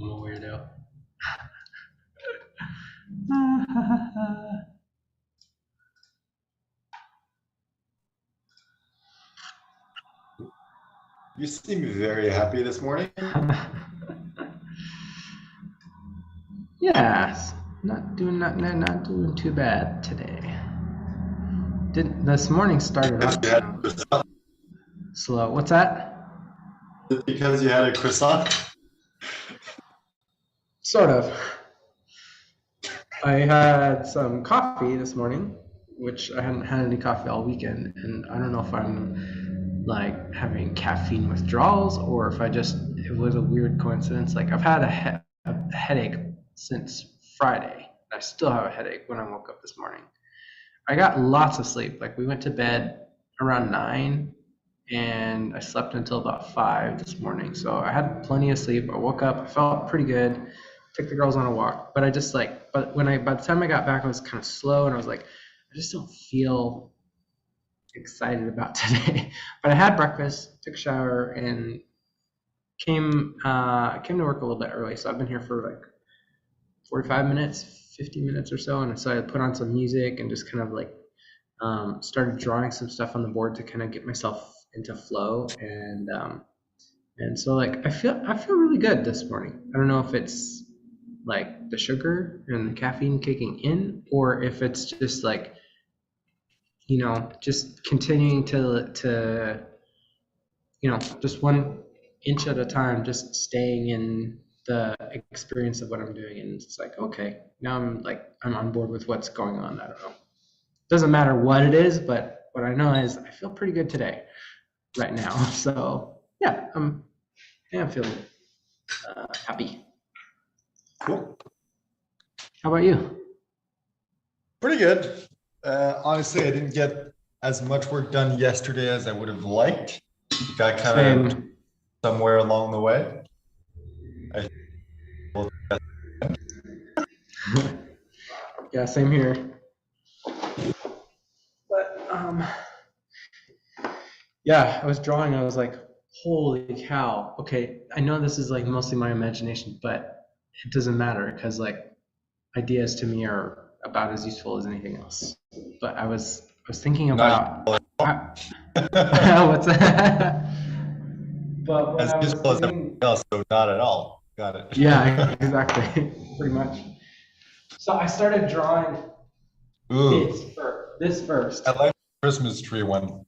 I'm a weirdo. You seem very happy this morning. Yes, not doing too bad today. This morning started off You had a croissant? slow. What's that? Because you had a croissant? Sort of. I had some coffee this morning, which I hadn't had any coffee all weekend, and I don't know if I'm like having caffeine withdrawals or if it was a weird coincidence. Like I've had a headache since Friday. I still have a headache when I woke up this morning. I got lots of sleep. Like we went to bed around 9 and I slept until about 5 this morning. So I had plenty of sleep. I woke up, I felt pretty good, took the girls on a walk. But by the time I got back, I was kind of slow and I was like, I just don't feel excited about today. But I had breakfast, took a shower, and came to work a little bit early. So I've been here for like 45 minutes, 50 minutes or so. And so I put on some music and just kind of like started drawing some stuff on the board to kind of get myself into flow. And so like I feel really good this morning. I don't know if it's like the sugar and the caffeine kicking in, or if it's just like, just continuing to just 1 inch at a time, just staying in the experience of what I'm doing. And it's like, okay, now I'm on board with what's going on. I don't know. Doesn't matter what it is, but what I know is I feel pretty good today, right now. So yeah, I'm feeling happy. Cool. How about you? Pretty good. Honestly, I didn't get as much work done yesterday as I would have liked. Got kind of Same. somewhere along the way. I Yeah, same here. But yeah, I was drawing. I was like, holy cow. Okay, I know this is like mostly my imagination, but it doesn't matter because like ideas to me are about as useful as anything else. But I was thinking not about what's that? But what as I was useful as everything doing, else, so not at all. Got it. yeah, exactly, pretty much. So I started drawing Ooh, this first. I like the Christmas tree one.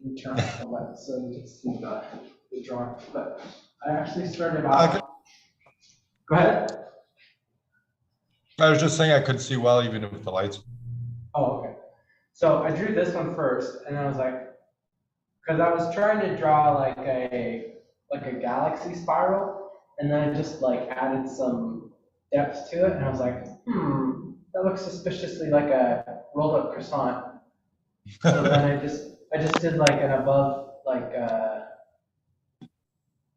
Let me turn off the light so you can see the drawing. But I actually started I off. Go ahead. was just saying I could see well even with the lights. Oh, okay. So I drew this one first, and I was like, because I was trying to draw like a galaxy spiral, and then I just like added some depth to it, and I was like, that looks suspiciously like a rolled up croissant. So then I just did like an above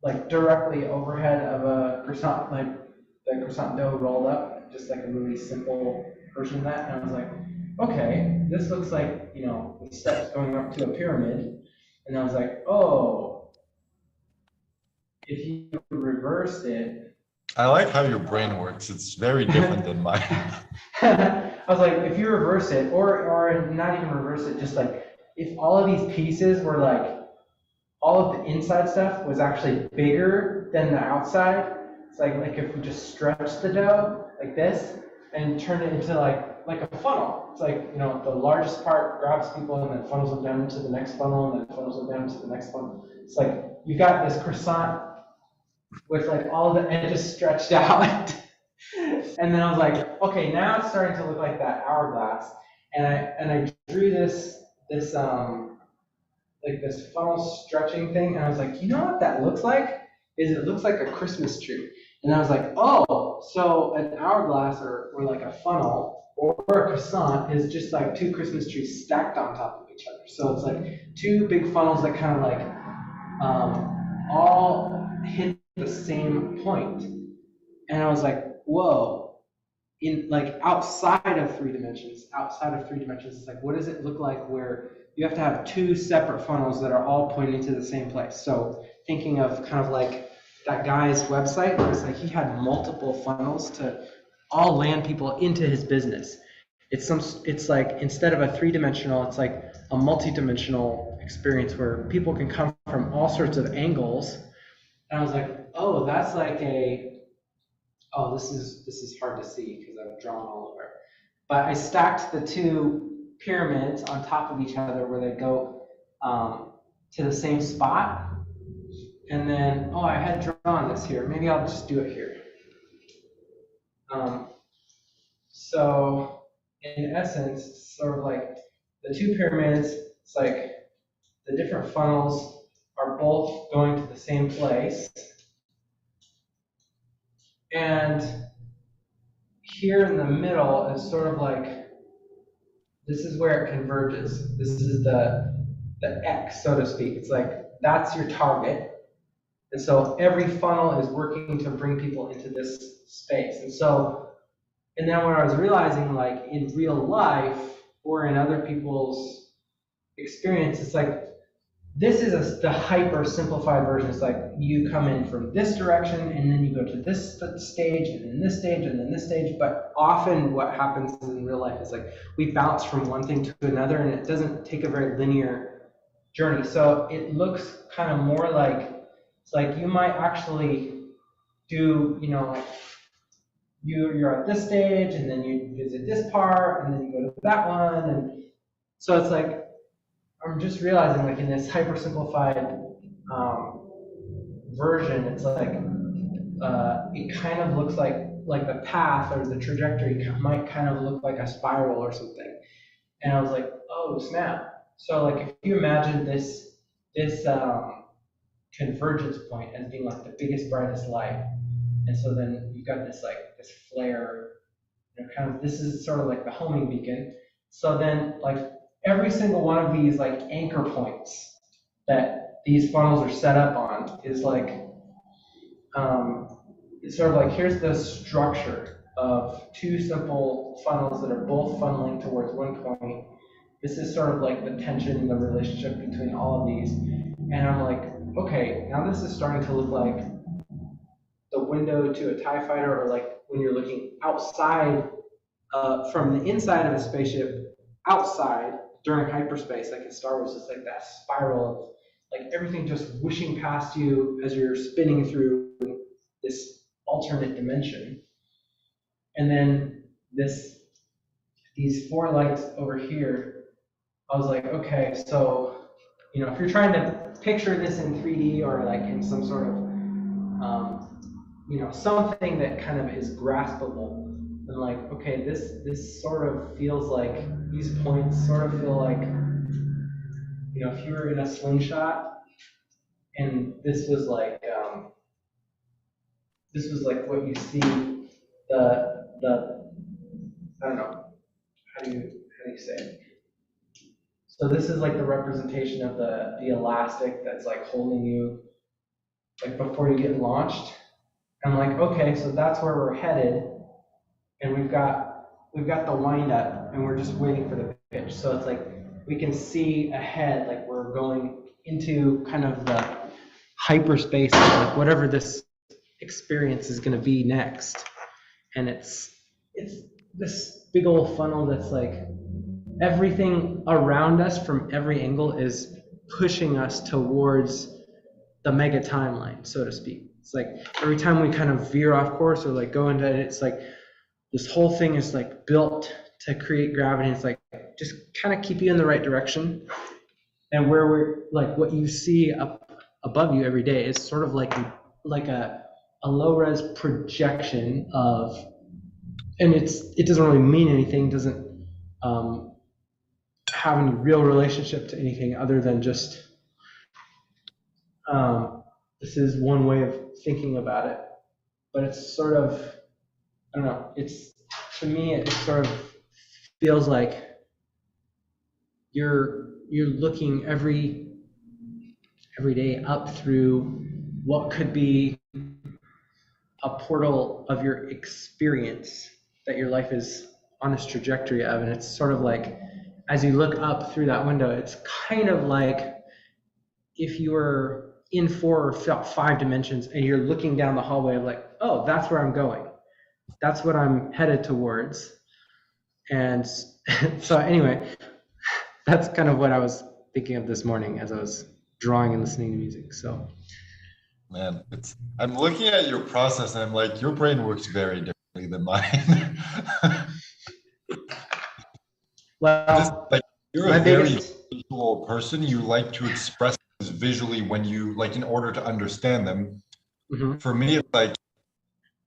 like directly overhead of a croissant, like the croissant dough rolled up, just like a really simple version of that. And I was like, okay, this looks like, the steps going up to a pyramid. And I was like, oh, if you reversed it. I like how your brain works. It's very different than mine. I was like, if you reverse it, or not even reverse it, just like if all of these pieces were like all of the inside stuff was actually bigger than the outside. It's like if we just stretch the dough like this and turn it into like a funnel. It's like, the largest part grabs people and then funnels them down into the next funnel and then funnels them down into the next funnel. It's like you've got this croissant with like all the edges stretched out. And then I was like, okay, now it's starting to look like that hourglass. And I drew this like this funnel stretching thing, and I was like, you know what that looks like? It looks like a Christmas tree. And I was like, oh, So an hourglass or like a funnel or a croissant is just like two Christmas trees stacked on top of each other. So it's like two big funnels that kind of like all hit the same point. And I was like, whoa, in like outside of three dimensions, it's like, what does it look like where you have to have two separate funnels that are all pointing to the same place? So thinking of kind of like that guy's website, where it's like he had multiple funnels to all land people into his business. It's like instead of a three-dimensional, it's like a multi-dimensional experience where people can come from all sorts of angles. And I was like, oh, that's like this is hard to see because I've drawn all over it. But I stacked the two pyramids on top of each other where they go to the same spot. And then, oh, I had drawn this here. Maybe I'll just do it here. So in essence, sort of like the two pyramids, it's like the different funnels are both going to the same place. And here in the middle is sort of like, this is where it converges. This is the X, so to speak. It's like, that's your target. And so every funnel is working to bring people into this space. And then when I was realizing, like in real life or in other people's experience, it's like, this is the hyper simplified version. It's like you come in from this direction and then you go to this stage and then this stage and then this stage. But often what happens in real life is like we bounce from one thing to another and it doesn't take a very linear journey. So it looks kind of more like, it's like you might actually do, like you're at this stage and then you visit this part and then you go to that one. And so it's like, I'm just realizing, like in this hyper simplified version, it's like it kind of looks like the path or the trajectory might kind of look like a spiral or something. And I was like, oh snap! So like if you imagine this convergence point as being like the biggest brightest light, and so then you've got this flare, kind of this is sort of like the homing beacon. So then like every single one of these like anchor points that these funnels are set up on is like it's sort of like here's the structure of two simple funnels that are both funneling towards one point. This is sort of like the tension in the relationship between all of these. And I'm like, okay, now this is starting to look like the window to a TIE fighter, or like when you're looking outside from the inside of a spaceship outside during hyperspace, like in Star Wars, it's like that spiral of like everything just whooshing past you as you're spinning through this alternate dimension. And then these four lights over here, I was like, okay, so if you're trying to picture this in 3D or like in some sort of something that kind of is graspable, and like, okay, this sort of feels like these points sort of feel like if you were in a slingshot and this was like what you see the I don't know, how do you say it? So this is like the representation of the elastic that's like holding you like before you get launched. I'm like, okay, so that's where we're headed, and we've got the wind up, and we're just waiting for the pitch. So it's like we can see ahead, like we're going into kind of the hyperspace, like whatever this experience is going to be next. And it's this big old funnel that's like everything around us from every angle is pushing us towards the mega timeline, so to speak. It's like every time we kind of veer off course or like go into it, it's like this whole thing is like built to create gravity. It's like just kind of keep you in the right direction. And where we're like what you see up above you every day is sort of like a low res projection of, and it doesn't really mean anything, doesn't have any real relationship to anything other than just this is one way of thinking about it. But it's sort of I don't know. It's to me, it sort of feels like you're looking every day up through what could be a portal of your experience that your life is on this trajectory of, and it's sort of like as you look up through that window, it's kind of like if you were in four or five dimensions and you're looking down the hallway of like, oh, that's where I'm going, that's what I'm headed towards. And so anyway, that's kind of what I was thinking of this morning as I was drawing and listening to music. So Man, I'm looking at your process and I'm like, your brain works very differently than mine. Just well, like you're a my very biggest visual person. You like to express things visually when you like in order to understand them. mhm, For me, it's like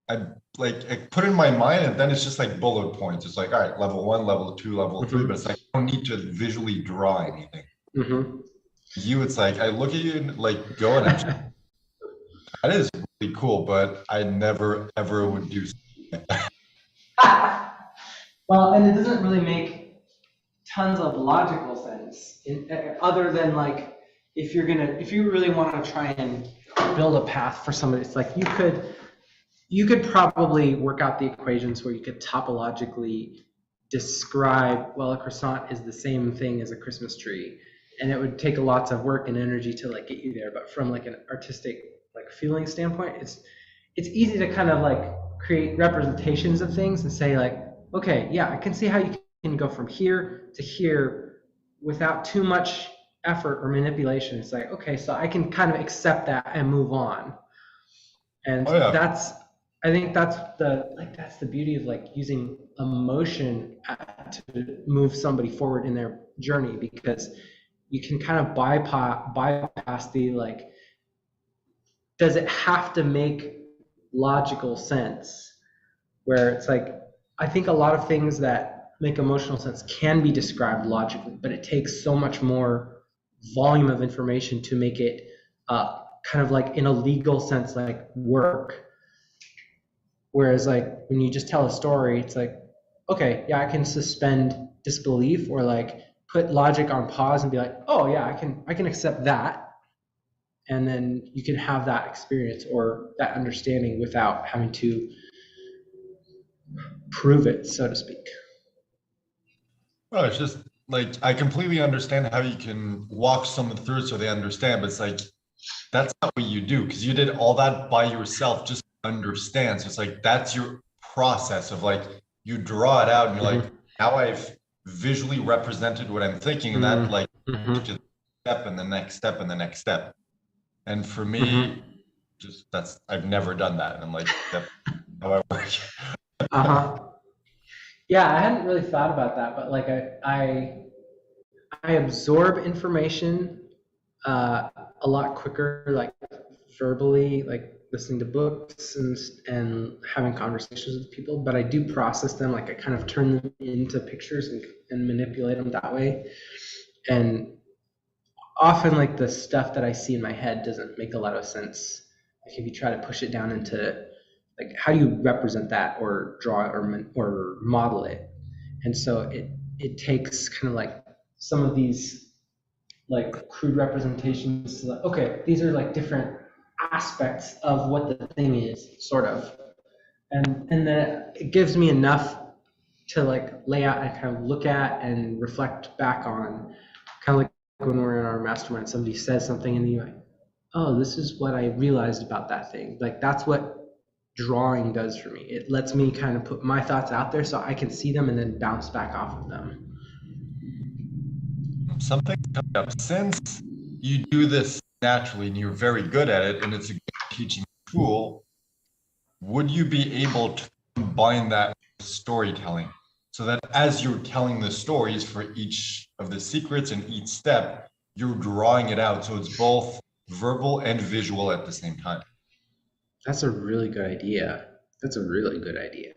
I put in my mind and then it's just like bullet points. It's like, all right, level one, level two, level three, but mhm, it's like I don't need to visually draw anything. mhm. You, it's like I look at you and like go and I'm just, that is really cool, but I never ever would do something like that. Well, and it doesn't really make tons of logical sense other than like if you really want to try and build a path for somebody, it's like you could probably work out the equations where you could topologically describe, well, a croissant is the same thing as a Christmas tree, and it would take lots of work and energy to like get you there. But from like an artistic like feeling standpoint, it's easy to kind of like create representations of things and say like, okay, yeah, I can see how you can go from here to here without too much effort or manipulation. It's like, okay, so I can kind of accept that and move on. And Oh yeah. I think that's the beauty of like using emotion to move somebody forward in their journey, because you can kind of bypass the like, does it have to make logical sense? Where it's like, I think a lot of things that make emotional sense can be described logically, but it takes so much more volume of information to make it kind of like in a legal sense, like work. Whereas like when you just tell a story, it's like, okay, yeah, I can suspend disbelief or like put logic on pause and be like, oh yeah, I can accept that. And then you can have that experience or that understanding without having to prove it, so to speak. Well, it's just like I completely understand how you can walk someone through it so they understand, but it's like that's not what you do because you did all that by yourself just to understand. So it's like that's your process of like you draw it out and you're like, Mm-hmm. now I've visually represented what I'm thinking, and that like Mm-hmm. to the step and the next step and the next step. And for me, Mm-hmm. just that's I've never done that. And I'm like, that's how I work. Uh-huh. Yeah, I hadn't really thought about that, but like I absorb information uh, a lot quicker, like verbally, like listening to books and having conversations with people. But I do process them, like I kind of turn them into pictures and manipulate them that way. And often, like the stuff that I see in my head doesn't make a lot of sense. Like if you try to push it down into like how do you represent that or draw it or model it, and so it takes kind of like some of these like crude representations like, okay, these are like different aspects of what the thing is, sort of, and then it gives me enough to like lay out and kind of look at and reflect back on, kind of like when we're in our mastermind, somebody says something and you're like, oh, this is what I realized about that thing. Like that's what drawing does for me. It lets me kind of put my thoughts out there so I can see them and then bounce back off of them. Something's coming up. Since you do this naturally and you're very good at it, and it's a good teaching tool, would you be able to combine that with storytelling so that as you're telling the stories for each of the secrets and each step, you're drawing it out so it's both verbal and visual at the same time? That's a really good idea. That's a really good idea.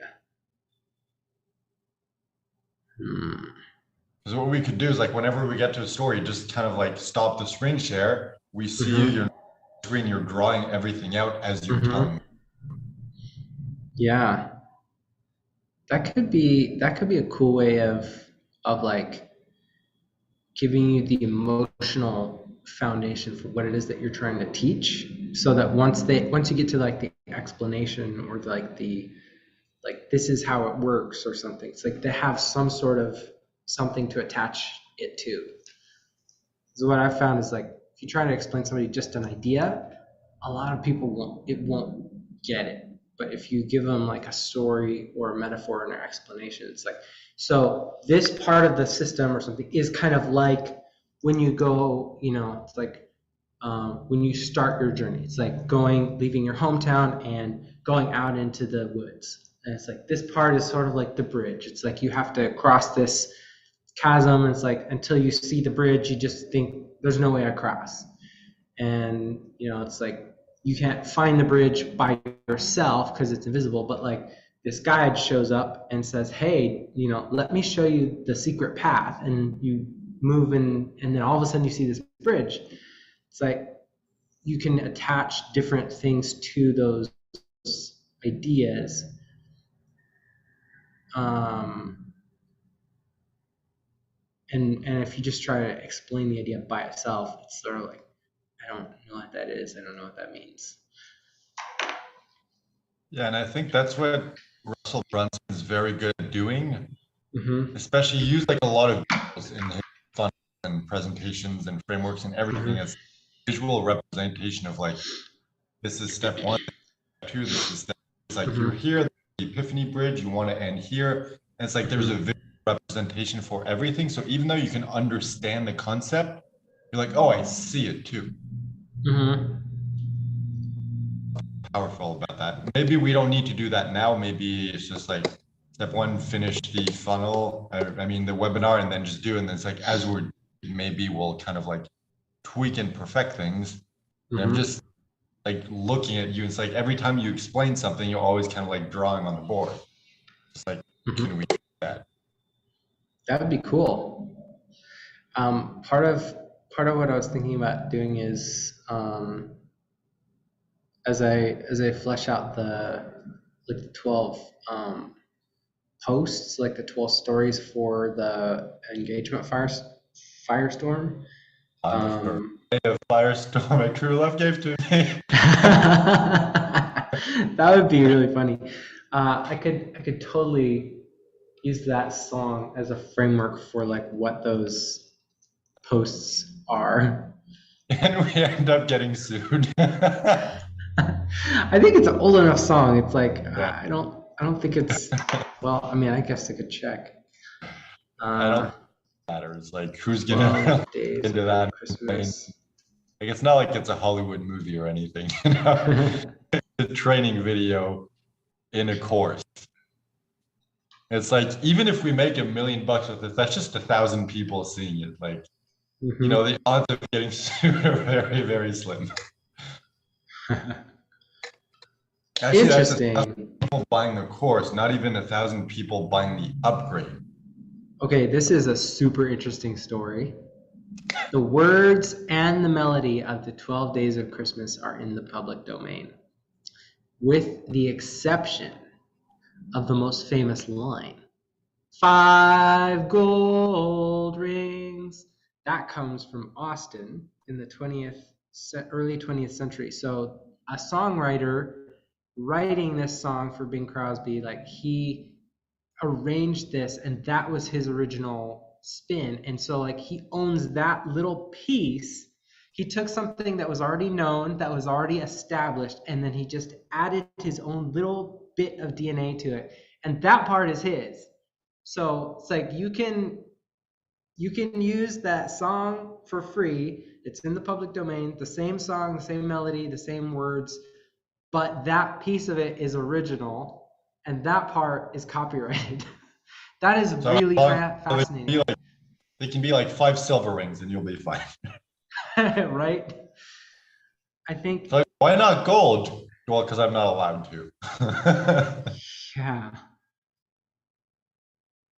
Hmm. Because what we could do is like whenever we get to a story, just kind of like stop the screen share. We see you, Mm-hmm. your screen, you're drawing everything out as you're telling. Mm-hmm. Yeah. that could be a cool way of like giving you the emotional foundation for what it is that you're trying to teach, so that once you get to like the explanation or like the like this is how it works or something, it's like they have some sort of something to attach it to. So what I found is like if you try to explain somebody just an idea, a lot of people won't get it. But if you give them like a story or a metaphor and an explanation, it's like, so this part of the system or something is kind of like when you go, it's like when you start your journey. It's like leaving your hometown and going out into the woods. And it's like this part is sort of like the bridge. It's like you have to cross this chasm. And it's like until you see the bridge, you just think there's no way across. And it's like you can't find the bridge by yourself because it's invisible. But like this guide shows up and says, "Hey, let me show you the secret path." And you move, and then all of a sudden you see this bridge. It's like you can attach different things to those ideas. Um, and if you just try to explain the idea by itself, it's sort of like, I don't know what that is. I don't know what that means. Yeah, and I think that's what Russell Brunson is very good at doing, especially use like a lot of visuals in his fun and presentations and frameworks and everything as visual representation of like, this is step one, step two, this is step, it's like you're here, the Epiphany Bridge, you want to end here. And it's like there's a visual representation for everything. So even though you can understand the concept, you're like, oh, I see it too. Powerful about that. Maybe we don't need to do that now. Maybe it's just like step one, finish the funnel. I mean, the webinar, and then just do it. And then it's like, as we're, maybe we'll kind of like tweak and perfect things. And I'm just like looking at you. It's like every time you explain something, you're always kind of like drawing on the board. It's like, can we do that? That would be cool. Part of what I was thinking about doing is as I flesh out the 12 posts, like the 12 stories for the engagement firestorm. The firestorm at True Love gave to me. That would be really funny. I could totally use that song as a framework for like what those posts are. And we end up getting sued. I think it's an old enough song. It's like I don't think it's, well, I mean, I guess I could check. I don't matter. It's like who's gonna into that? Christmas. Like it's not like it's a Hollywood movie or anything. It's a training video in a course. It's like even if we make $1 million with it, that's just 1,000 people seeing it. Like the odds of getting sued are very, very slim. Actually, Interesting. That's 1,000 people buying the course, not even 1,000 people buying the upgrade. Okay, this is a super interesting story. The words and the melody of the 12 Days of Christmas are in the public domain, with the exception of the most famous line, 5 gold rings. That comes from Austin in the early 20th century. So a songwriter writing this song for Bing Crosby, like he arranged this and that was his original spin. And so like he owns that little piece. He took something that was already known, that was already established, and then he just added his own little bit of DNA to it. And that part is his. So it's like you can use that song for free. It's in the public domain, the same song, the same melody, the same words, but that piece of it is original and that part is copyrighted. That is really fascinating. They can be like 5 silver rings and you'll be fine. Right? I think. Like, why not gold? Well, because I'm not allowed to. Yeah.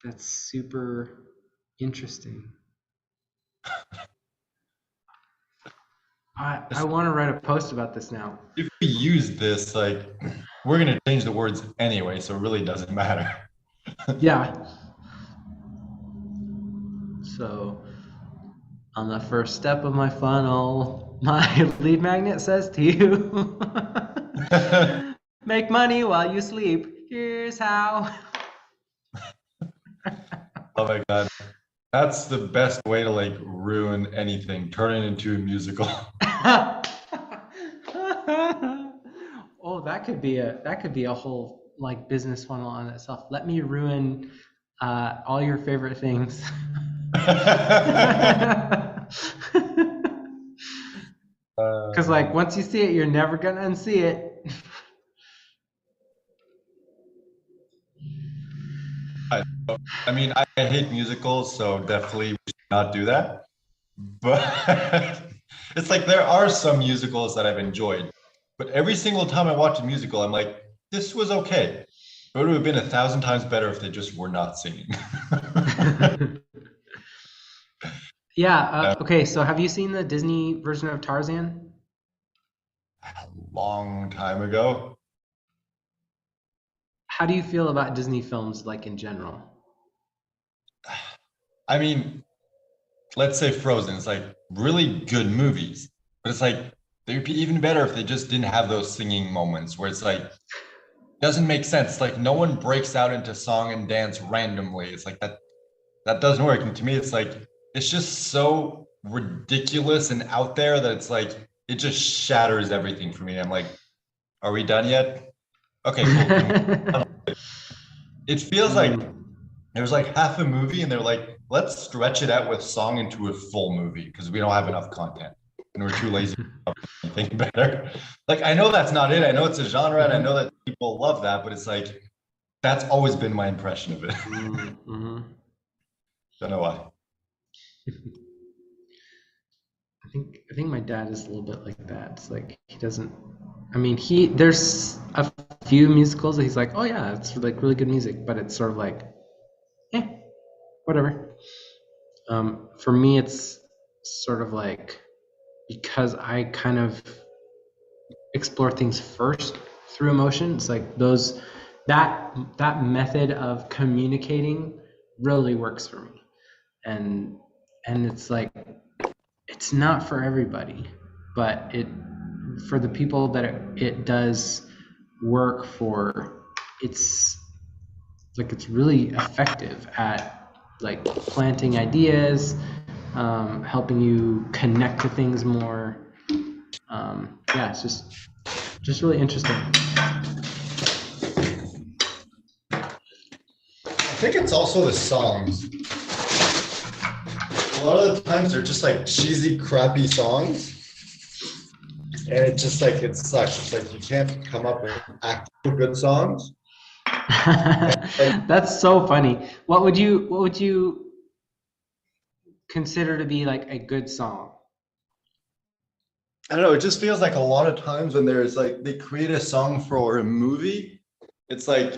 That's super interesting. I want to write a post about this now. If we use this, like, we're going to change the words anyway, so it really doesn't matter. Yeah. So on the first step of my funnel, my lead magnet says to you, make money while you sleep. Here's how. Oh my God. That's the best way to like ruin anything, turn it into a musical. Oh, that could be a whole like business funnel on itself. Let me ruin all your favorite things. Because like once you see it, you're never gonna unsee it. I mean, I hate musicals, so definitely we should not do that. But it's like there are some musicals that I've enjoyed, but every single time I watch a musical, I'm like, this was okay. It would have been 1,000 times better if they just were not singing. Yeah. A Okay. So have you seen the Disney version of Tarzan? long time ago. How do you feel about Disney films, like in general? I mean, let's say Frozen, it's like really good movies, but it's like they'd be even better if they just didn't have those singing moments where it's like doesn't make sense. Like no one breaks out into song and dance randomly. It's like that doesn't work. And to me, it's like it's just so ridiculous and out there that it's like it just shatters everything for me. I'm like, are we done yet? Okay, cool. It feels like Mm. there's like half a movie and they're like, let's stretch it out with song into a full movie because we don't have enough content and we're too lazy to think better. Like I know that's not it. I know it's a genre and I know Mhm. that people love that, but it's like that's always been my impression of it. Mhm. Don't know why. I think my dad is a little bit like that. It's like he doesn't. I mean, he there's a few musicals that he's like, oh yeah, it's like really good music, but it's sort of like, eh, whatever. For me, it's sort of like because I kind of explore things first through emotion. It's like those that method of communicating really works for me, and it's like it's not for everybody, but it for the people that it does work for, it's like it's really effective at like planting ideas, helping you connect to things more. Yeah, it's just really interesting. I think it's also the songs. A lot of the times they're just like cheesy, crappy songs. And it just like it sucks. It's like you can't come up with actual good songs. Like That's so funny. What would you consider to be like a good song? I don't know, it just feels like a lot of times when there's like they create a song for a movie, it's like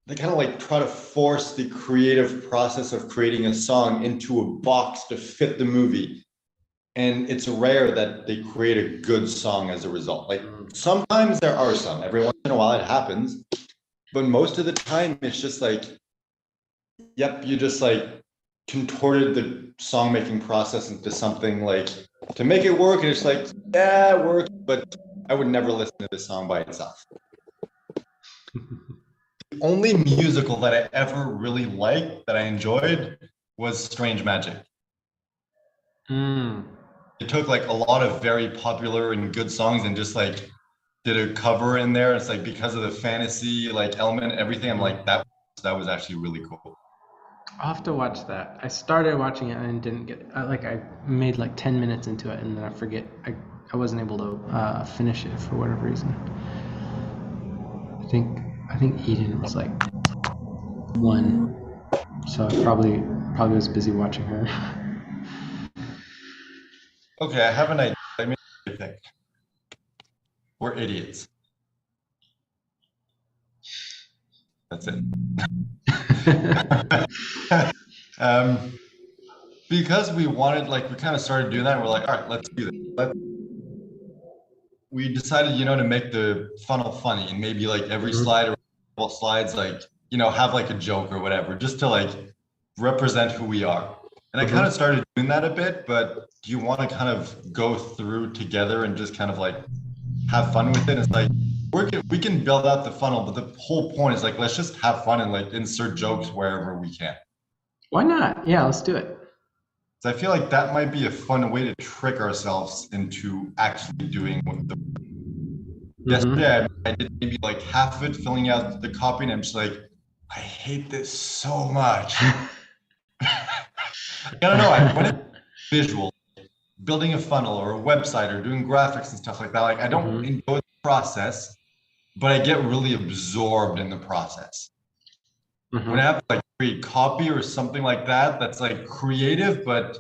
they kind of like try to force the creative process of creating a song into a box to fit the movie. And it's rare that they create a good song as a result. Like Mm. sometimes there are some, every once in a while it happens, but most of the time it's just like, yep, you just like contorted the song making process into something like to make it work. And it's like, yeah, it works, but I would never listen to this song by itself. The only musical that I ever really liked that I enjoyed was Strange Magic. Mm. It took like a lot of very popular and good songs and just like did a cover in there. It's like because of the fantasy like element, everything. I'm like that was actually really cool. I'll have to watch that. I started watching it and didn't get like I made like 10 minutes into it and then I forget I wasn't able to finish it for whatever reason. I think Eden was like one, so I probably was busy watching her. Okay, I have an idea. I mean, I think we're idiots. That's it. um, because we wanted, like, we kind of started doing that. And we're like, all right, let's do this. We decided, to make the funnel funny and maybe like every Mhm. slide or couple slides, like have like a joke or whatever, just to like represent who we are. And I kind of Mm-hmm. started doing that a bit, but do you want to kind of go through together and just kind of like have fun with it? It's like we can build out the funnel, but the whole point is like let's just have fun and like insert jokes wherever we can. Why not? Yeah, let's do it. So I feel like that might be a fun way to trick ourselves into actually doing what the Mm-hmm. yesterday I did maybe like half of it filling out the copy and I'm just like, I hate this so much. I don't know. When it's visual, building a funnel or a website or doing graphics and stuff like that, like I don't Mm-hmm. enjoy the process, but I get really absorbed in the process. When I Mm-hmm. have to like create copy or something like that, that's like creative, but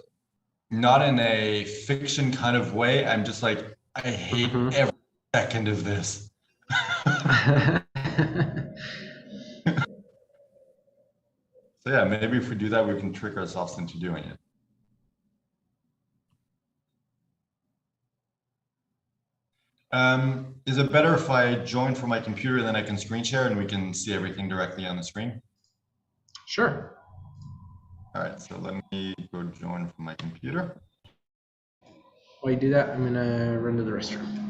not in a fiction kind of way. I'm just like, I hate Mm-hmm. every second of this. So yeah, maybe if we do that, we can trick ourselves into doing it. Is it better if I join from my computer, then I can screen share and we can see everything directly on the screen? Sure. All right, so let me go join from my computer. While you do that, I'm gonna run to the restroom.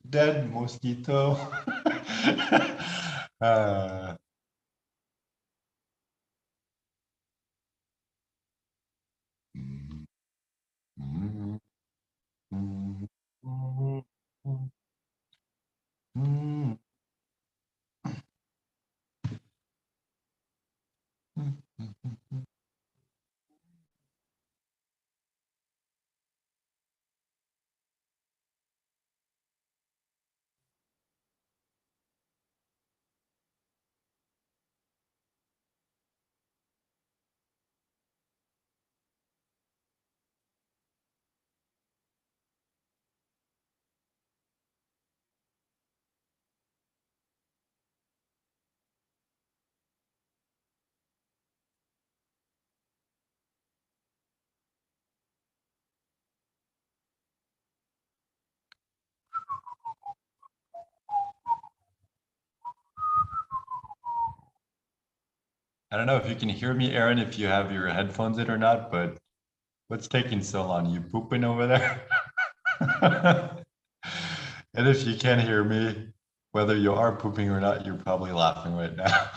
Dead mosquito. uh, I don't know if you can hear me, Aaron, if you have your headphones in or not, but what's taking so long? You pooping over there? And if you can't hear me, whether you are pooping or not, you're probably laughing right now.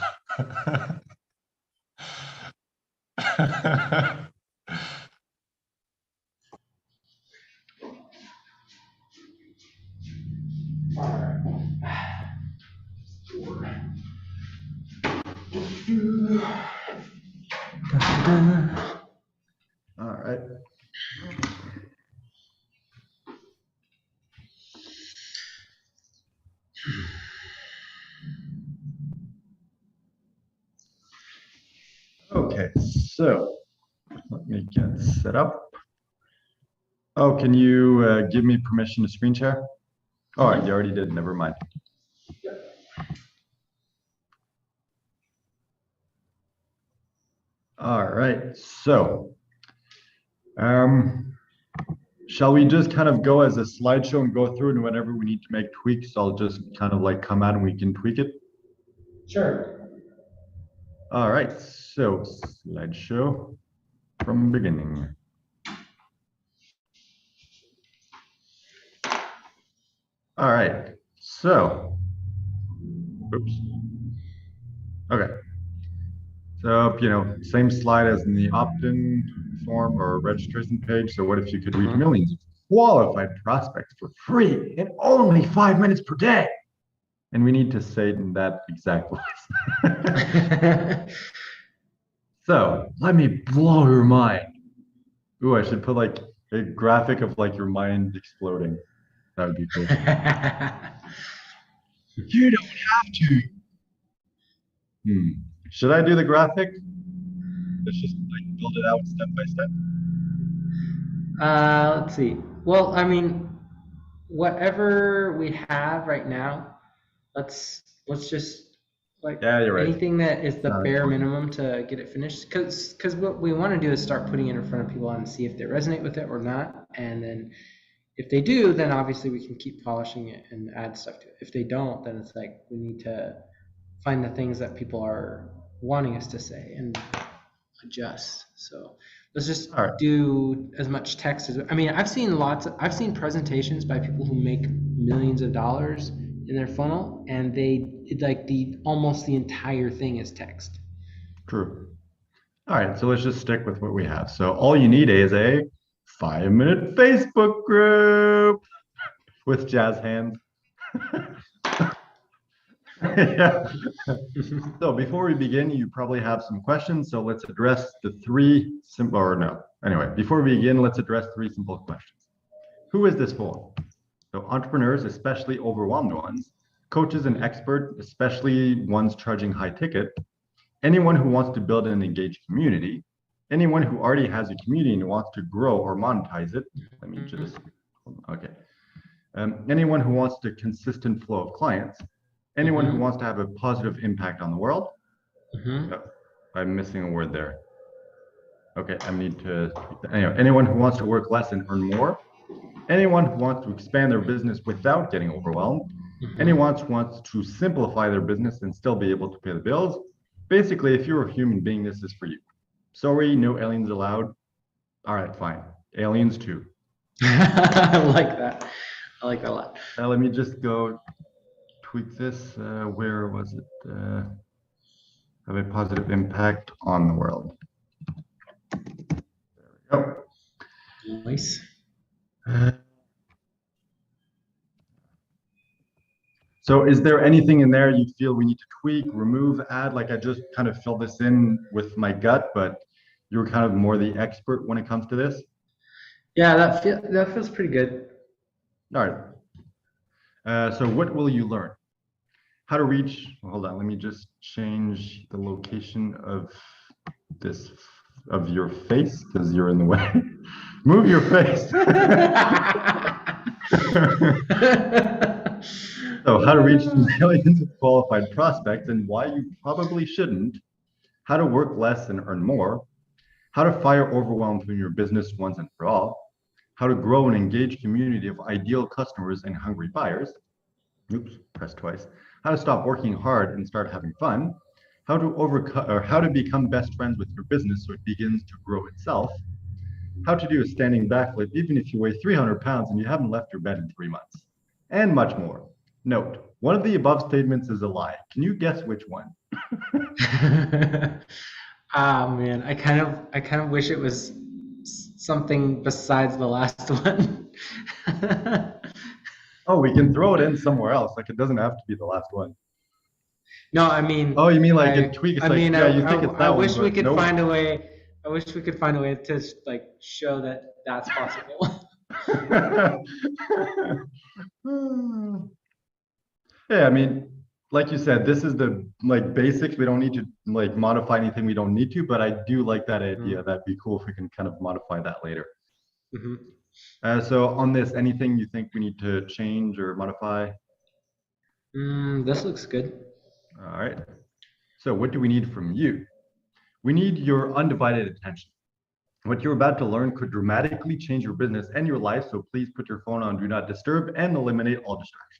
All right. Okay, so let me get set up. Oh, can you give me permission to screen share? All right, you already did. Never mind. All right, so shall we just kind of go as a slideshow and go through, and whenever we need to make tweaks, I'll just kind of like come out and we can tweak it? Sure. All right, so slideshow from beginning. All right, so, oops. Okay, so, same slide as in the opt-in form or registration page. So what if you could reach millions of qualified prospects for free in only 5 minutes per day? And we need to say it in that exact voice. So let me blow your mind. Ooh, I should put like a graphic of like your mind exploding. That would be cool. You don't have to. Should I do the graphic? Let's just like build it out step by step. Let's see. Well, I mean, whatever we have right now, let's just like Yeah, you're right. anything that is the bare minimum to get it finished. Because what we want to do is start putting it in front of people and see if they resonate with it or not. And then if they do, then obviously we can keep polishing it and add stuff to it. If they don't, then it's like we need to find the things that people are wanting us to say and adjust. So let's just do as much text as I mean. I've seen presentations by people who make millions of dollars in their funnel, and they like almost the entire thing is text. True. All right, so let's just stick with what we have. So all you need is a 5-minute Facebook group with jazz hands. Yeah. So before we begin, you probably have some questions. So let's address the three simple, or no. Anyway, before we begin, let's address 3 simple questions. Who is this for? So entrepreneurs, especially overwhelmed ones, coaches and experts, especially ones charging high ticket, anyone who wants to build an engaged community, anyone who already has a community and wants to grow or monetize it. Let me just, okay. Anyone who wants a consistent flow of clients, anyone who wants to have a positive impact on the world. Oh, I'm missing a word there. Okay, I need to, anyway, anyone who wants to work less and earn more, anyone who wants to expand their business without getting overwhelmed, anyone who wants to simplify their business and still be able to pay the bills. Basically, if you're a human being, this is for you. Sorry, no aliens allowed. All right, fine. Aliens too. I like that. I like that a lot. Let me just go tweak this. Where was it? Have a positive impact on the world. There we go. Nice. So is there anything in there you feel we need to tweak, remove, add? Like I just kind of filled this in with my gut, but you're kind of more the expert when it comes to this. Yeah, that feels pretty good. All right. So what will you learn? How to reach, hold on, let me just change the location of this, of your face, because you're in the way. Move your face. So how to reach millions of qualified prospects and why you probably shouldn't, how to work less and earn more, how to fire overwhelm from your business once and for all, how to grow an engaged community of ideal customers and hungry buyers, oops, press twice, how to stop working hard and start having fun, how to overcome or how to become best friends with your business so it begins to grow itself, how to do a standing backflip even if you weigh 300 pounds and you haven't left your bed in 3 months, and much more. Note, one of the above statements is a lie. Can you guess which one? Ah man, I kind of wish it was something besides the last one. Oh, we can throw it in somewhere else. Like it doesn't have to be the last one. No, Oh, you mean like it I, tweak? It's I like, mean, yeah, you think it's I that one, wish we but could nope. find a way. I wish we could find a way to like show that that's possible. Yeah, I mean, like you said, this is the like basics. We don't need to like modify anything we don't need to, but I do like that idea. Mhm, That'd be cool if we can kind of modify that later. mhm. So on this, anything you think we need to change or modify? This looks good. All right. So what do we need from you? We need your undivided attention. What you're about to learn could dramatically change your business and your life, so please put your phone on do not disturb and eliminate all distractions.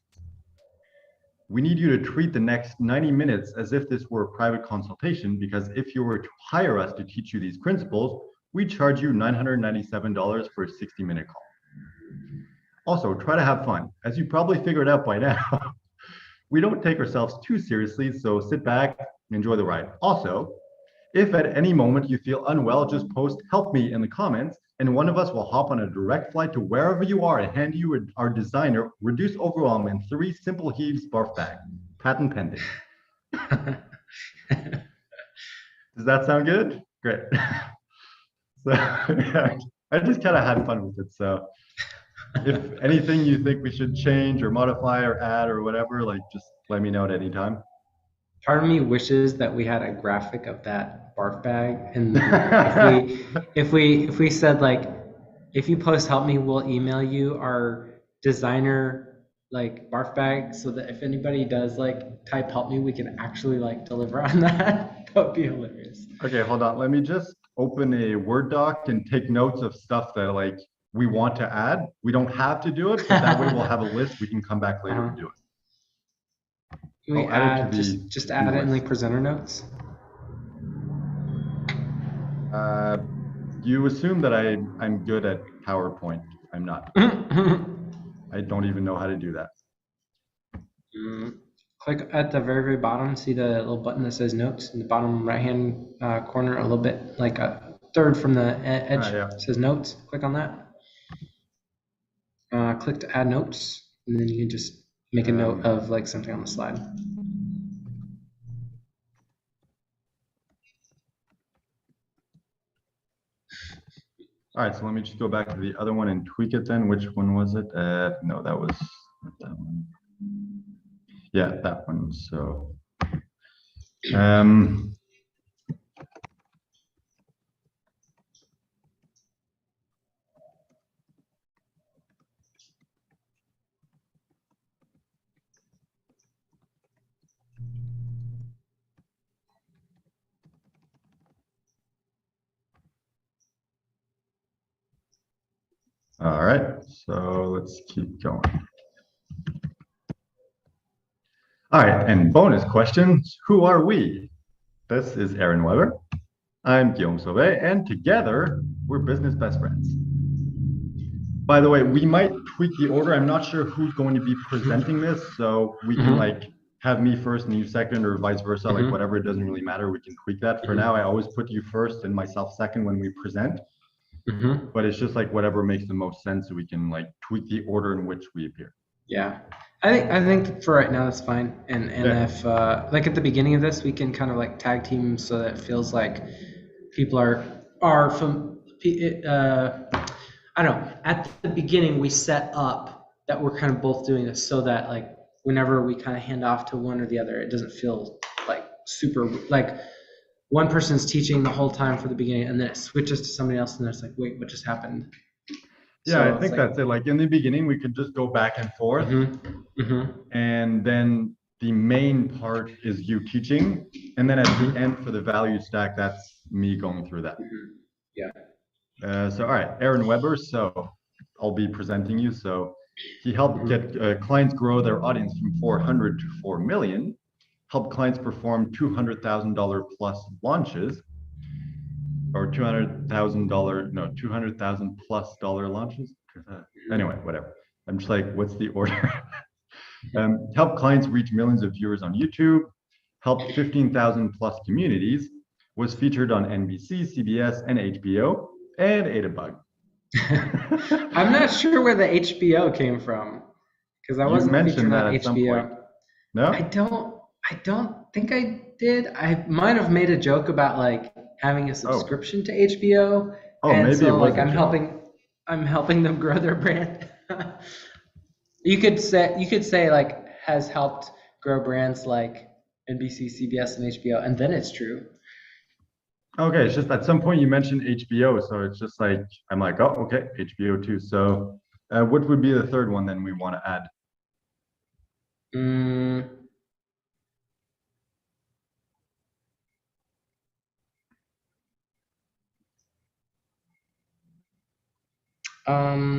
We need you to treat the next 90 minutes as if this were a private consultation, because if you were to hire us to teach you these principles, we charge you $997 for a 60-minute call. Also, try to have fun. As you probably figured out by now, we don't take ourselves too seriously, so sit back and enjoy the ride. Also, if at any moment you feel unwell, just post "help me" in the comments, and one of us will hop on a direct flight to wherever you are and hand you our designer Reduce Overwhelm in 3 simple heaves barf bag. Patent pending. Does that sound good? Great. So yeah, I just kind of had fun with it. So if anything you think we should change or modify or add or whatever, like just let me know at any time. Part of me wishes that we had a graphic of that barf bag, and then if we said like, if you post help me, we'll email you our designer like barf bag, so that if anybody does like type help me, we can actually like deliver on that. That would be hilarious. Okay, hold on. Let me just open a Word doc and take notes of stuff that like we want to add. We don't have to do it, but that way we'll have a list. We can come back later and Uh-huh. do it. Can we I'll add it to add the just to-do add it in like list. presenter notes? Uh, you assume that I'm good at PowerPoint. I'm not. I don't even know how to do that. Click at the very, very bottom. See the little button that says notes in the bottom right hand corner, a little bit like a third from the edge. Yeah. It says notes. Click on that. Click to add notes, and then you can just make a note of like something on the slide. All right, so let me just go back to the other one and tweak it then. Which one was it? No, that was that one. Yeah, that one. So, all right, so let's keep going. All right, and bonus questions. Who are we? This is Aaron Weber. I'm Guillaume Sauvé, and together we're business best friends. By the way, we might tweak the order. I'm not sure who's going to be presenting this, so we can like have me first and you second, or vice versa, like whatever. It doesn't really matter. We can tweak that. For now, I always put you first and myself second when we present. But it's just like whatever makes the most sense, so we can like tweak the order in which we appear. Yeah, I think for right now that's fine. And Yeah. if like at the beginning of this, we can kind of like tag team so that it feels like people are from. I don't know. At the beginning, we set up that we're kind of both doing this so that like whenever we kind of hand off to one or the other, it doesn't feel like super like one person's teaching the whole time for the beginning, and then it switches to somebody else, and it's like, wait, what just happened? Yeah, So I it's think like, that's it. Like in the beginning, we could just go back and forth, and then the main part is you teaching, and then at the end for the value stack, that's me going through that. Yeah. So all right, Aaron Weber. So I'll be presenting you. So he helped get clients grow their audience from 400 to 4 million, help clients perform $200,000 plus launches, or $200,000, no, 200,000 plus dollar launches. Anyway, whatever. I'm just like, what's the order? Help clients reach millions of viewers on YouTube. Helped 15,000 plus communities. Was featured on NBC, CBS, and HBO, and ate a bug. I'm not sure where the HBO came from because I You wasn't featured mentioned that on at some point. HBO. No? I don't think I did. I might have made a joke about like having a Oh, subscription to HBO, oh, and maybe it so was like a joke. I'm helping them grow their brand. You could say like has helped grow brands like NBC, CBS, and HBO, and then it's true. Okay, it's just at some point you mentioned HBO, so it's just like I'm like, oh, okay, HBO too. So, what would be the third one then we want to add? Mm,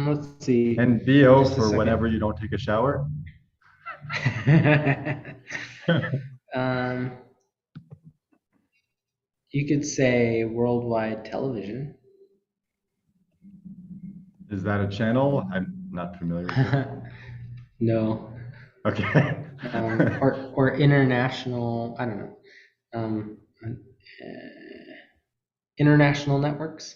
let's see. And BO Just a for whenever second. you don't take a shower. um, you could say worldwide television. Is that a channel? I'm not familiar with it. No. Okay. Or international. I don't know. International networks.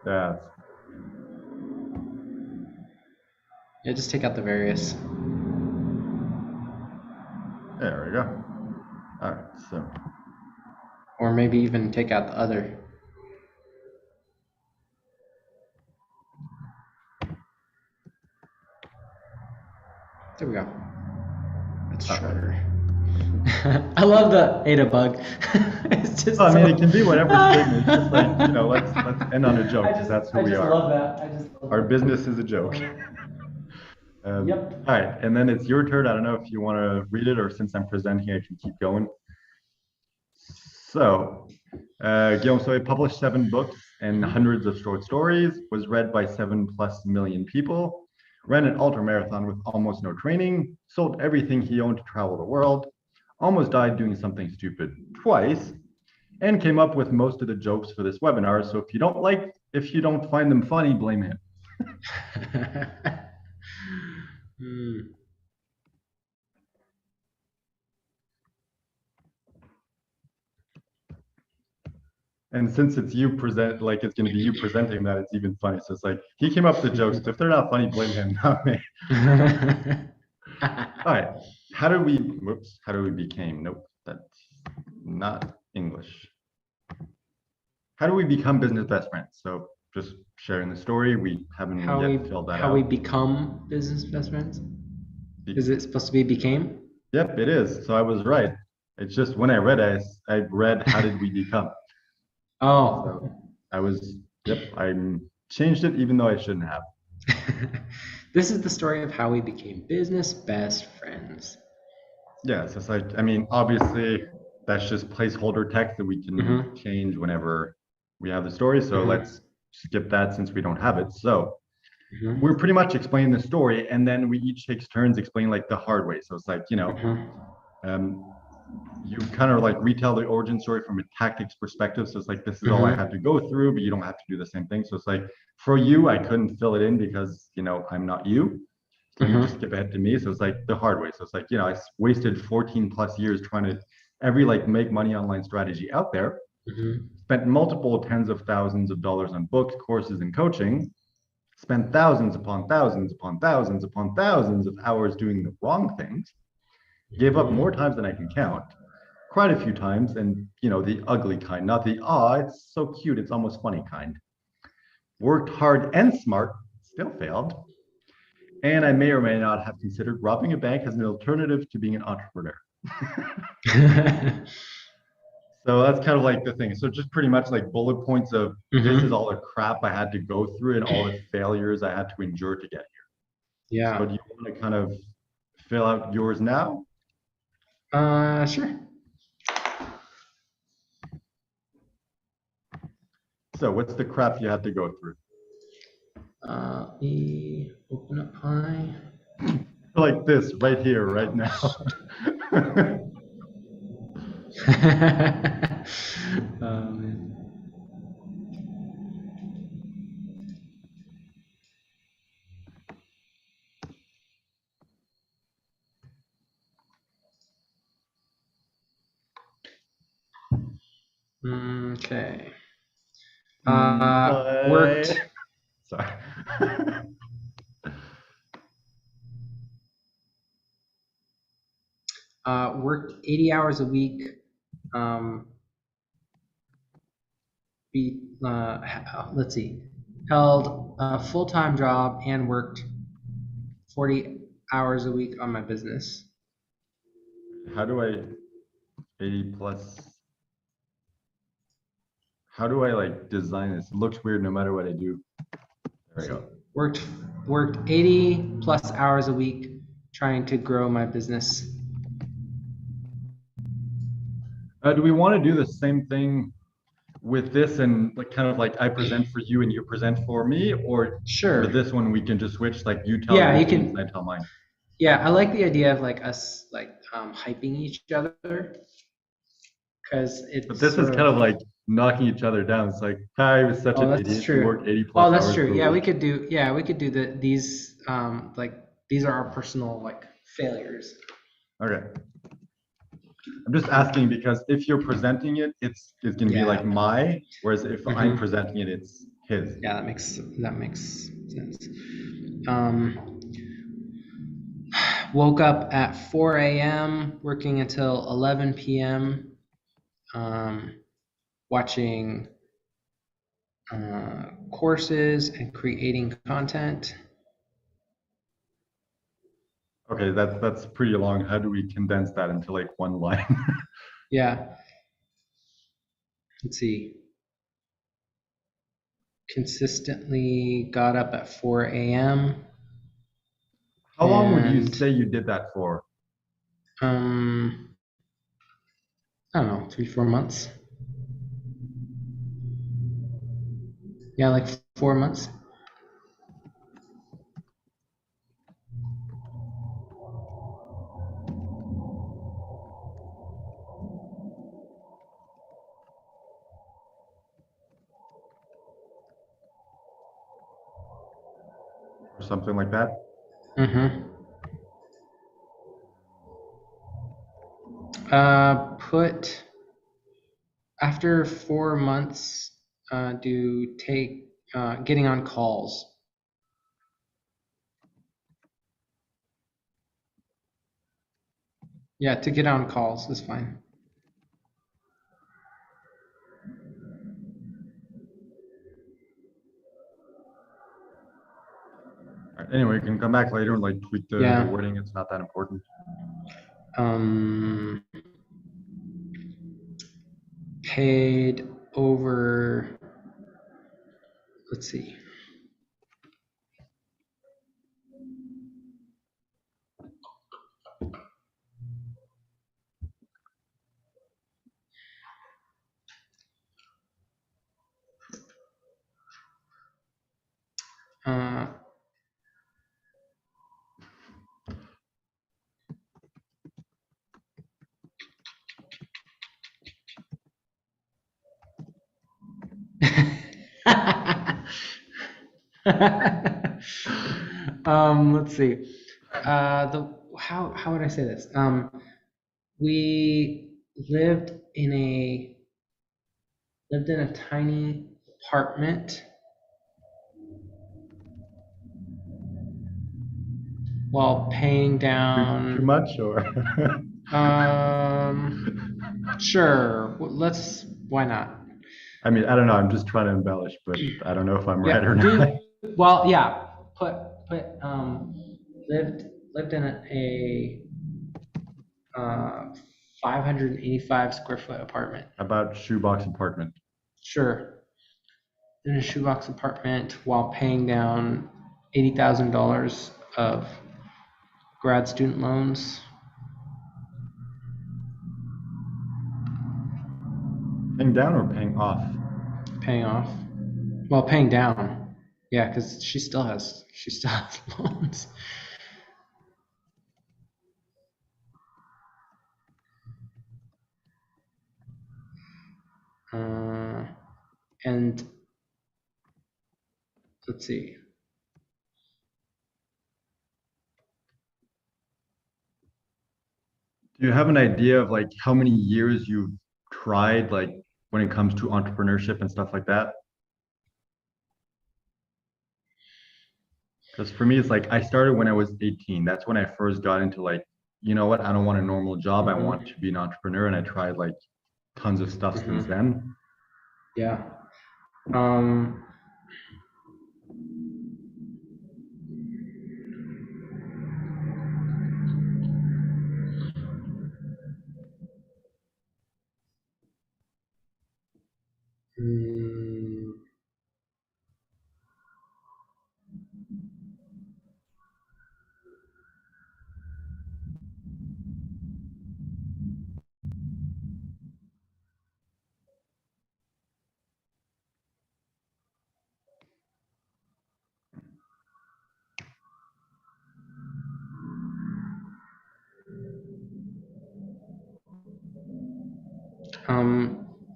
Yeah, Yeah, just take out the various. there we go. All right, so Or maybe even take out the other. There we go. That's shorter. I love the Ada bug. It's just I mean, so... it can be whatever statement. It's just like, let's end on a joke because that's who I we just are. love that. I just love Our that. business is a joke. Yep. All right, and then it's your turn. I don't know if you want to read it or since I'm presenting, I can keep going. So, Guillaume Soy published 7 books and hundreds of short stories, was read by 7+ million people, ran an ultra marathon with almost no training, sold everything he owned to travel the world, almost died doing something stupid twice, and came up with most of the jokes for this webinar. So if you don't find them funny, blame him. Hmm. And since it's you present, like it's going to be you presenting that, it's even funny. So it's like he came up with the jokes. So if they're not funny, blame him, not me. All right. How do we became? Nope, that's not English. How do we become business best friends? So just sharing the story. We haven't yet filled that How we out. become business best friends? Is it supposed to be became? Yep, it is. So I was right. It's just when I read it, I read how did we become? Oh. So I was, yep, I changed it even though I shouldn't have. This is the story of how we became business best friends. Yeah, so it's like, I mean, obviously that's just placeholder text that we can Mm-hmm. change whenever we have the story. So Mm-hmm. let's skip that since we don't have it. So Mm-hmm. we're pretty much explaining the story and then we each takes turns explaining like the hard way. So it's like, um, you kind of like retell the origin story from a tactics perspective. So it's like, this is all I Mm-hmm. had to go through, but you don't have to do the same thing. So it's like, for you, I couldn't fill it in because, I'm not you. So let me just Mm-hmm. skip ahead to me. So it's like the hard way. So it's like, I wasted 14+ years trying to every like make money online strategy out there, Mm-hmm. spent multiple tens of thousands of dollars on books, courses, and coaching, spent thousands upon thousands upon thousands upon thousands of hours doing the wrong things, gave up more times than I can count, cried a few times, and the ugly kind, not the it's so cute, it's almost funny kind. Worked hard and smart, still failed. And I may or may not have considered robbing a bank as an alternative to being an entrepreneur. So that's kind of like the thing. So just pretty much like bullet points of this is Mm-hmm. all the crap I had to go through and all the failures I had to endure to get here. So Yeah. do you want to kind of fill out yours now? Sure. So what's the crap you had to go through? Let me open up my. Like this right here, right now. Man. Okay. Worked Sorry. worked 80 hours a week. Let's see. Held a full-time job and worked 40 hours a week on my business. How do I 80 plus? How do I like design this? It looks weird no matter what I do. There we go. Worked 80 plus hours a week trying to grow my business. Do we want to do the same thing with this and like kind of like I present for you and you present for me, or Sure. for this one we can just switch like you tell Yeah, your you things can. and I tell mine. Yeah, I like the idea of like us like hyping each other because it's But this is sort kind of like knocking each other down. It's like, hi, I was such an that's idiot. You true. worked 80 Oh, plus that's hours true. per Yeah, we week. could do these like these are our personal like failures. Okay. I'm just asking because if you're presenting it, it's gonna be like my, whereas if I'm presenting it, it's his. Yeah, that makes sense. Woke up at 4 a.m. working until 11 p.m. Watching courses and creating content. Okay, that's pretty long. How do we condense that into like one line? Yeah. Let's see. Consistently got up at 4 a.m. How long would you and say you did that for? I don't know, 3-4 months. Yeah, like 4 months. Or something like that? Put after 4 months, do take getting on calls. Yeah, to get on calls is fine. All right, anyway, you can come back later and like tweak the Yeah. wording. It's not that important. Paid over, let's see. Let's see. How would I say this? We lived in a tiny apartment while paying down. Too much or? Sure. Why not? I mean, I don't know. I'm just trying to embellish, but I don't know if I'm right or not. Well, yeah. Lived in a 585 square foot apartment. About shoebox apartment. Sure. In a shoebox apartment while paying down $80,000 of grad student loans. Paying down or paying off? Paying off. Well, paying down. Yeah, because she still has loans. And let's see. Do you have an idea of like how many years you've tried like when it comes to entrepreneurship and stuff like that? Because for me, it's like I started when I was 18. That's when I first got into like, you know what, I don't want a normal job. I want to be an entrepreneur. And I tried like tons of stuff since then. Yeah. Um, mm,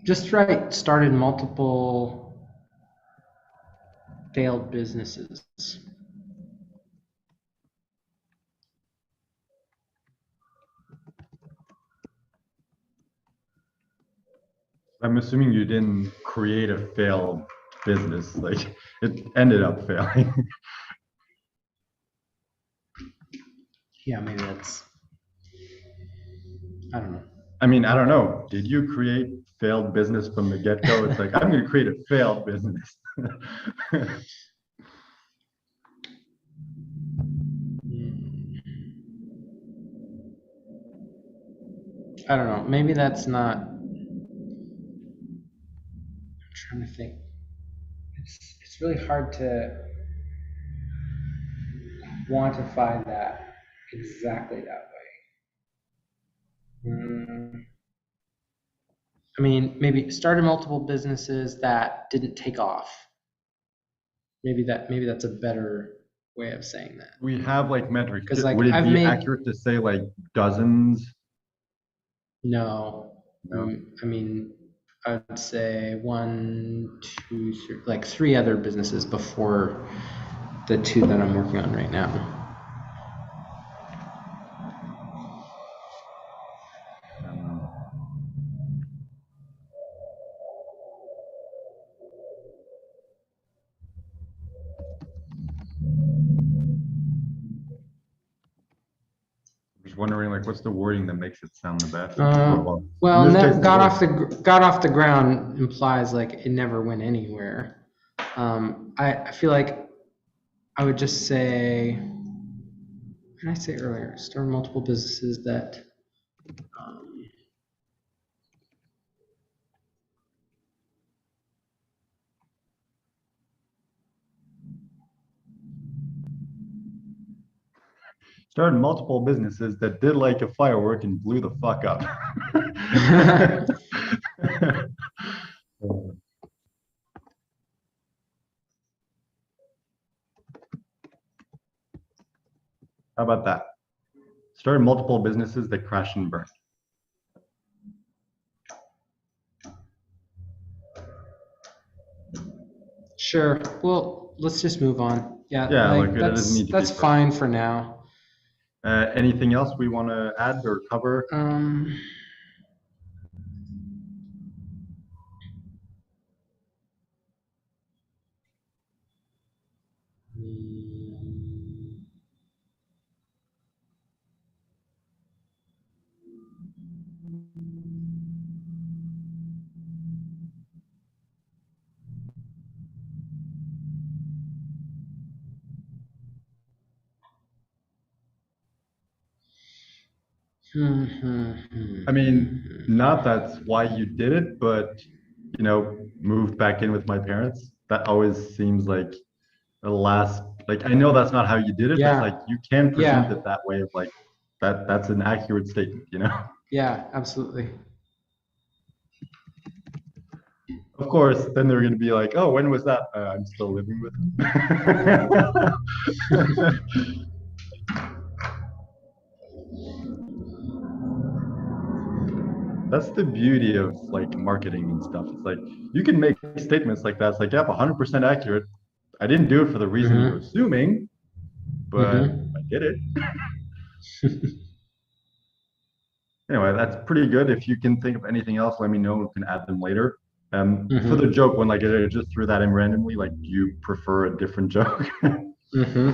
just right. Started multiple failed businesses. I'm assuming you didn't create a failed business. Like it ended up failing. Yeah, maybe I don't know. I mean, I don't know. Did you create failed business from the get-go? It's like, I'm going to create a failed business. I don't know. Maybe that's not. I'm trying to think. It's really hard to quantify that exactly that way. I mean, maybe started multiple businesses that didn't take off. Maybe that's a better way of saying that. We have like metrics. Because like Would it I've be made accurate to say like dozens? no. No. I mean, I'd say one, two, three, like three other businesses before the two that I'm working on right now. Just wondering like what's the wording that makes it sound the best? Well, in this case, got off the ground implies like it never went anywhere. I feel like I would just say, what did I say earlier? Start multiple businesses that started multiple businesses that did like a firework and blew the fuck up. How about that? Started multiple businesses that crashed and burned. Sure. Well, let's just move on. Yeah, Yeah, like like it doesn't need to be that's perfect. fine for now. Anything else we want to add or cover? I mean, not that's why you did it, but you know, moved back in with my parents. That always seems like the last. Like I know that's not how you did it, but it's like Yeah, you can present yeah, it that way of like that. That's an accurate statement, you know. yeah, absolutely. of course, then they're going to be like, oh, when was that? I'm still living with him. That's the beauty of like marketing and stuff. It's like you can make statements like that. It's like, yep, 100% accurate. I didn't do it for the reason you're Mm-hmm. assuming, but Mm-hmm. I did it. Anyway, that's pretty good. If you can think of anything else, let me know. We can add them later. For the Mm-hmm. joke one, like I just threw that in randomly. Like, do you prefer a different joke? Mm-hmm.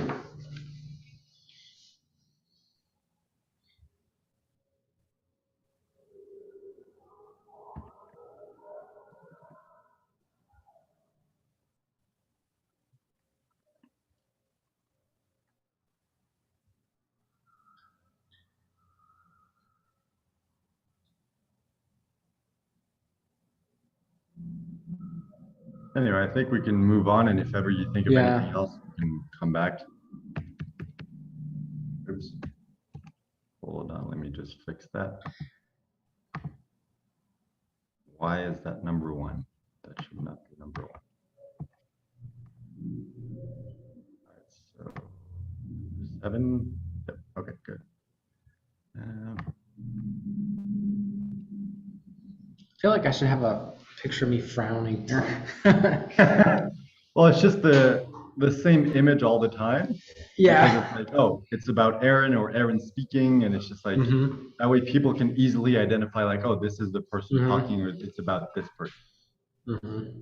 Anyway, I think we can move on. And if ever you think of anything Yeah. else, you can come back. Oops. Hold on. Let me just fix that. Why is that number one? That should not be number one. All right, so 7. Yep. Okay, good. I feel like I should have a picture of me frowning here. Well, it's just the same image all the time because Yeah. it's like, oh, it's about Aaron or Aaron speaking, and it's just like Mm-hmm. that way people can easily identify like, oh, this is the person talking, Mm-hmm. or it's about this person. Mm-hmm.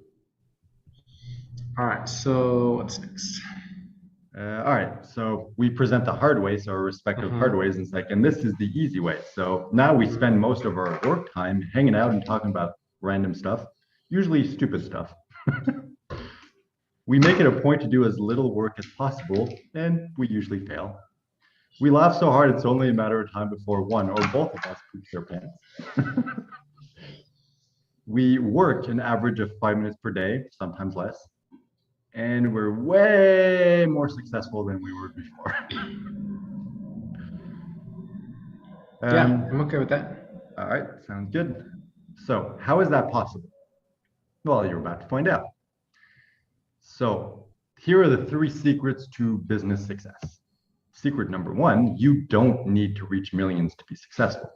All right. So what's next? All right, so we present the hard way, so our respective hard Mm-hmm. ways, and it's like, and this is the easy way. So now we spend most of our work time hanging out and talking about random stuff, usually stupid stuff. We make it a point to do as little work as possible, and we usually fail. We laugh so hard it's only a matter of time before one or both of us poop their pants. We work an average of 5 minutes per day, sometimes less, and we're way more successful than we were before. Yeah, I'm okay with that. All right, sounds good. So, how is that possible? Well, you're about to find out. So, here are the 3 secrets to business success. Secret number 1, you don't need to reach millions to be successful.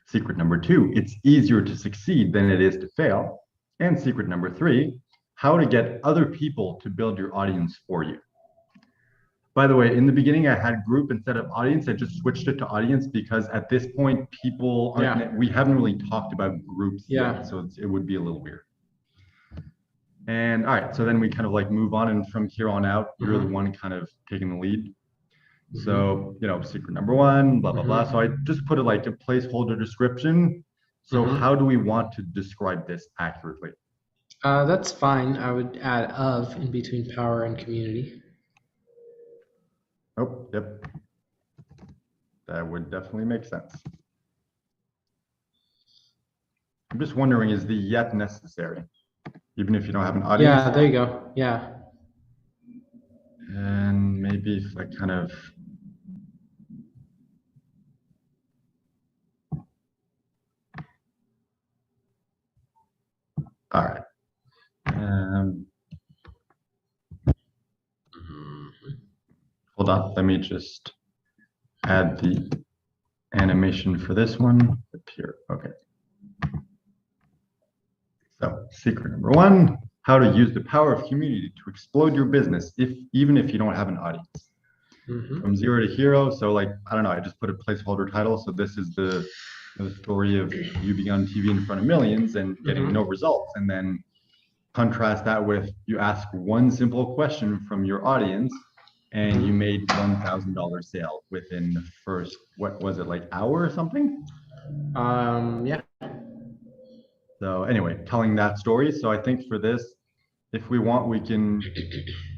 Secret number 2, it's easier to succeed than it is to fail. And secret number 3, how to get other people to build your audience for you. By the way, in the beginning, I had group instead of audience. I just switched it to audience because at this point, people aren't, Yeah. we haven't really talked about groups Yeah. yet. So it would be a little weird. And all right, so then we kind of like move on. And from here on out, you're the one kind of taking the lead. So, secret number 1, blah, blah, blah. So I just put it like a placeholder description. So how do we want to describe this accurately? That's fine. I would add of in between power and community. Oh, yep. That would definitely make sense. I'm just wondering, is the yet necessary? Even if you don't have an audience? Yeah, there you go. Yeah. And maybe if I kind of... All right. Hold on, let me just add the animation for this one up here. Okay. So secret number 1, how to use the power of community to explode your business, even if you don't have an audience. From 0 to hero. So like, I don't know, I just put a placeholder title. So this is the story of you being on TV in front of millions and getting no results. And then contrast that with you ask one simple question from your audience and you made $1,000 sale within the first, what was it, like hour or something? Yeah. So anyway, telling that story. So I think for this, if we want, we can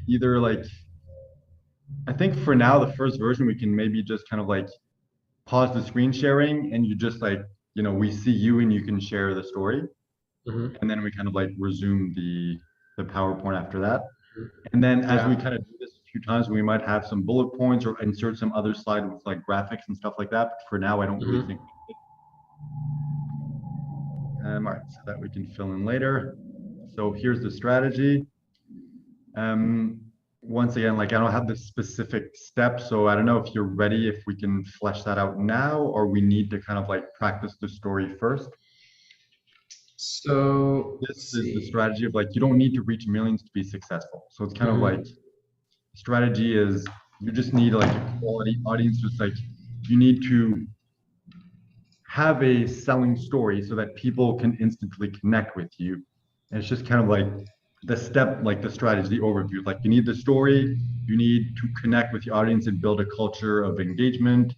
either like, I think for now, the first version, we can maybe just kind of like pause the screen sharing and you just like, we see you and you can share the story. And then we kind of like resume the PowerPoint after that. And then as we kind of do this a few times, we might have some bullet points or insert some other slide with like graphics and stuff like that. But for now, I don't really think. All right, so that we can fill in later. So here's the strategy. Once again, like I don't have the specific steps, so I don't know if you're ready, if we can flesh that out now, or we need to kind of like practice the story first. So This is the strategy of like, you don't need to reach millions to be successful. So it's kind of like, strategy is you just need like a quality audience. Just like you need to have a selling story so that people can instantly connect with you. And it's just kind of like the step, like the strategy, the overview. Like you need the story, you need to connect with the audience and build a culture of engagement,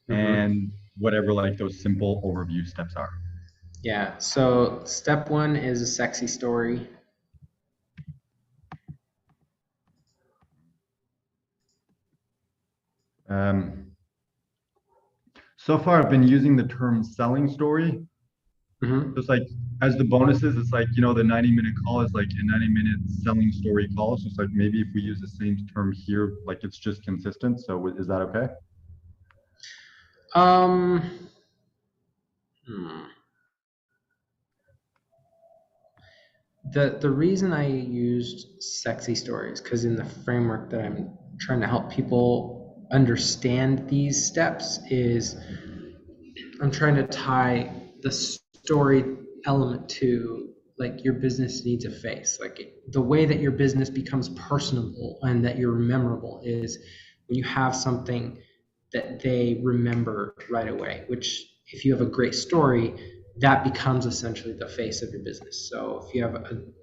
and whatever like those simple overview steps are. Yeah. So step one is a sexy story. So far, I've been using the term selling story. Just like as the bonuses, it's like, you know, the 90-minute call is like a 90-minute selling story call. So it's like maybe if we use the same term here, like it's just consistent. So is that okay? The reason I used sexy stories, because in the framework that I'm trying to help people understand these steps, is I'm trying to tie the story element to like your business needs a face. Like the way that your business becomes personable and that you're memorable is when you have something that they remember right away, which if you have a great story, that becomes essentially the face of your business. So if you have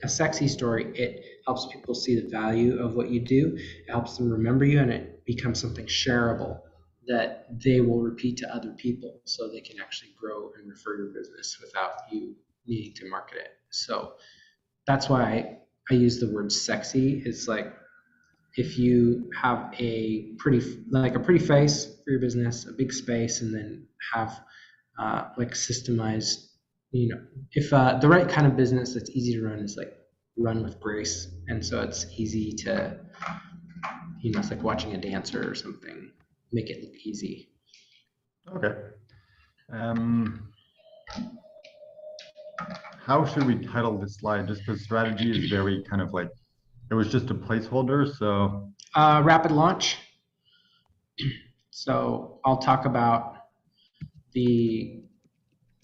a sexy story, it helps people see the value of what you do. It helps them remember you, and it becomes something shareable that they will repeat to other people so they can actually grow and refer your business without you needing to market it. So that's why I use the word sexy. It's like if you have a pretty face for your business, a big space, and then have like systemized, you know, if the right kind of business that's easy to run is like run with grace, and so it's easy to, you know, it's like watching a dancer or something. Make it look easy. Okay. How should we title this slide? Just because strategy is very kind of like, it was just a placeholder, so. Rapid launch. So I'll talk about the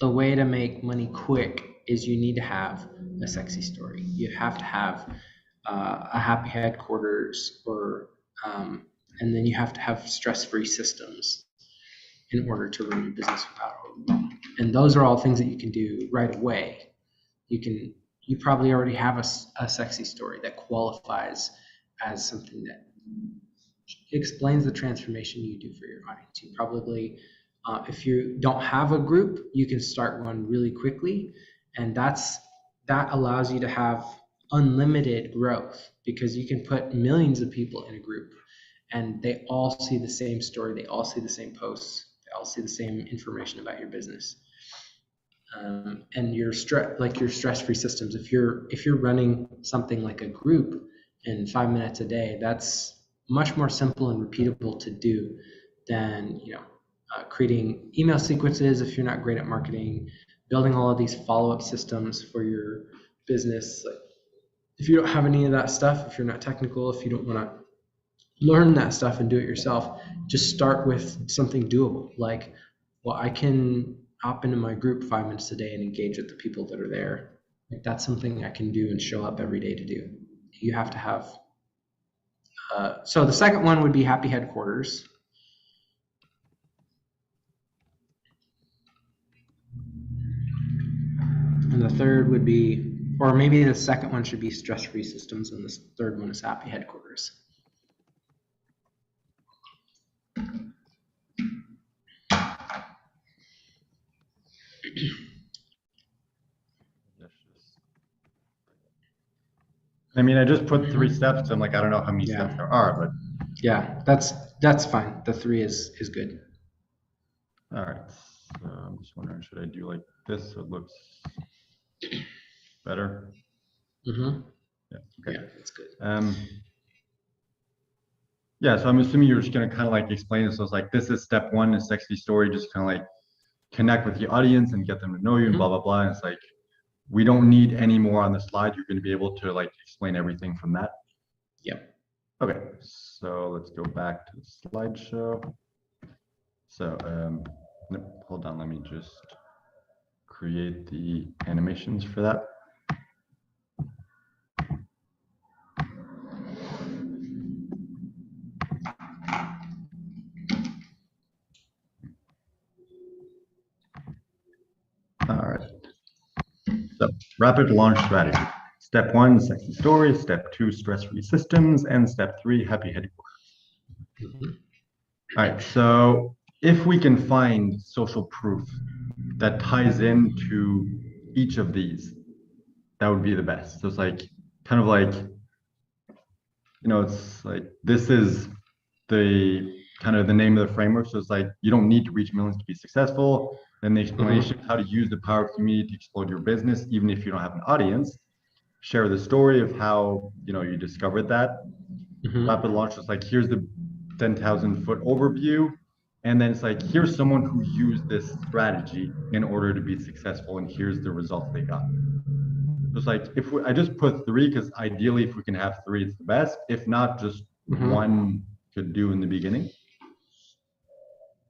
way to make money quick is you need to have a sexy story. You have to have a happy headquarters, or and then you have to have stress-free systems in order to run your business without overwhelm. And those are all things that you can do right away. You probably already have a sexy story that qualifies as something that explains the transformation you do for your audience. You probably, if you don't have a group, you can start one really quickly, and that allows you to have unlimited growth because you can put millions of people in a group, and they all see the same story, they all see the same posts, they all see the same information about your business. And your stress-free systems. If you're running something like a group in 5 minutes a day, that's much more simple and repeatable to do than, you know, creating email sequences if you're not great at marketing, building all of these follow-up systems for your business. Like, if you don't have any of that stuff, if you're not technical, if you don't want to learn that stuff and do it yourself, just start with something doable. Like, well, I can hop into my group 5 minutes a day and engage with the people that are there. Like, that's something I can do and show up every day to do. You have to have. So the second one would be happy headquarters. And the third would be, or maybe the second one should be stress-free systems, and the third one is happy headquarters. I mean, I just put 3 steps. I'm like, I don't know how many steps there are, but. Yeah, that's fine. The 3 is good. All right. So I'm just wondering, should I do like this so it looks better? Mm-hmm. Yeah. Okay. Yeah, that's good. Yeah, so I'm assuming you're just gonna kind of like explain this. So it's like, this is step 1, a sexy story, just kind of like connect with the audience and get them to know you and blah blah blah. And it's like, we don't need any more on the slide. You're going to be able to like explain everything from that. Yep. Okay, so let's go back to the slideshow. So, nope, hold on, let me just create the animations for that. All right. So, rapid launch strategy. Step 1, sexy stories. Step 2, stress-free systems. And step 3, happy headquarters. Mhm. All right. So, if we can find social proof that ties into each of these, that would be the best. So, it's like kind of like, it's like this is the kind of the name of the framework. So, it's like you don't need to reach millions to be successful. Then the explanation of how to use the power of community to explode your business, even if you don't have an audience. Share the story of how you discovered that. Rapid launch is like, here's the 10,000-foot overview, and then it's like, here's someone who used this strategy in order to be successful, and here's the results they got. So it's like, I just put 3 because ideally if we can have 3, it's the best. If not, just 1 could do in the beginning.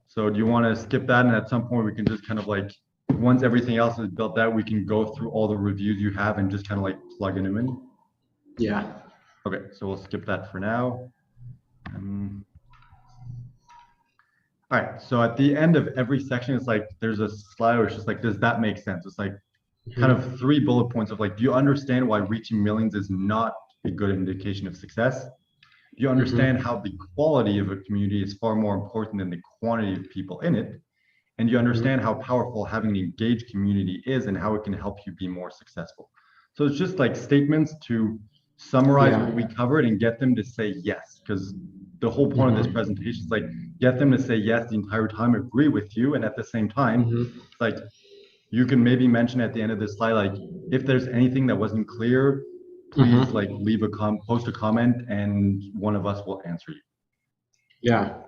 So do you want to skip that, and at some point we can just kind of like, once everything else is built out, we can go through all the reviews you have and just kind of like plug them in? Yeah. Okay, so we'll skip that for now. All right, so at the end of every section, it's like there's a slide where it's just like, does that make sense? It's like kind of 3 bullet points of like, do you understand why reaching millions is not a good indication of success? Do you understand how the quality of a community is far more important than the quantity of people in it? And you understand how powerful having an engaged community is and how it can help you be more successful. So it's just like statements to summarize what we covered and get them to say yes, because the whole point of this presentation is like, get them to say yes the entire time, agree with you, and at the same time, it's like, you can maybe mention at the end of this slide, like, if there's anything that wasn't clear, please like leave post a comment and one of us will answer you. Yeah.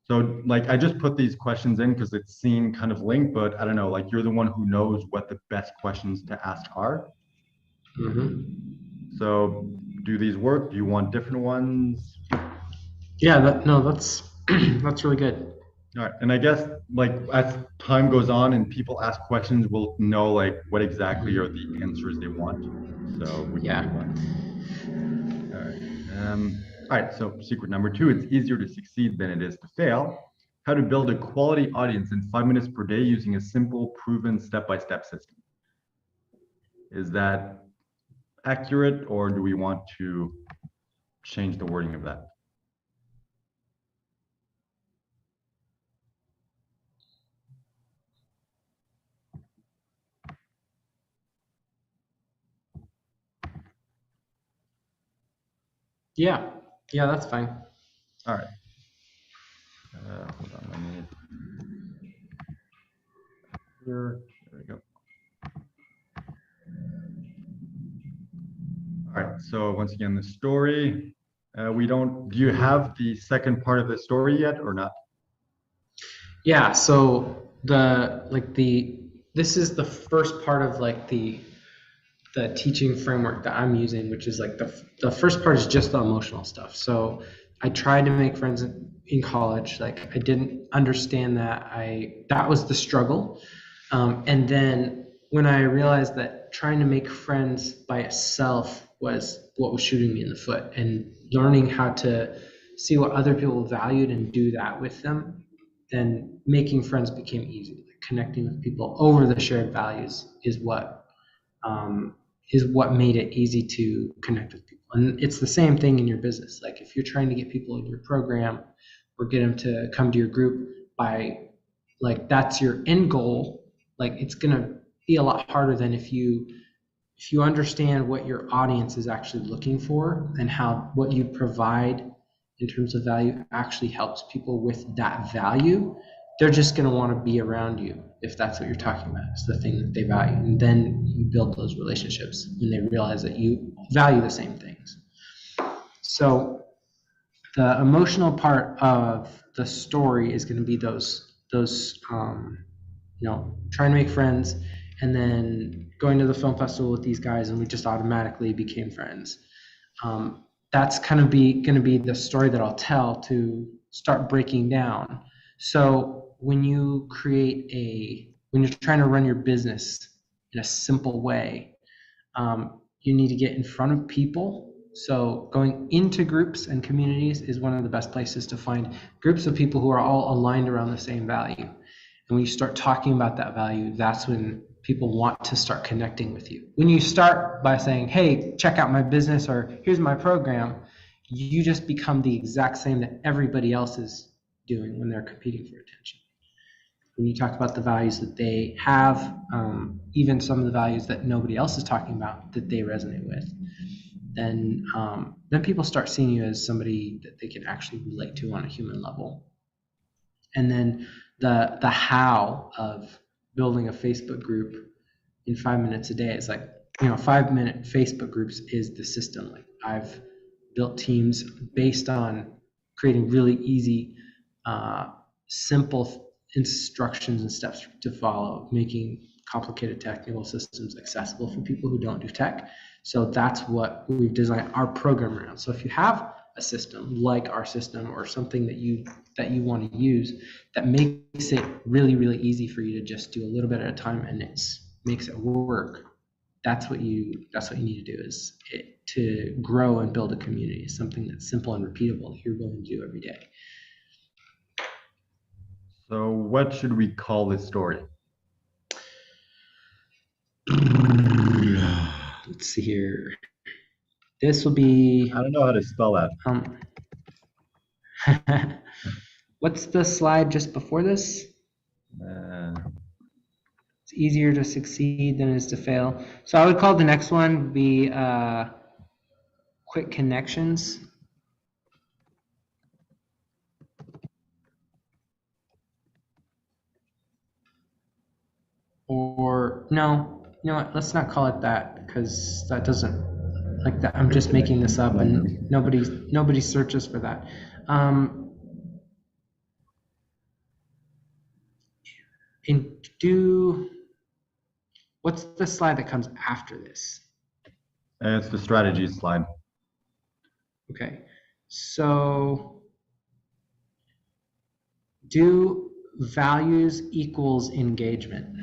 So like, I just put these questions in because it's seen kind of linked, but I don't know, like, you're the one who knows what the best questions to ask are. So do these work? Do you want different ones? Yeah, that's that's really good. All right, and I guess like as time goes on and people ask questions, we'll know like what exactly are the answers they want. So we can move on. All right. All right, so secret number 2, it's easier to succeed than it is to fail. How to build a quality audience in 5 minutes per day using a simple, proven step-by-step system. Is that accurate, or do we want to change the wording of that? Yeah, that's fine. All right. Hold on, let me. There we go. All right. So once again, the story. Do you have the second part of the story yet, or not? Yeah. So this is the first part of like the teaching framework that I'm using, which is like the first part is just the emotional stuff. So I tried to make friends in college. Like I didn't understand that was the struggle. And then when I realized that trying to make friends by itself was what was shooting me in the foot, and learning how to see what other people valued and do that with them, then making friends became easy. Like connecting with people over the shared values is what made it easy to connect with people. And it's the same thing in your business. Like if you're trying to get people in your program or get them to come to your group by like that's your end goal, like it's gonna be a lot harder than if you understand what your audience is actually looking for and how what you provide in terms of value actually helps people with that value. They're just going to want to be around you if that's what you're talking about. It's the thing that they value. And then you build those relationships when they realize that you value the same things. So the emotional part of the story is going to be those trying to make friends and then going to the film festival with these guys, and we just automatically became friends. That's kind of going to be the story that I'll tell to start breaking down. So when you're trying to run your business in a simple way, you need to get in front of people. So going into groups and communities is one of the best places to find groups of people who are all aligned around the same value. And when you start talking about that value, that's when people want to start connecting with you. When you start by saying, hey, check out my business, or here's my program, you just become the exact same that everybody else is doing when they're competing for attention. When you talk about the values that they have, even some of the values that nobody else is talking about that they resonate with, then people start seeing you as somebody that they can actually relate to on a human level. And then the how of building a Facebook group in 5 minutes a day is like, 5-minute Facebook groups is the system. Like, I've built teams based on creating really easy, simple instructions and steps to follow, making complicated technical systems accessible for people who don't do tech. So that's what we've designed our program around. So if you have a system like our system, or something that you want to use that makes it really, really easy for you to just do a little bit at a time and it makes it work, that's what you need to do, is to grow and build a community, something that's simple and repeatable that you're willing to do every day. So what should we call this story? Let's see here. This will be, I don't know how to spell that. what's the slide just before this? It's easier to succeed than it is to fail. So I would call the next one be quick connections. Or no, you know what? Let's not call it that, because that doesn't like that. I'm just making this up, and nobody searches for that. What's the slide that comes after this? It's the strategy slide. Okay, so do values equals engagement.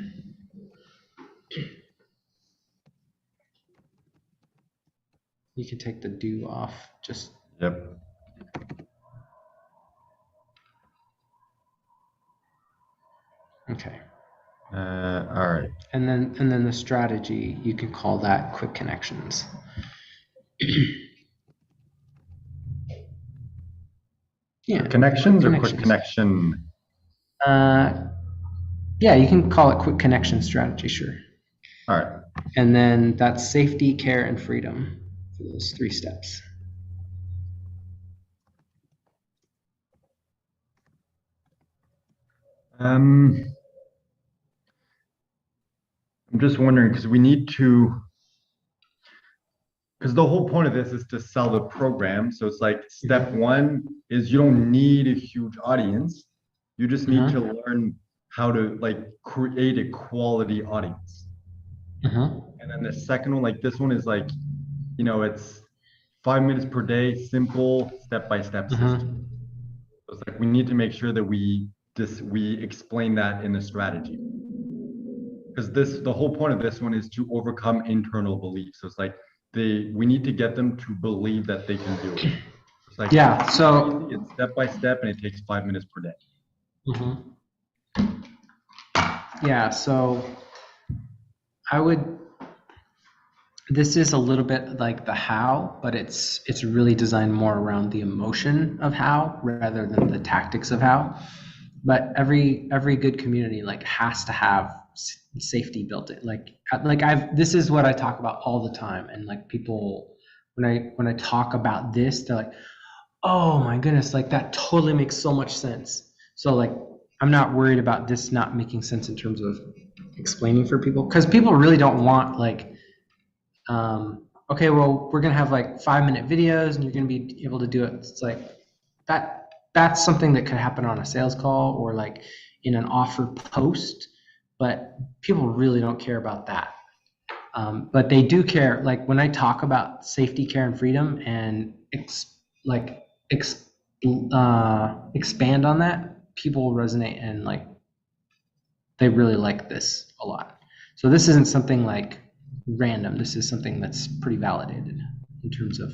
You can take the do off. Just Yep. okay. All right. And then the strategy, you can call that quick connections. Yeah. Connections or quick connection? Yeah, you can call it quick connection strategy, sure. All right. And then that's safety, care, and freedom for those 3 steps. I'm just wondering, because the whole point of this is to sell the program. So it's like step 1 is you don't need a huge audience. You just need to learn how to create a quality audience. And then the second one, like this one, is like, it's 5 minutes per day, simple step-by-step system. So it's like we need to make sure that we explain that in the strategy, because the whole point of this one is to overcome internal beliefs. So it's like we need to get them to believe that they can do it. It's like, yeah, so it's step by step, and it takes 5 minutes per day. Yeah, so this is a little bit like the how, but it's really designed more around the emotion of how rather than the tactics of how. But every good community has to have safety built in. This is what I talk about all the time, and people when I talk about this, they're like, oh my goodness, that totally makes so much sense. So I'm not worried about this not making sense in terms of explaining for people, because people really don't want okay, well, we're gonna have 5-minute videos and you're gonna be able to do it. It's that's something that could happen on a sales call or in an offer post. but people really don't care about that. But they do care. Like when I talk about safety, care, and freedom, and expand on that, people resonate and like they really like this a lot. So this isn't something like random. This is something that's pretty validated in terms of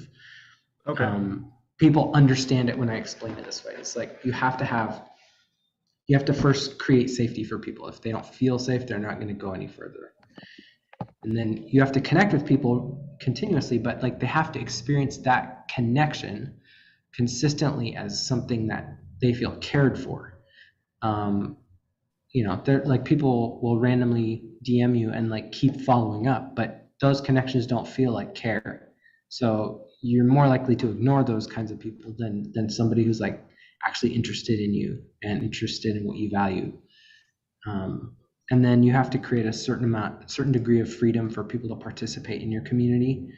Okay. People understand it when I explain it this way. It's like you have to first create safety for people. If they don't feel safe, they're not going to go any further. And then you have to connect with people continuously, but like they have to experience that connection consistently as something that they feel cared for. They're like people will randomly DM you and like keep following up, but those connections don't feel like care. So you're more likely to ignore those kinds of people than somebody who's like actually interested in you and interested in what you value. And then you have to create a certain degree of freedom for people to participate in your community.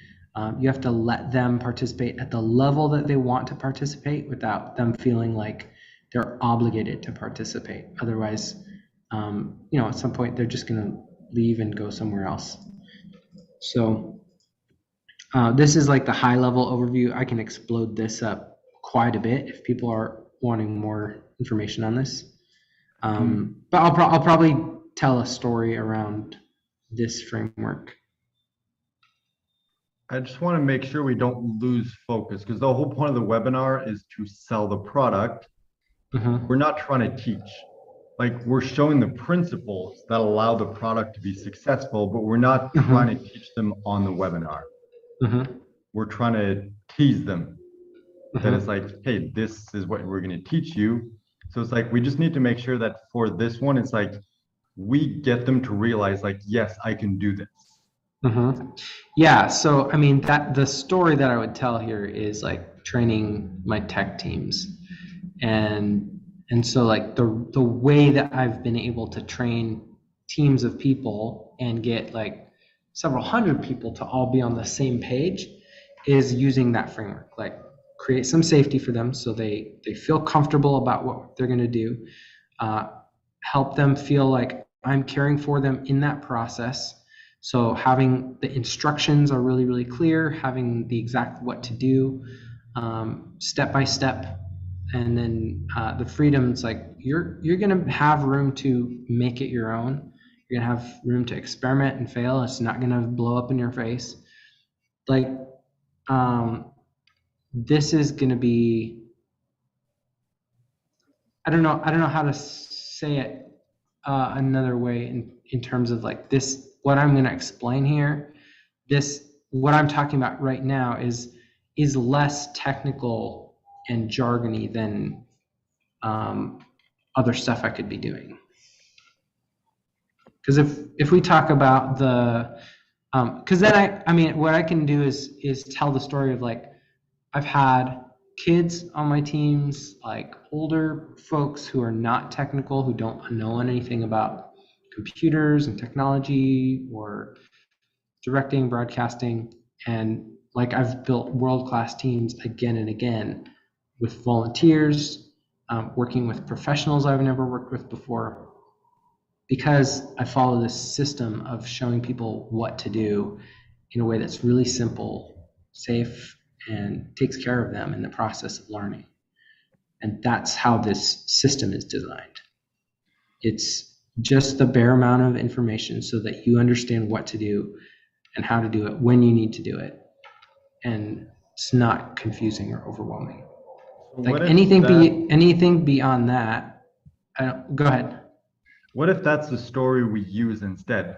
You have to let them participate at the level that they want to participate without them feeling like they're obligated to participate. Otherwise, at some point they're just going to leave and go somewhere else. So this is like the high level overview. I can explode this up quite a bit if people are wanting more information on this. But I'll probably tell a story around this framework. I just want to make sure we don't lose focus because the whole point of the webinar is to sell the product. We're not trying to teach. Like we're showing the principles that allow the product to be successful, but we're not trying to teach them on the webinar. We're trying to tease them. That it's like, hey, this is what we're going to teach you. So it's like we just need to make sure that for this one, it's like we get them to realize like, yes, I can do this. Yeah. So I mean that the story that I would tell here is like training my tech teams, and so like the way that I've been able to train teams of people and get like several hundred people to all be on the same page is using that framework. Like create some safety for them so they feel comfortable about what they're going to do. Help them feel like I'm caring for them in that process. So having the instructions are really, really clear, having the exact what to do, step by step. And then the freedom's like you're going to have room to make it your own. You're going to have room to experiment and fail. It's not going to blow up in your face. Like this is going to be, I don't know how to say it another way in terms of like this, what I'm going to explain here, what I'm talking about right now is less technical and jargony than other stuff I could be doing. Because if we talk about the, because then I mean, what I can do is tell the story of like, I've had kids on my teams, like older folks who are not technical, who don't know anything about computers and technology or directing, broadcasting, and like I've built world-class teams again and again with volunteers, working with professionals I've never worked with before, because I follow this system of showing people what to do in a way that's really simple, safe, and takes care of them in the process of learning. And that's how this system is designed. It's just the bare amount of information so that you understand what to do and how to do it when you need to do it. And it's not confusing or overwhelming. Like anything beyond that, go ahead. What if that's the story we use instead?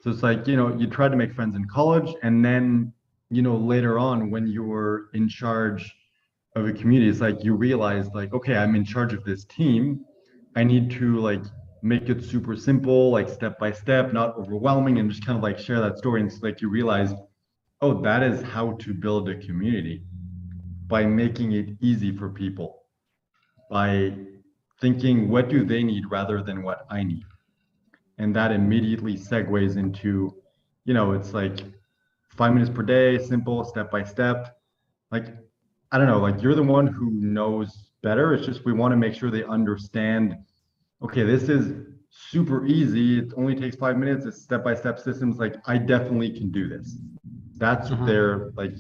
So it's like, you try to make friends in college, and then, later on when you're in charge of a community, it's like you realize like, okay, I'm in charge of this team. I need to like make it super simple, like step by step, not overwhelming, and just kind of like share that story. And it's like you realize, oh, that is how to build a community, by making it easy for people, by thinking what do they need rather than what I need. And that immediately segues into, it's like 5 minutes per day, simple, step by step. Like, I don't know, like you're the one who knows better. It's just we want to make sure they understand, okay, this is super easy. It only takes 5 minutes. It's step-by-step systems. Like, I definitely can do this. That's their, like,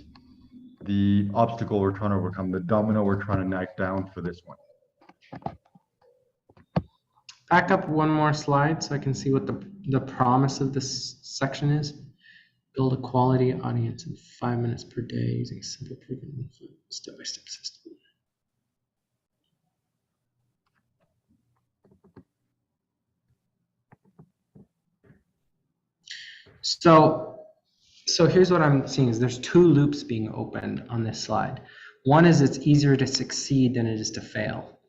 the obstacle we're trying to overcome, the domino we're trying to knock down for this one. Back up one more slide so I can see what the promise of this section is. Build a quality audience in 5 minutes per day using simple, proven, step-by-step system. So here's what I'm seeing is there's two loops being opened on this slide. One is it's easier to succeed than it is to fail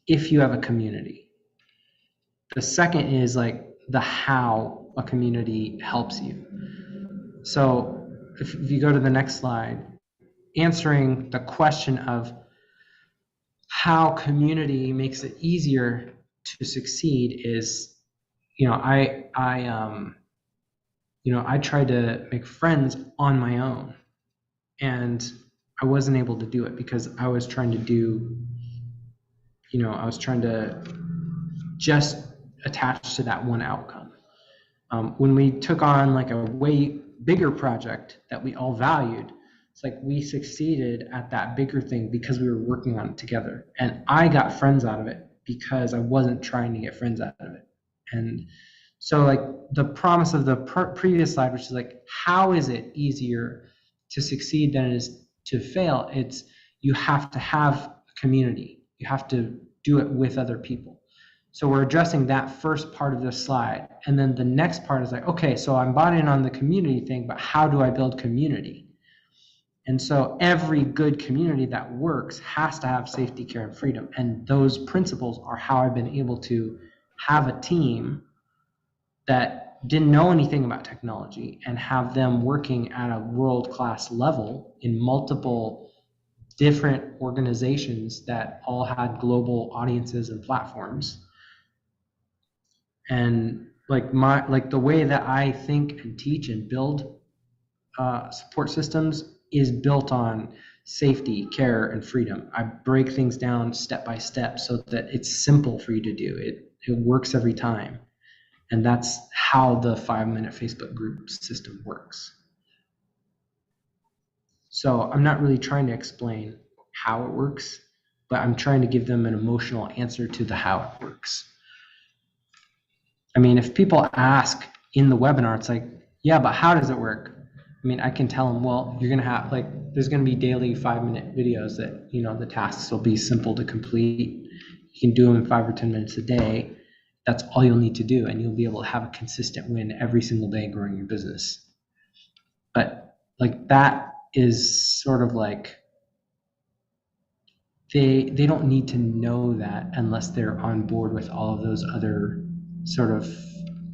if you have a community. The second is like the how a community helps you. So if you go to the next slide, answering the question of how community makes it easier to succeed is, I tried to make friends on my own, and I wasn't able to do it because I was trying to just attach to that one outcome. When we took on like a way bigger project that we all valued, it's like we succeeded at that bigger thing because we were working on it together. And I got friends out of it because I wasn't trying to get friends out of it. And so like the promise of the previous slide, which is like, how is it easier to succeed than it is to fail? It's you have to have a community. You have to do it with other people. So we're addressing that first part of this slide. And then the next part is like, okay, so I'm bought in on the community thing, but how do I build community? And so every good community that works has to have safety, care, and freedom. And those principles are how I've been able to have a team that didn't know anything about technology and have them working at a world-class level in multiple different organizations that all had global audiences and platforms. And like the way that I think and teach and build support systems is built on safety, care, and freedom. I break things down step by step so that it's simple for you to do. It works every time. And that's how the 5-minute Facebook group system works. So I'm not really trying to explain how it works, but I'm trying to give them an emotional answer to the how it works. I mean, if people ask in the webinar, it's like, yeah, but how does it work? I mean, I can tell them, well, you're going to have there's going to be daily 5-minute videos that, the tasks will be simple to complete. You can do them in 5 or 10 minutes a day. That's all you'll need to do, and you'll be able to have a consistent win every single day growing your business. But that is sort of like they don't need to know that unless they're on board with all of those other sort of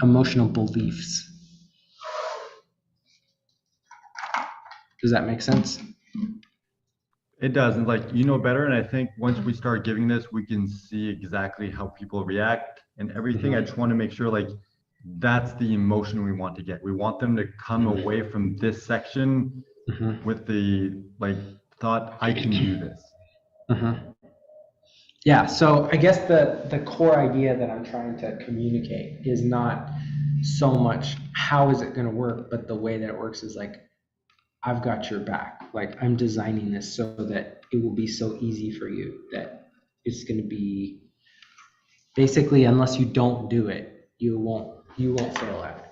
emotional beliefs. Does that make sense? It does, and better. And I think once we start giving this, we can see exactly how people react and everything. Mm-hmm. I just want to make sure that's the emotion we want to get. We want them to come away from this section with the thought, I can do this. Yeah, so I guess the core idea that I'm trying to communicate is not so much how is it going to work, but the way that it works is I've got your back. I'm designing this so that it will be so easy for you that it's going to be basically, unless you don't do it, you won't fail at it.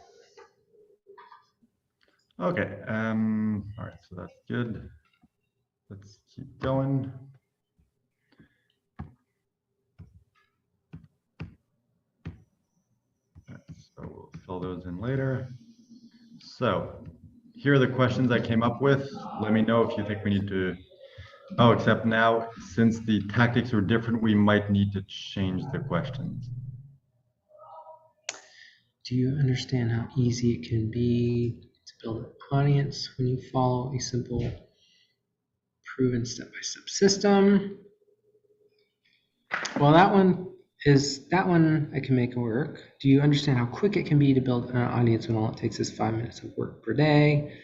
Okay. All right. So that's good. Let's keep going. So we'll fill those in later. So here are the questions I came up with. Let me know if you think we need to, except now, since the tactics are different, we might need to change the questions. Do you understand how easy it can be to build an audience when you follow a simple, proven step-by-step system? Well, that one I can make work. Do you understand how quick it can be to build an audience when all it takes is 5 minutes of work per day?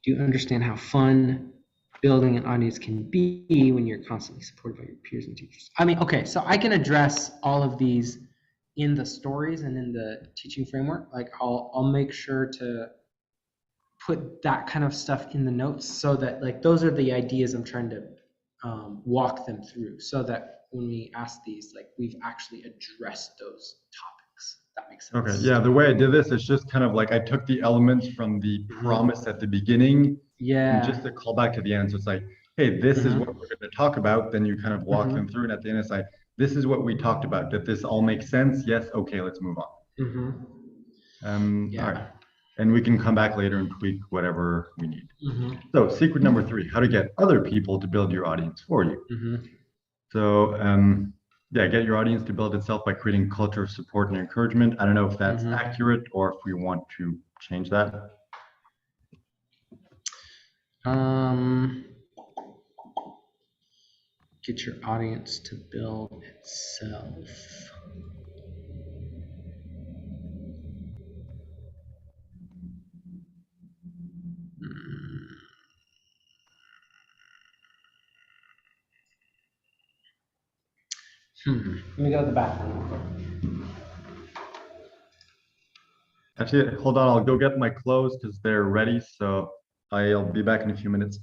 Do you understand how fun building an audience can be when you're constantly supported by your peers and teachers? I mean, okay, so I can address all of these in the stories and in the teaching framework, like I'll make sure to put that kind of stuff in the notes so that like those are the ideas I'm trying to walk them through so that when we ask these, like we've actually addressed those topics. That makes sense. Okay, yeah, the way I did this is just kind of like I took the elements from the promise at the beginning and just Yeah. a call back to the end. So it's like, hey, this is what Mhm. we're going to talk about. Then you kind of walk them through, and at the end, it's like, this is what we talked about. Did this all make sense? Yes. Okay, let's move on. Mhm. All right. Yeah. And we can come back later and tweak whatever we need. Mhm. So, secret number 3, how to get other people to build your audience for you. Mhm. So, yeah, get your audience to build itself by creating culture of support and encouragement. I don't know if that's accurate or if we want to change that. Um, get your audience to build itself. Let me go to the bathroom. Actually, hold on, I'll go get my clothes because they're ready. So I'll be back in a few minutes.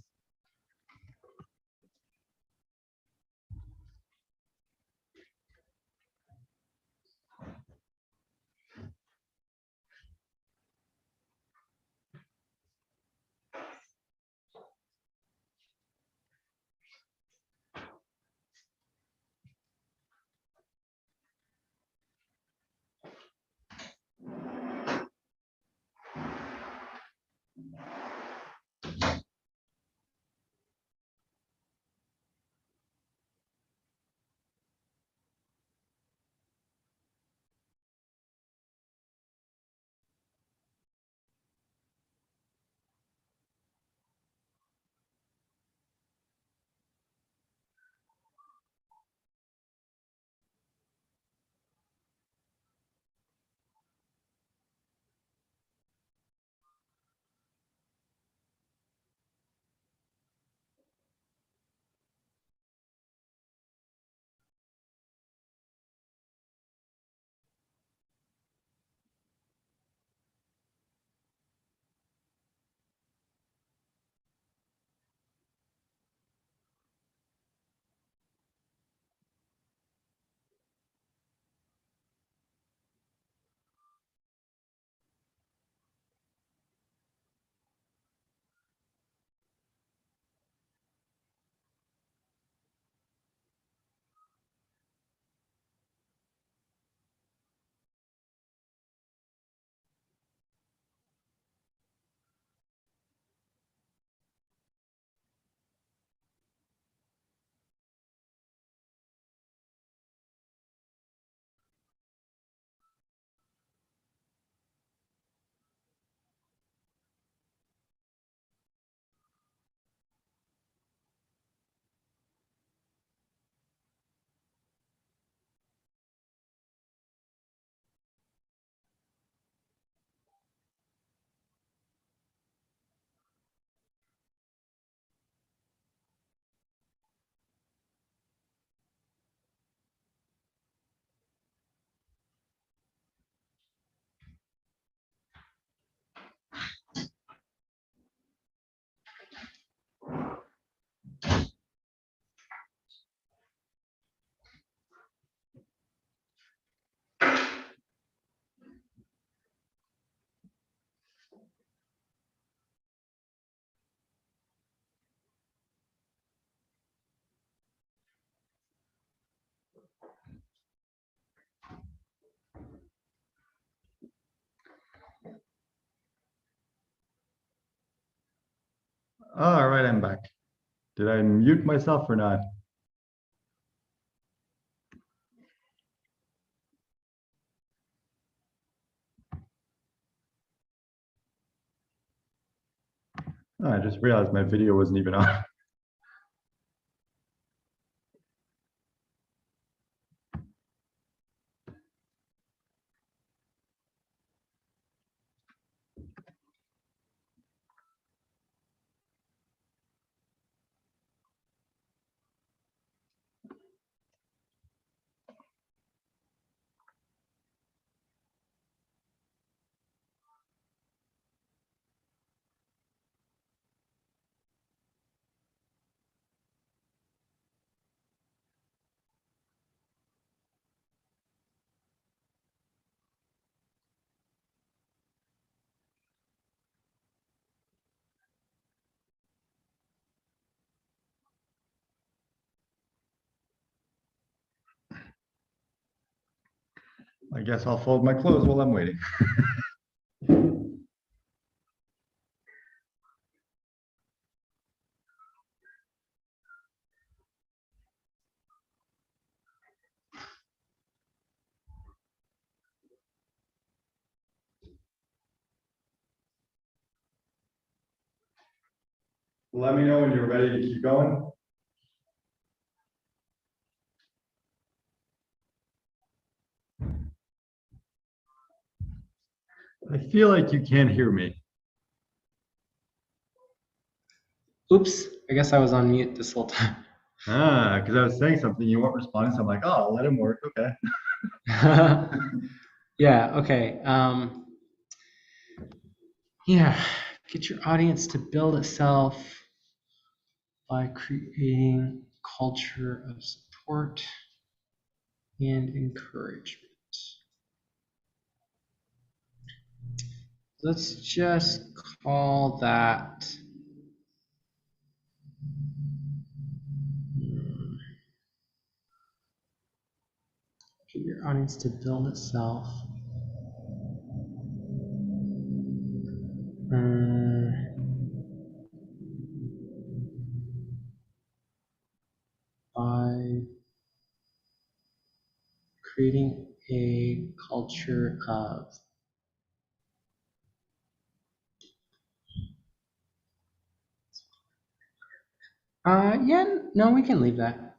All right, I'm back. Did I mute myself or not? Oh, I just realized my video wasn't even on. I guess I'll fold my clothes while I'm waiting. Let me know when you're ready to keep going. I feel like you can't hear me. Oops, I guess I was on mute this whole time. Because I was saying something, you weren't responding, so I'm like, oh, I'll let him work. Okay. Yeah, okay. Yeah, get your audience to build itself by creating culture of support and encouragement. Let's just call that get your audience to build itself. By creating a culture of yeah, no, we can leave that.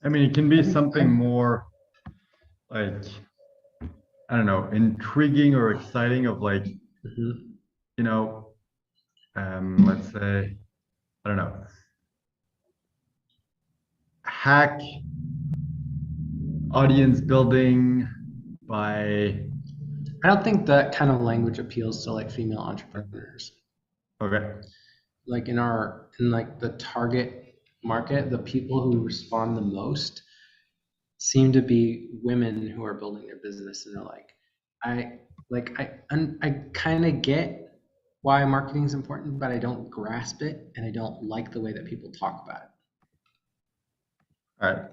I mean, it can be I think something more like, I don't know, intriguing or exciting of like, Mhm. you know, let's say, I don't know, hack audience building by, I don't think that kind of language appeals to like female entrepreneurs. okay, Like in like the target market, the people who respond the most seem to be women who are building their business and they're like, I kind of get why marketing is important, but I don't grasp it and I don't like the way that people talk about it. all right,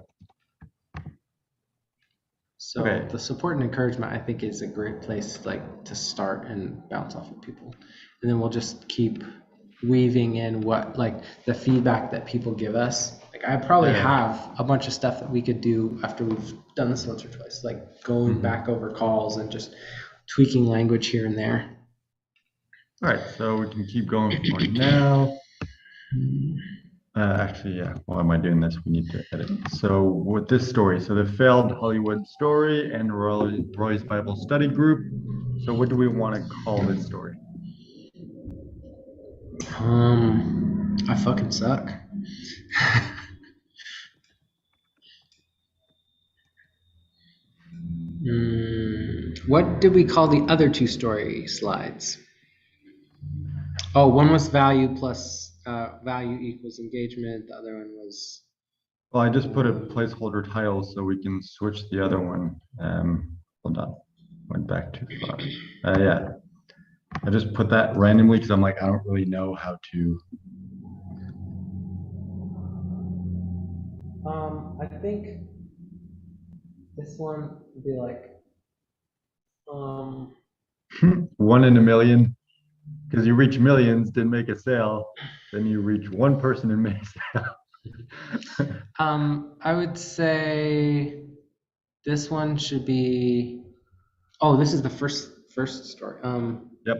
So okay. the support and encouragement, I think, is a great place like to start and bounce off of people, and then we'll just keep weaving in what like the feedback that people give us. Like I probably Yeah. have a bunch of stuff that we could do after we've done this once or twice, like going back over calls and just tweaking language here and there. All right, so we can keep going for now. Actually, yeah, while am I doing this? We need to edit. So with this story, so the failed Hollywood story and Roy's Bible study group. So what do we want to call this story? I fucking suck. What did we call the other two story slides? Oh, one was value plus value equals engagement. The other one was Well, I just put a placeholder title so we can switch the other one. Hold on, went back too far. Yeah, I just put that randomly because I'm like, I don't really know how to. I think this one would be like One in a million, because you reach millions, didn't make a sale, then you reach one person and make a sale. I would say this one should be oh, this is the first story. Yep.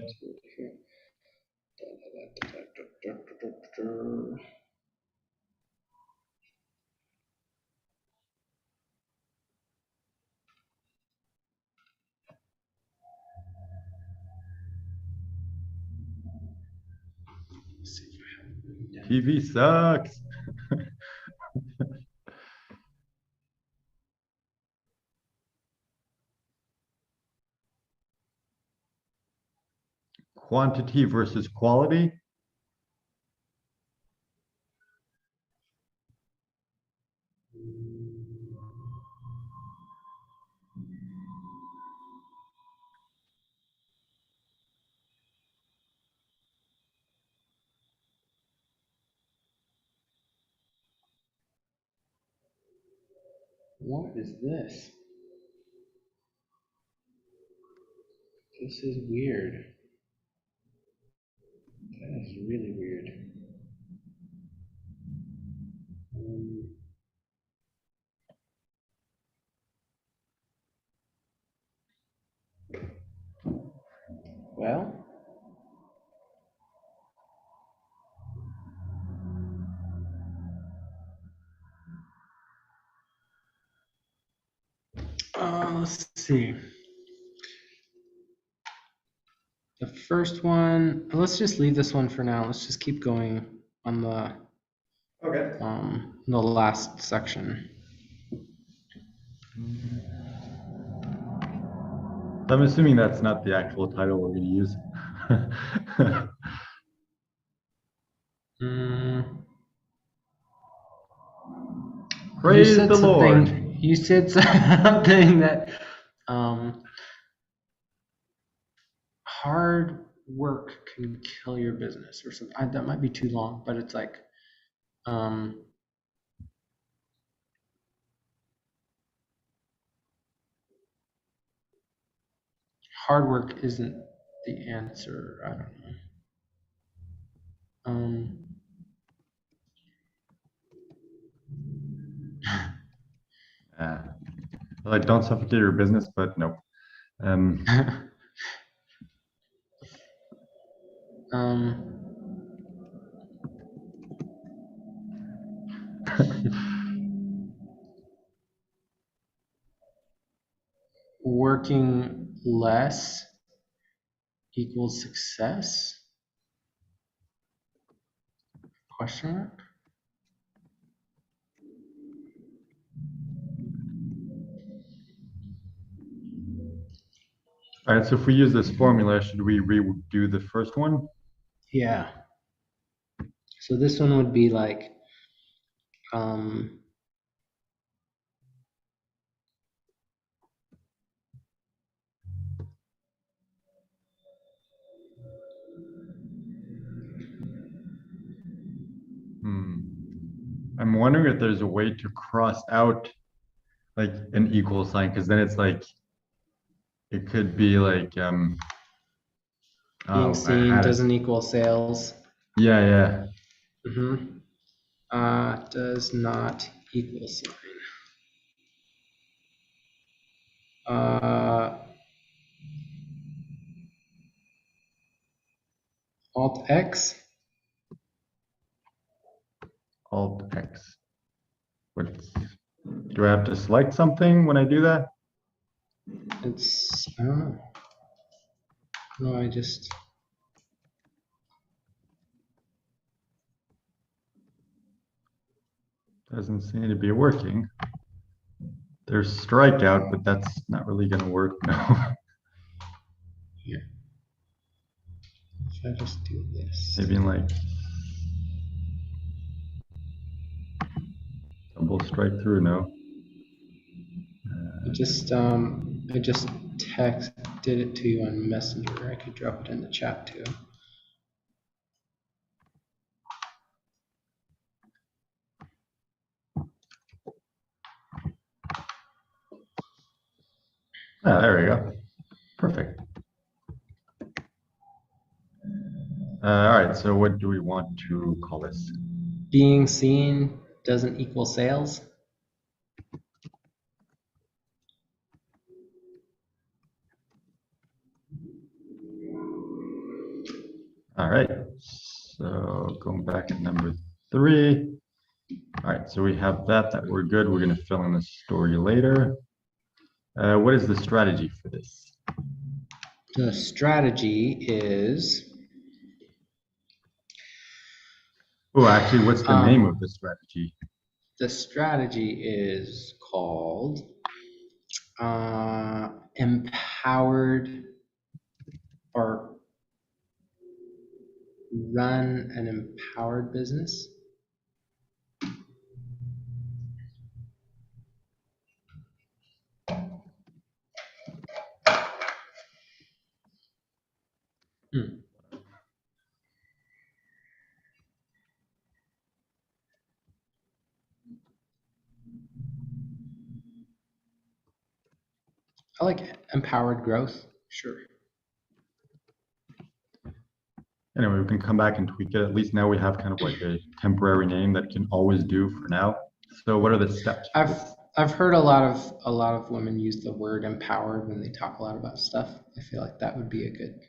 TV sucks. Quantity versus quality. What is this? This is weird. That is really weird. Well, let's see. The first one, let's just leave this one for now. Let's just keep going on the last section. I'm assuming that's not the actual title we're going to use. Praise the Lord. You said something that hard work can kill your business or something. That might be too long, but it's like hard work isn't the answer. I don't know. Like, don't suffocate your business, but no. Working less equals success? Question mark? All right, so if we use this formula, should we redo the first one? Yeah. So this one would be like I'm wondering if there's a way to cross out like an equal sign, because then it's like it could be like being seen doesn't equal sales. Yeah. Does not equal sign. Alt X. Alt X. Do I have to select something when I do that? I don't know. No, I just. Doesn't seem to be working. There's strikeout, but that's not really going to work now. Here. Should I just do this? Maybe in like double strike through, no. I just did it to you on Messenger. I could drop it in the chat too. Ah, there we go. Perfect. All right, so what do we want to call this? Being seen doesn't equal sales. All right, so going back to number 3. All right, so we have that we're good. We're going to fill in the story later. What is the strategy for this? The strategy is. Oh, actually, what's the name of the strategy? The strategy is called empowered, or run an empowered business. I like empowered growth. Sure. Anyway, we can come back and tweak it. At least now we have kind of like a temporary name that can always do for now. So what are the steps for this? I've heard a lot of women use the word empowered when they talk a lot about stuff. I feel like that would be a good,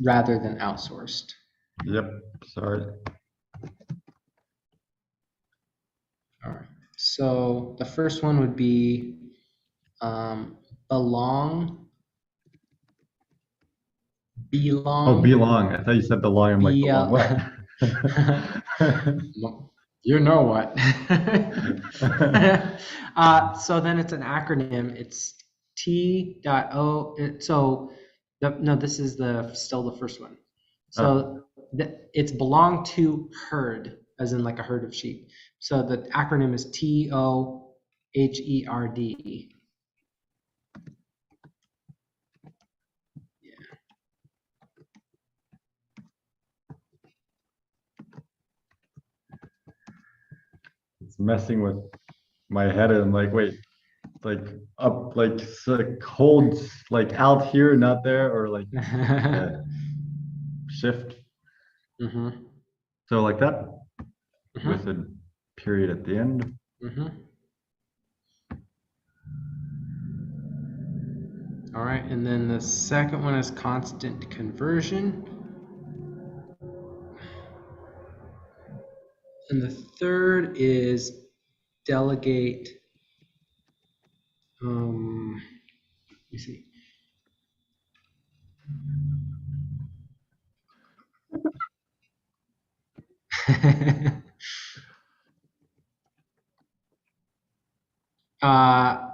rather than outsourced. Yep, sorry. All right. So the first one would be belong. Oh, belong. I thought you said belong. I'm like, belong what? You know what. So then it's an acronym. It's T.O. So no, this is still the first one. So it's belong to herd, as in like a herd of sheep. So the acronym is TOHERD. It's messing with my head, and I'm like, wait, like up, like holds like out here, not there, or like shift. Mm-hmm. So like that, Mm-hmm. with a period at the end. Mm-hmm. All right, and then the second one is constant conversion. And the third is delegate. Let me see.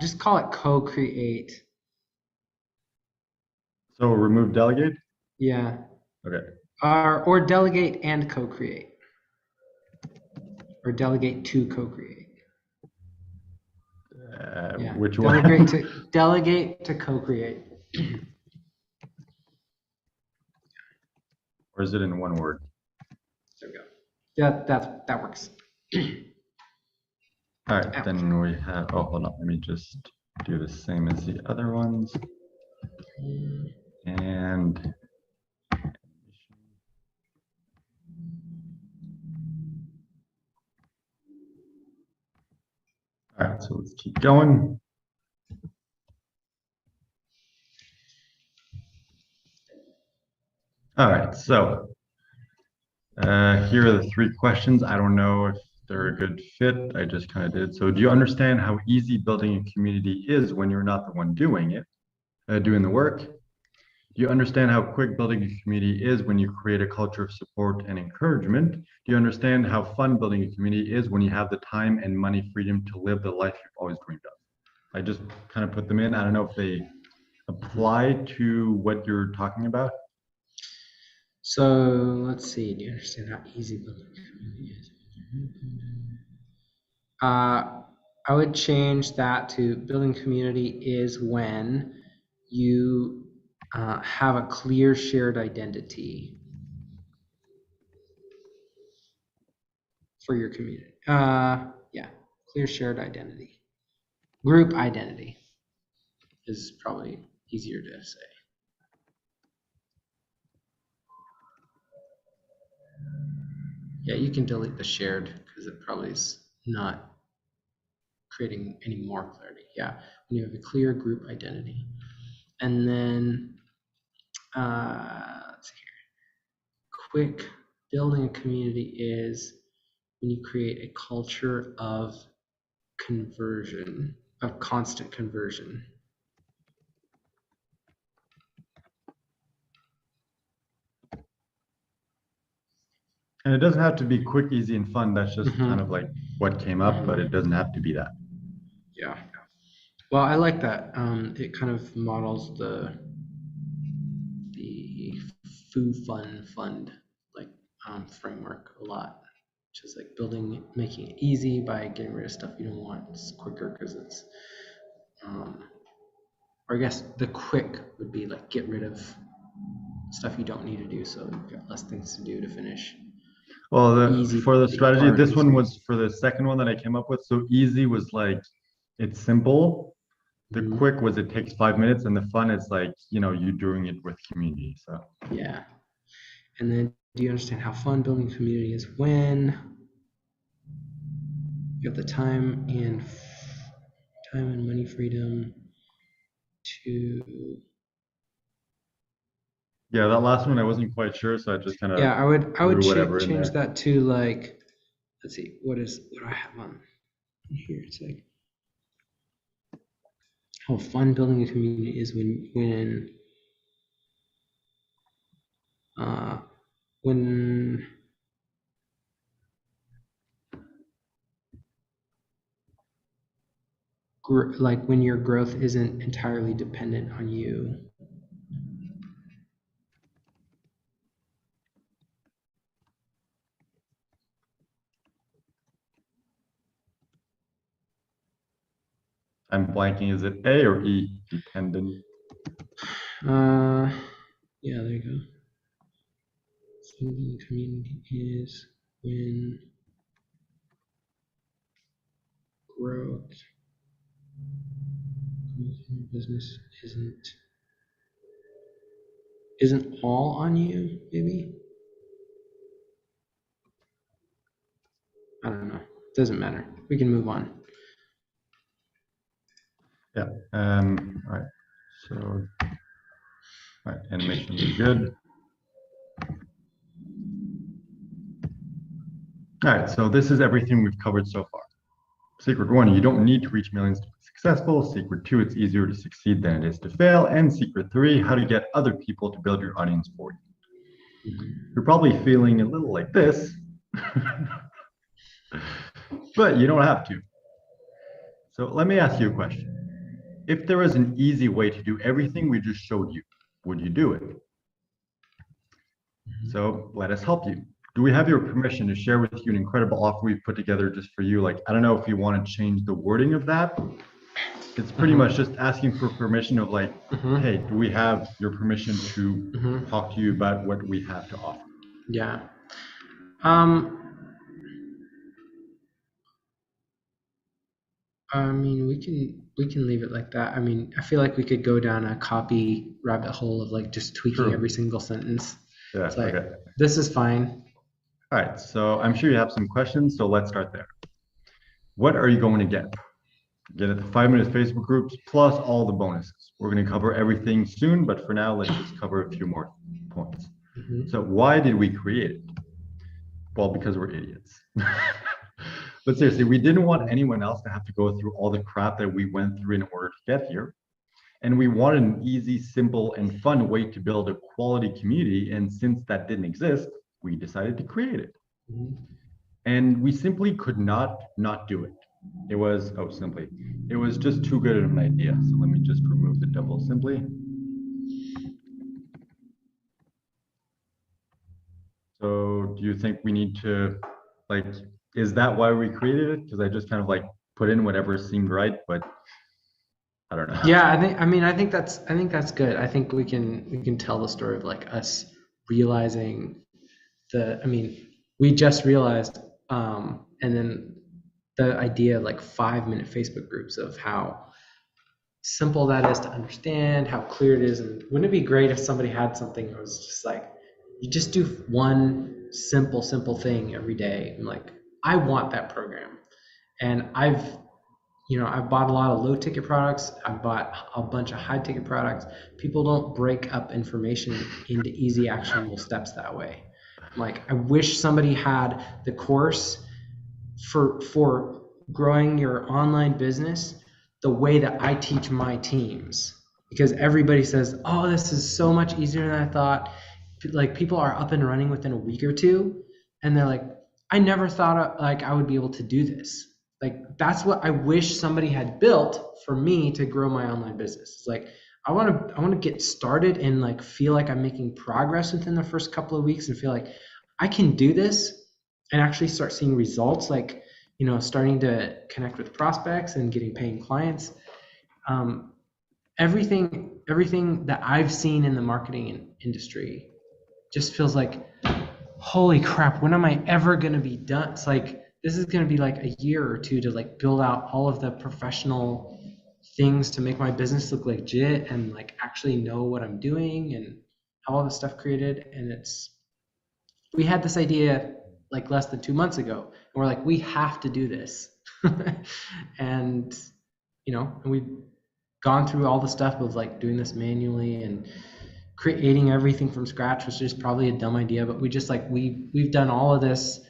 Just call it co-create. So remove delegate. Yeah. Okay. Or delegate and co-create. Or delegate to co-create. Yeah. Which one? Delegate to co-create. Or is it in one word? There we go. Yeah, that works. All right, then we have, oh, hold on. Let me just do the same as the other ones. And all right, so let's keep going. All right, so here are the 3 questions. I don't know if they're a good fit. I just kind of did. So do you understand how easy building a community is when you're not the one doing it, doing the work? Do you understand how quick building a community is when you create a culture of support and encouragement? Do you understand how fun building a community is when you have the time and money freedom to live the life you've always dreamed of? I just kind of put them in. I don't know if they apply to what you're talking about. So let's see. Do you understand how easy building a community is? I would change that to building community is when you have a clear shared identity for your community. Yeah, clear shared identity. Group identity is probably easier to say. Yeah, you can delete the shared because it probably is not creating any more clarity. Yeah, when you have a clear group identity. And then, let's see here. Quick building a community is when you create a culture of conversion, of constant conversion. And it doesn't have to be quick, easy, and fun. That's just Mhm. kind of like what came up, but it doesn't have to be that. Yeah. Well, I like that. It kind of models the Foo Fun Fund like framework a lot, which is like making it easy by getting rid of stuff you don't want. It's quicker because it's, or I guess the quick would be like get rid of stuff you don't need to do, so you've got less things to do to finish. Well, for the strategy, this easy. one was for the second one that I came up with. So easy was like, it's simple. The quick was it takes 5 minutes, and the fun is like, you doing it with community. So yeah. And then do you understand how fun building a community is when you have the time and money freedom to Yeah, that last one I wasn't quite sure, so I just kind of yeah, I would threw whatever in change there. that to like, let's see, what do I have on here? It's like how fun building a community is uh when like when your growth isn't entirely dependent on you. I'm blanking. Is it A or E? Dependent. Yeah, there you go. Building a community is when growth in your business isn't all on you, maybe. I don't know. Doesn't matter. We can move on. Yeah. All right. So, all right. Animations are good. All right. So this is everything we've covered so far. Secret one, you don't need to reach millions to be successful. Secret two, it's easier to succeed than it is to fail. And secret three, how to get other people to build your audience for you. You're probably feeling a little like this, but you don't have to. So let me ask you a question. If there was an easy way to do everything we just showed you, would you do it? So let us help you. Do we have your permission to share with you an incredible offer we've put together just for you? Like, I don't know if you want to change the wording of that. It's pretty much just asking for permission of like, hey, do we have your permission to talk to you about what we have to offer? Yeah. I mean, we can leave it like that. I mean, I feel like we could go down a copy rabbit hole of like just tweaking True. every single sentence. Yeah, It's like, okay. this is fine. All right, so I'm sure you have some questions, so let's start there. What are you going to get? Get at the 5 minute Facebook groups plus all the bonuses. We're going to cover everything soon, but for now, let's just cover a few more points. So why did we create it? Well, because we're idiots. But seriously, we didn't want anyone else to have to go through all the crap that we went through in order to get here. And we wanted an easy, simple, and fun way to build a quality community. And since that didn't exist, we decided to create it. And we simply could not do it. It was, it was just too good of an idea. So let me just remove the double simply. So do you think we need to, like, is that why we created it? Because I just kind of like put in whatever seemed right, but I don't know. Yeah, I think that's good. I think we can tell the story of like us realizing we just realized and then the idea of like 5 minute Facebook groups of how simple that is to understand, how clear it is. And wouldn't it be great if somebody had something that was just like, you just do one simple thing every day. And like, I want that program. And I've bought a lot of low ticket products. I've bought a bunch of high ticket products. People don't break up information into easy actionable steps that way. Like, I wish somebody had the course for growing your online business the way that I teach my teams, because everybody says, oh, this is so much easier than I thought. Like, people are up and running within a week or two, and they're like, I never thought like I would be able to do this. Like, that's what I wish somebody had built for me to grow my online business. It's like, I want to get started and like feel like I'm making progress within the first couple of weeks and feel like I can do this and actually start seeing results, like, starting to connect with prospects and getting paying clients. Everything that I've seen in the marketing industry just feels like, holy crap, when am I ever going to be done? It's like, this is going to be like a year or two to like build out all of the professional things to make my business look legit and like actually know what I'm doing and have all this stuff created. And it's we had this idea like less than 2 months ago, and we're like, we have to do this. And and we've gone through all the stuff of like doing this manually and creating everything from scratch, which is probably a dumb idea, but we just like we've done all of this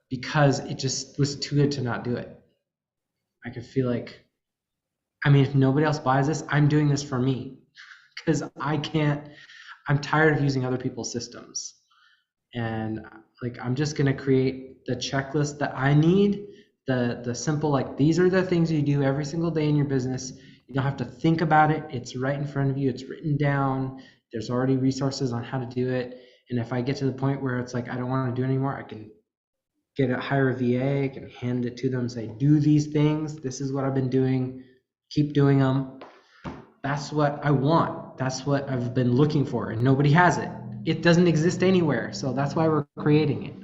because it just was too good to not do it. I could feel like, I mean, if nobody else buys this, I'm doing this for me because I'm tired of using other people's systems. And like, I'm just going to create the checklist that I need, the simple, like, these are the things you do every single day in your business. You don't have to think about it. It's right in front of you. It's written down. There's already resources on how to do it. And if I get to the point where it's like, I don't want to do it anymore, I can hire a VA, I can hand it to them and say, do these things. This is what I've been doing. Keep doing them. That's what I want. That's what I've been looking for, and nobody has it. It doesn't exist anywhere. So that's why we're creating it.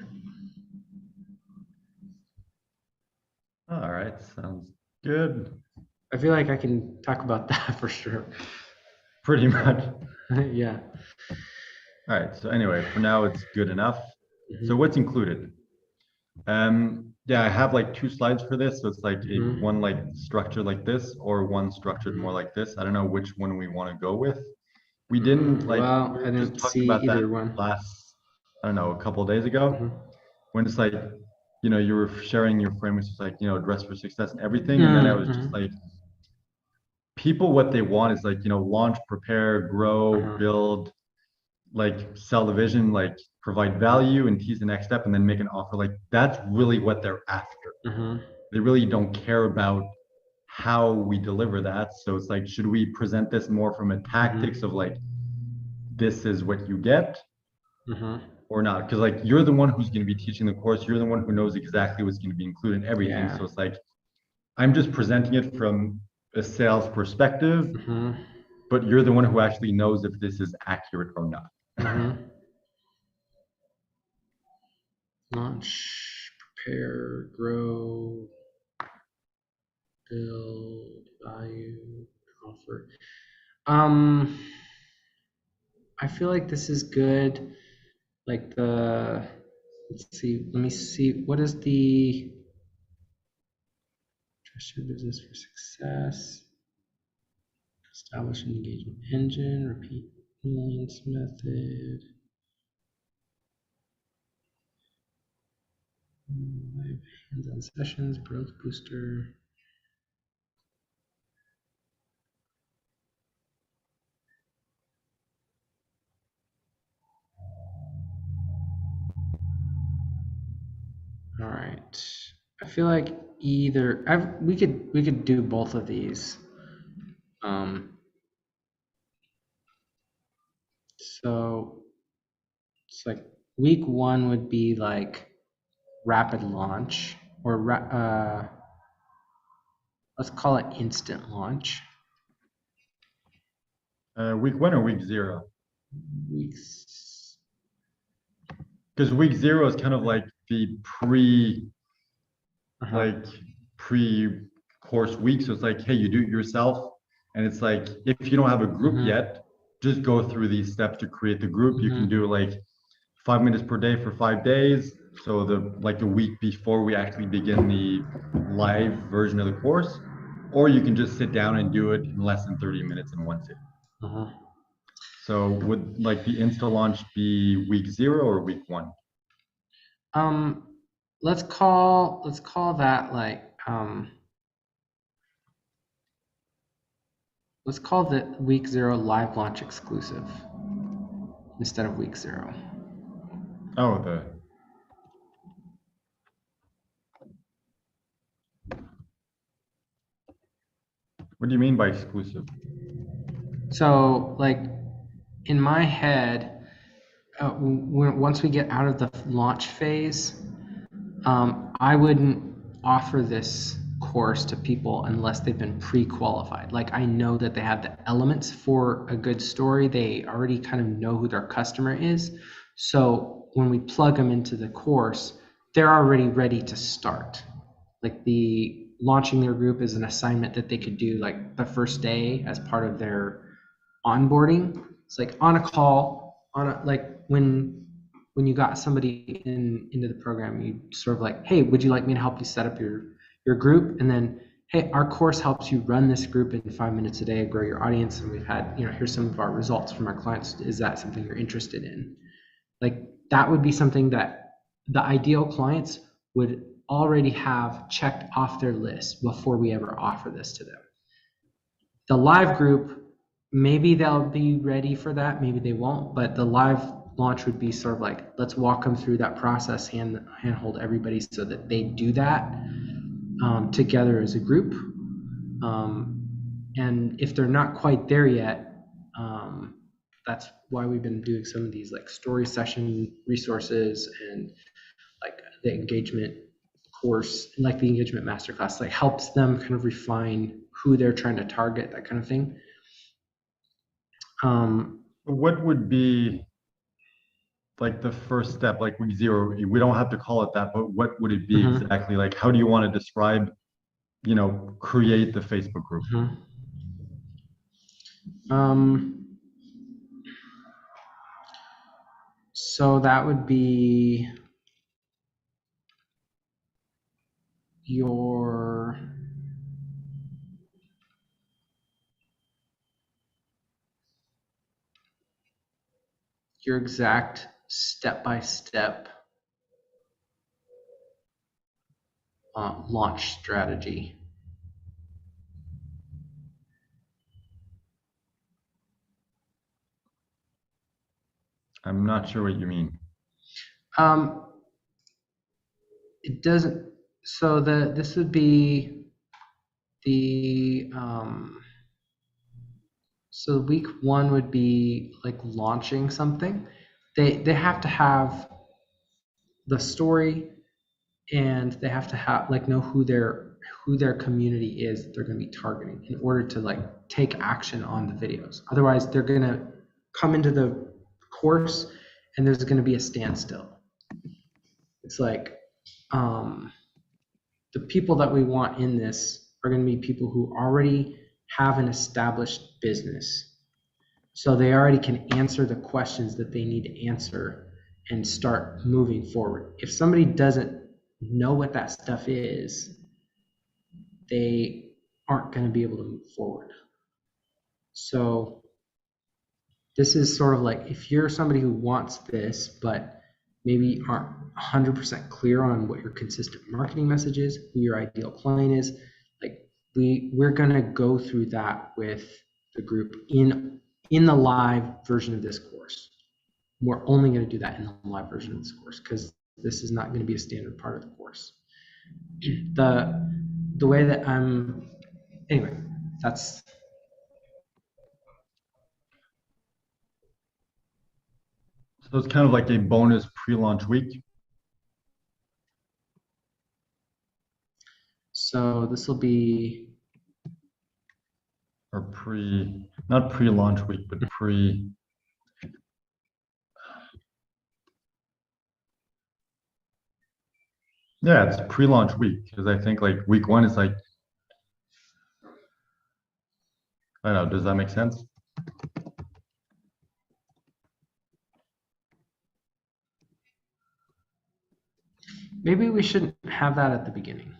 All right, sounds good. I feel like I can talk about that for sure. Pretty much. Yeah. All right, so anyway, for now it's good enough. So what's included? Yeah, I have like 2 slides for this. So it's like one like structured like this or one structured more like this. I don't know which one we want to go with. We didn't like, well, we I were just didn't talking see about either that one. last, I don't know, a couple of days ago, when it's like, you were sharing your frameworks, it's like, dress for success and everything. And then I was just like, people, what they want is like, launch, prepare, grow, build, like sell the vision, like provide value and tease the next step and then make an offer. Like that's really what they're after. They really don't care about how we deliver that. So it's like, should we present this more from a tactics of like, this is what you get or not? Because like you're the one who's going to be teaching the course. You're the one who knows exactly what's going to be included in everything. So it's like, I'm just presenting it from a sales perspective, but you're the one who actually knows if this is accurate or not. Launch, prepare, grow, build, value, offer. I feel like this is good. Like let's see, let me see, what is the trust your business for success? Establish an engagement engine, repeat millions method. Live hands-on sessions, growth booster. All right. I feel like either we could do both of these. So it's like week 1 would be like rapid launch, or let's call it instant launch. Week 1 or week 0? Weeks. Because week 0 is kind of like the pre-course week. So it's like, hey, you do it yourself. And it's like, if you don't have a group yet, just go through these steps to create the group. You can do like 5 minutes per day for 5 days. So the week before we actually begin the live version of the course, or you can just sit down and do it in less than 30 minutes in one sitting. So would like the Insta launch be week 0 or week 1? Let's call that like let's call the week 0 live launch exclusive instead of week 0. Oh, what do you mean by exclusive? So like in my head, once we get out of the launch phase, I wouldn't offer this course to people unless they've been pre-qualified. Like I know that they have the elements for a good story. They already kind of know who their customer is. So when we plug them into the course, they're already ready to start. Like the launching their group is an assignment that they could do like the first day as part of their onboarding. It's like on a call, like when when you got somebody into the program, you sort of like, hey, would you like me to help you set up your group? And then, hey, our course helps you run this group in 5 minutes a day, grow your audience, and we've had, here's some of our results from our clients. Is that something you're interested in? Like, that would be something that the ideal clients would already have checked off their list before we ever offer this to them. The live group, maybe they'll be ready for that, maybe they won't, but the live launch would be sort of like, let's walk them through that process, handhold everybody so that they do that together as a group. And if they're not quite there yet, that's why we've been doing some of these like story session resources and like the engagement course, like the engagement masterclass, like helps them kind of refine who they're trying to target, that kind of thing. What would be like the first step? Like week zero, we don't have to call it that, but what would it be exactly? Like, how do you want to describe, create the Facebook group? So that would be your exact step-by-step launch strategy. I'm not sure what you mean. It doesn't. So this would be the so week one would be like launching something. They have to have the story, and they have to have like know who their community is that they're going to be targeting in order to like take action on the videos. Otherwise, they're going to come into the course and there's going to be a standstill. It's like the people that we want in this are going to be people who already have an established business. So they already can answer the questions that they need to answer and start moving forward. If somebody doesn't know what that stuff is, they aren't going to be able to move forward. So this is sort of like, if you're somebody who wants this, but maybe aren't 100% clear on what your consistent marketing message is, who your ideal client is, like we're going to go through that with the group in the live version of this course. We're only going to do that in the live version of this course because this is not going to be a standard part of the course. The way that anyway, that's. So it's kind of like a bonus pre-launch week. So this will be. Or not pre-launch week, but yeah, it's pre-launch week because I think like week one is like, I don't know, does that make sense? Maybe we shouldn't have that at the beginning,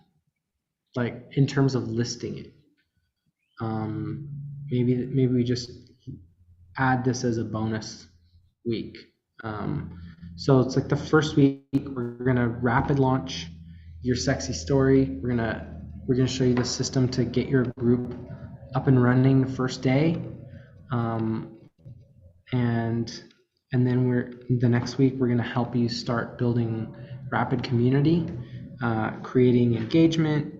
like in terms of listing it. Maybe we just add this as a bonus week. So it's like the first week we're gonna rapid launch your sexy story. We're gonna show you the system to get your group up and running the first day, and then the next week we're gonna help you start building rapid community, creating engagement,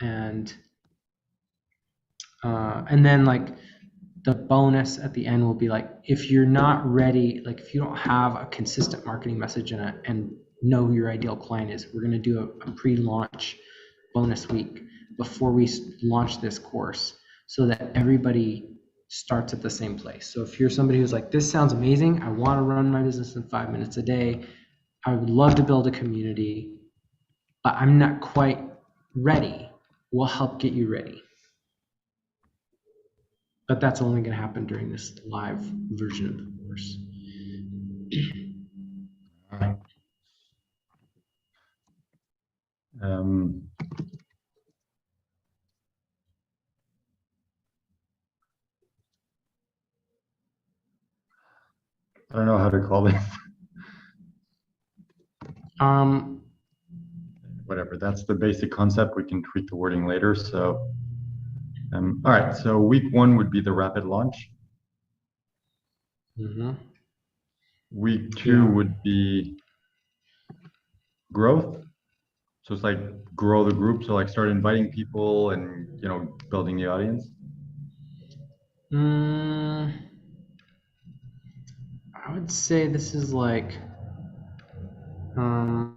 and then like the bonus at the end will be like, if you're not ready, like if you don't have a consistent marketing message and know who your ideal client is, we're going to do a pre-launch bonus week before we launch this course so that everybody starts at the same place. So if you're somebody who's like, this sounds amazing, I want to run my business in 5 minutes a day, I would love to build a community, but I'm not quite ready, we'll help get you ready. But that's only going to happen during this live version of the course. Um, I don't know how to call this. Um, Whatever. That's the basic concept. We can tweak the wording later. So, all right. So week one would be the rapid launch. mhm. Week two Yeah. would be growth. So it's like grow the group. So like start inviting people and building the audience. Mm, I would say this is like um,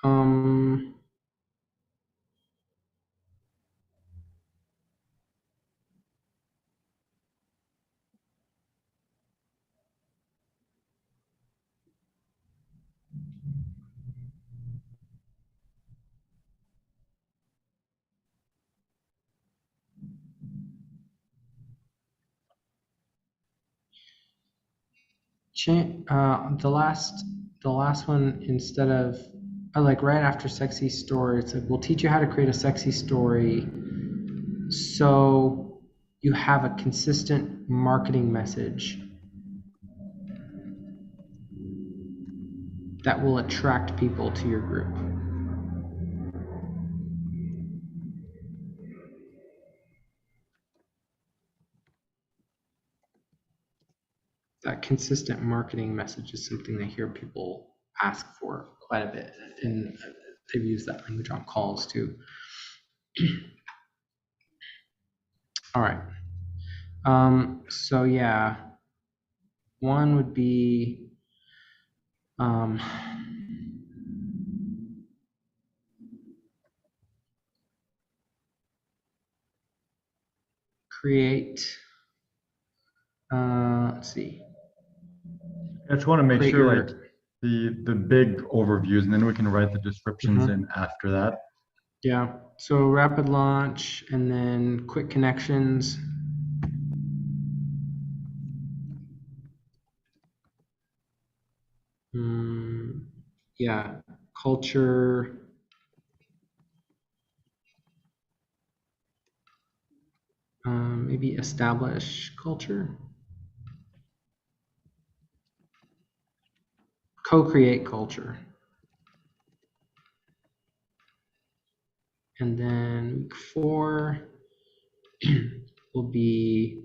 um, the last one instead of like right after sexy story, it's like we'll teach you how to create a sexy story so you have a consistent marketing message that will attract people to your group. That consistent marketing message is something I hear people ask for quite a bit, and they've used that language on calls too. All right. So yeah, one would be um, create. Let's see. I just want to make Create sure like your. the big overviews, and then we can write the descriptions Mhm. in after that. Yeah. So rapid launch and then quick connections. Mm, yeah. Culture. Maybe establish culture. Co-create culture. And then week 4 will be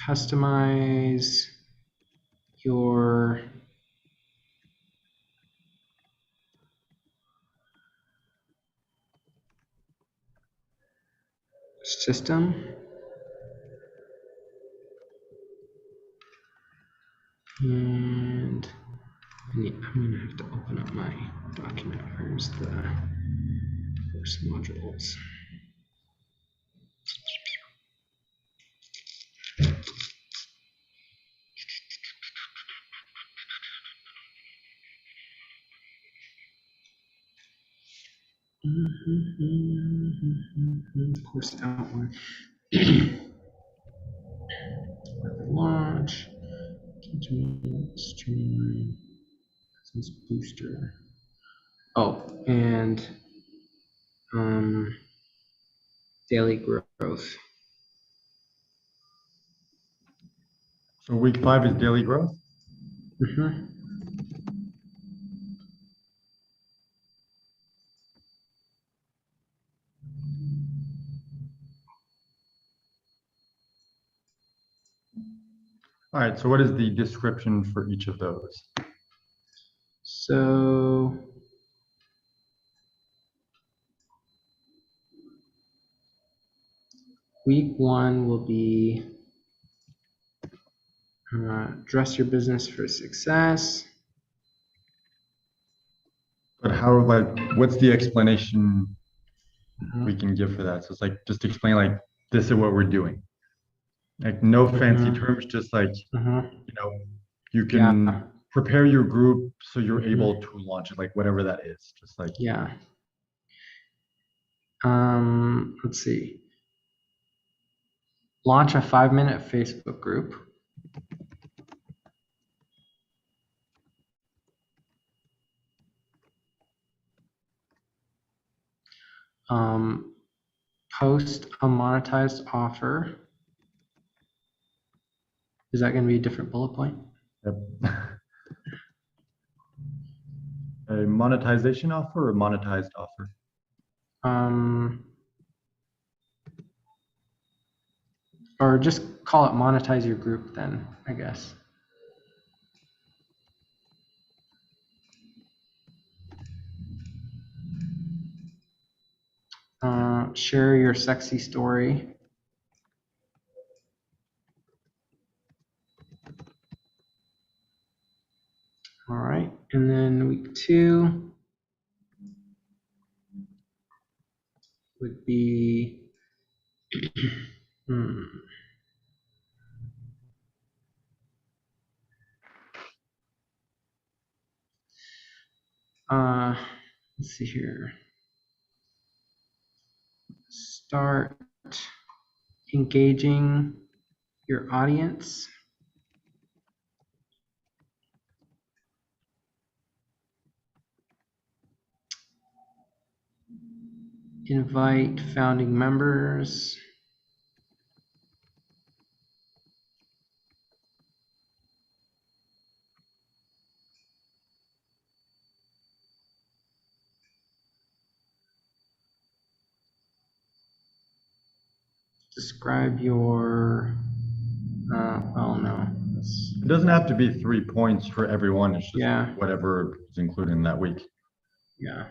customize your system. And I'm gonna have to open up my document. Where's the course modules? Course outline. Launch. Streamline. Business booster. Oh, and daily growth. So week 5 is daily growth. Mm-hmm. All right, so what is the description for each of those? So week 1 will be dress your business for success. But how, like, what's the explanation we can give for that? So it's like, just explain, like, this is what we're doing. Like, no fancy terms, just like, you know, you can prepare your group so you're able to launch it, like whatever that is, just like. Yeah. Let's see. Launch a 5-minute Facebook group. Post a monetized offer. Is that going to be a different bullet point? Yep. A monetization offer or a monetized offer? Or just call it monetize your group then, I guess. Share your sexy story. All right, and then week 2 would be let's see here. Start engaging your audience. Invite founding members. Describe your, oh no. It doesn't have to be 3 points for everyone. It's just whatever is included in that week. Yeah.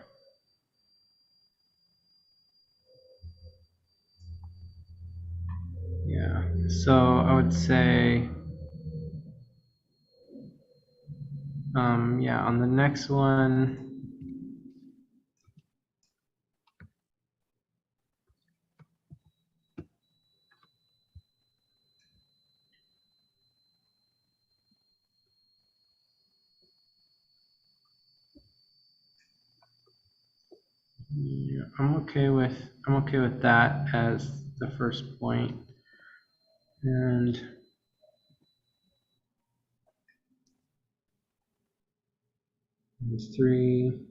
Yeah. So I would say, yeah, on the next one, yeah, I'm okay with that as the first point. And there's 3.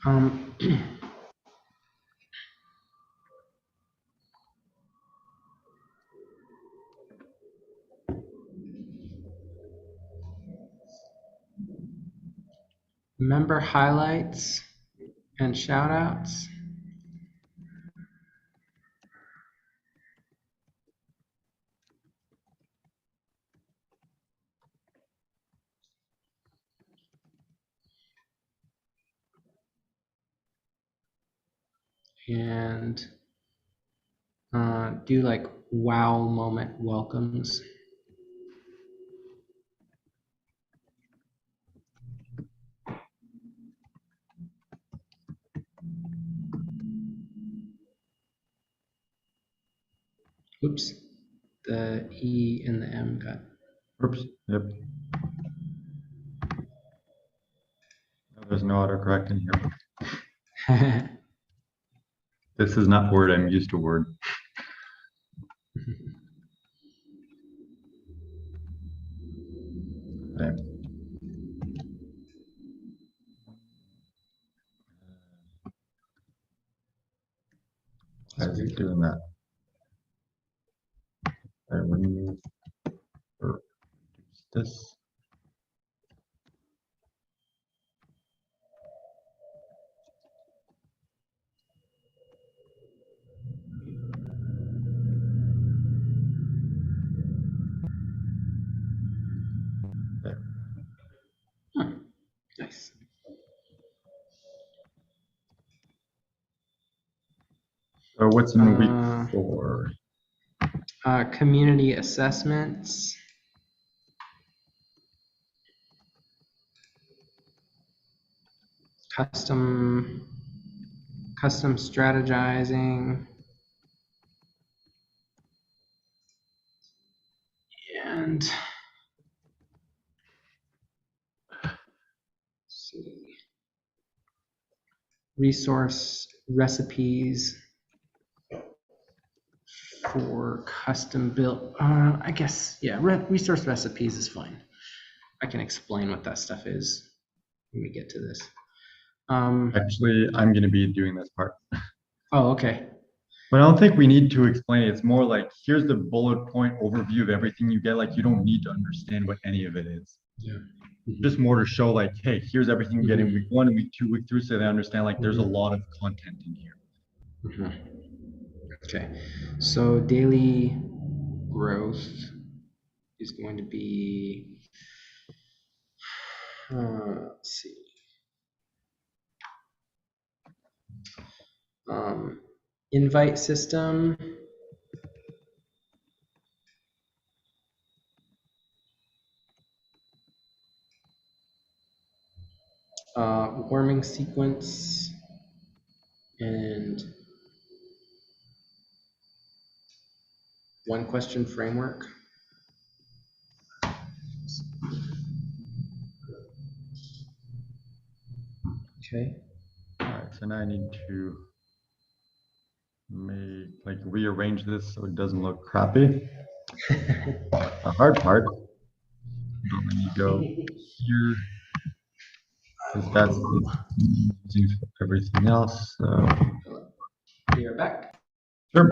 Um, member highlights and shout outs. And do like wow moment welcomes. Oops, the E and the M got. Oops. Yep. No, there's no autocorrect in here. This is not Word. I'm used to Word. Okay. Why is it doing that? I remove or reduce this. There. Nice. So what's in week 4? Community assessments. Custom strategizing. And let's see. Resource recipes for custom built. I guess, yeah, resource recipes is fine. I can explain what that stuff is when we get to this. Actually, I'm going to be doing this part. Oh, okay. But I don't think we need to explain it. It's more like, here's the bullet point overview of everything you get. Like, you don't need to understand what any of it is. Yeah. Just more to show like, hey, here's everything you get in week 1, week 2, week 3, so they understand like there's a lot of content in here. Okay, so daily growth is going to be, let's see, invite system, warming sequence, and one question framework. Okay. All right, so now I need to rearrange this so it doesn't look crappy. The hard part. Let me go here, because that's using for everything else. So. You're back. Sure.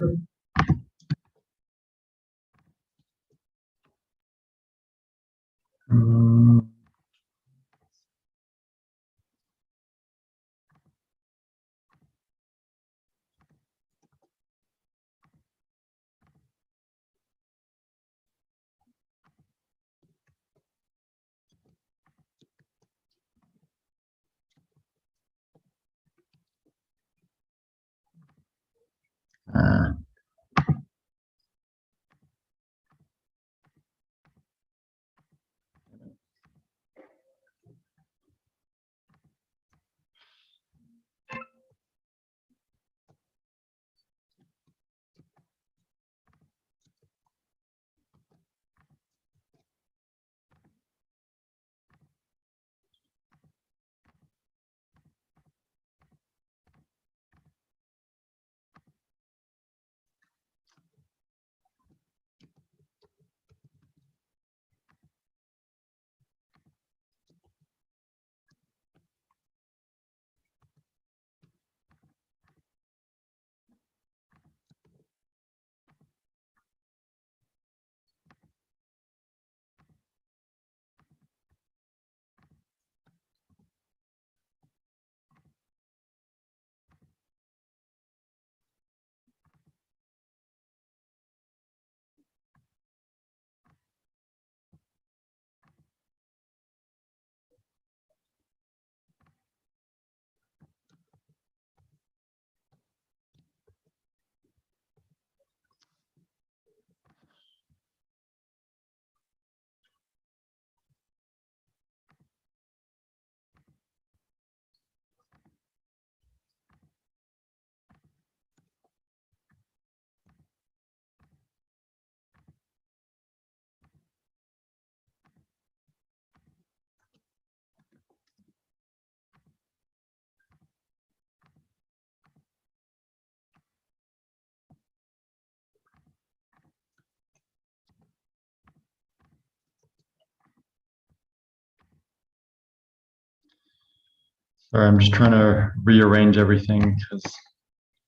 Sorry, I'm just trying to rearrange everything because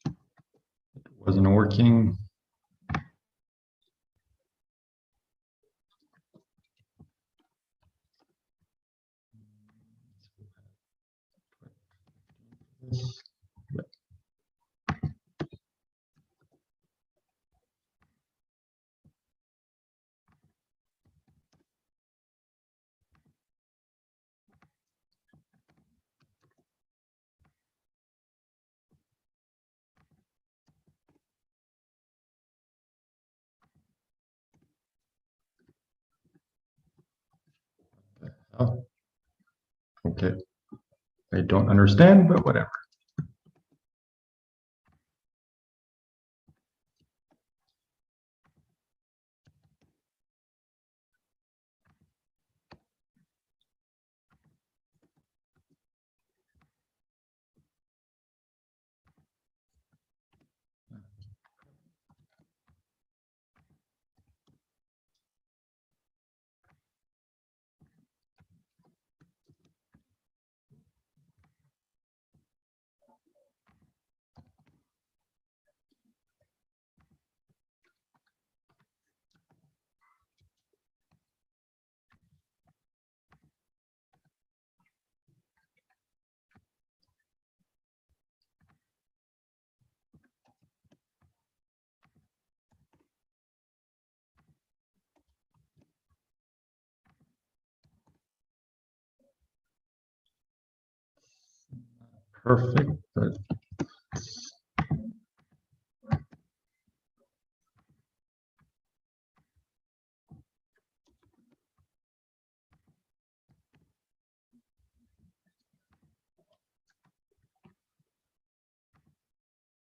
it wasn't working. Oh, okay. I don't understand, but whatever. Perfect, but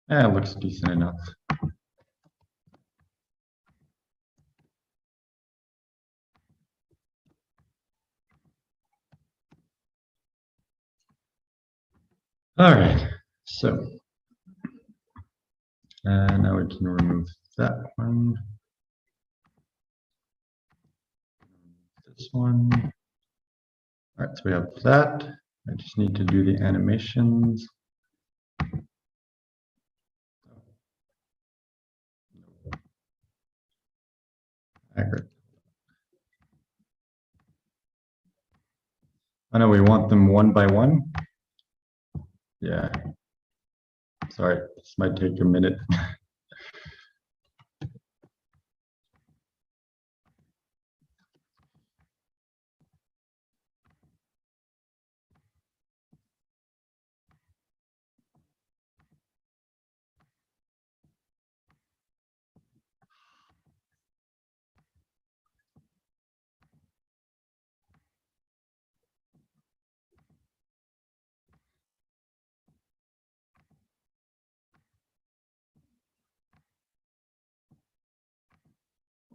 yeah, it looks decent enough. All right, so now we can remove that one. This one. All right, so we have that. I just need to do the animations. Accurate. I know we want them one by one. Yeah. Sorry, this might take a minute.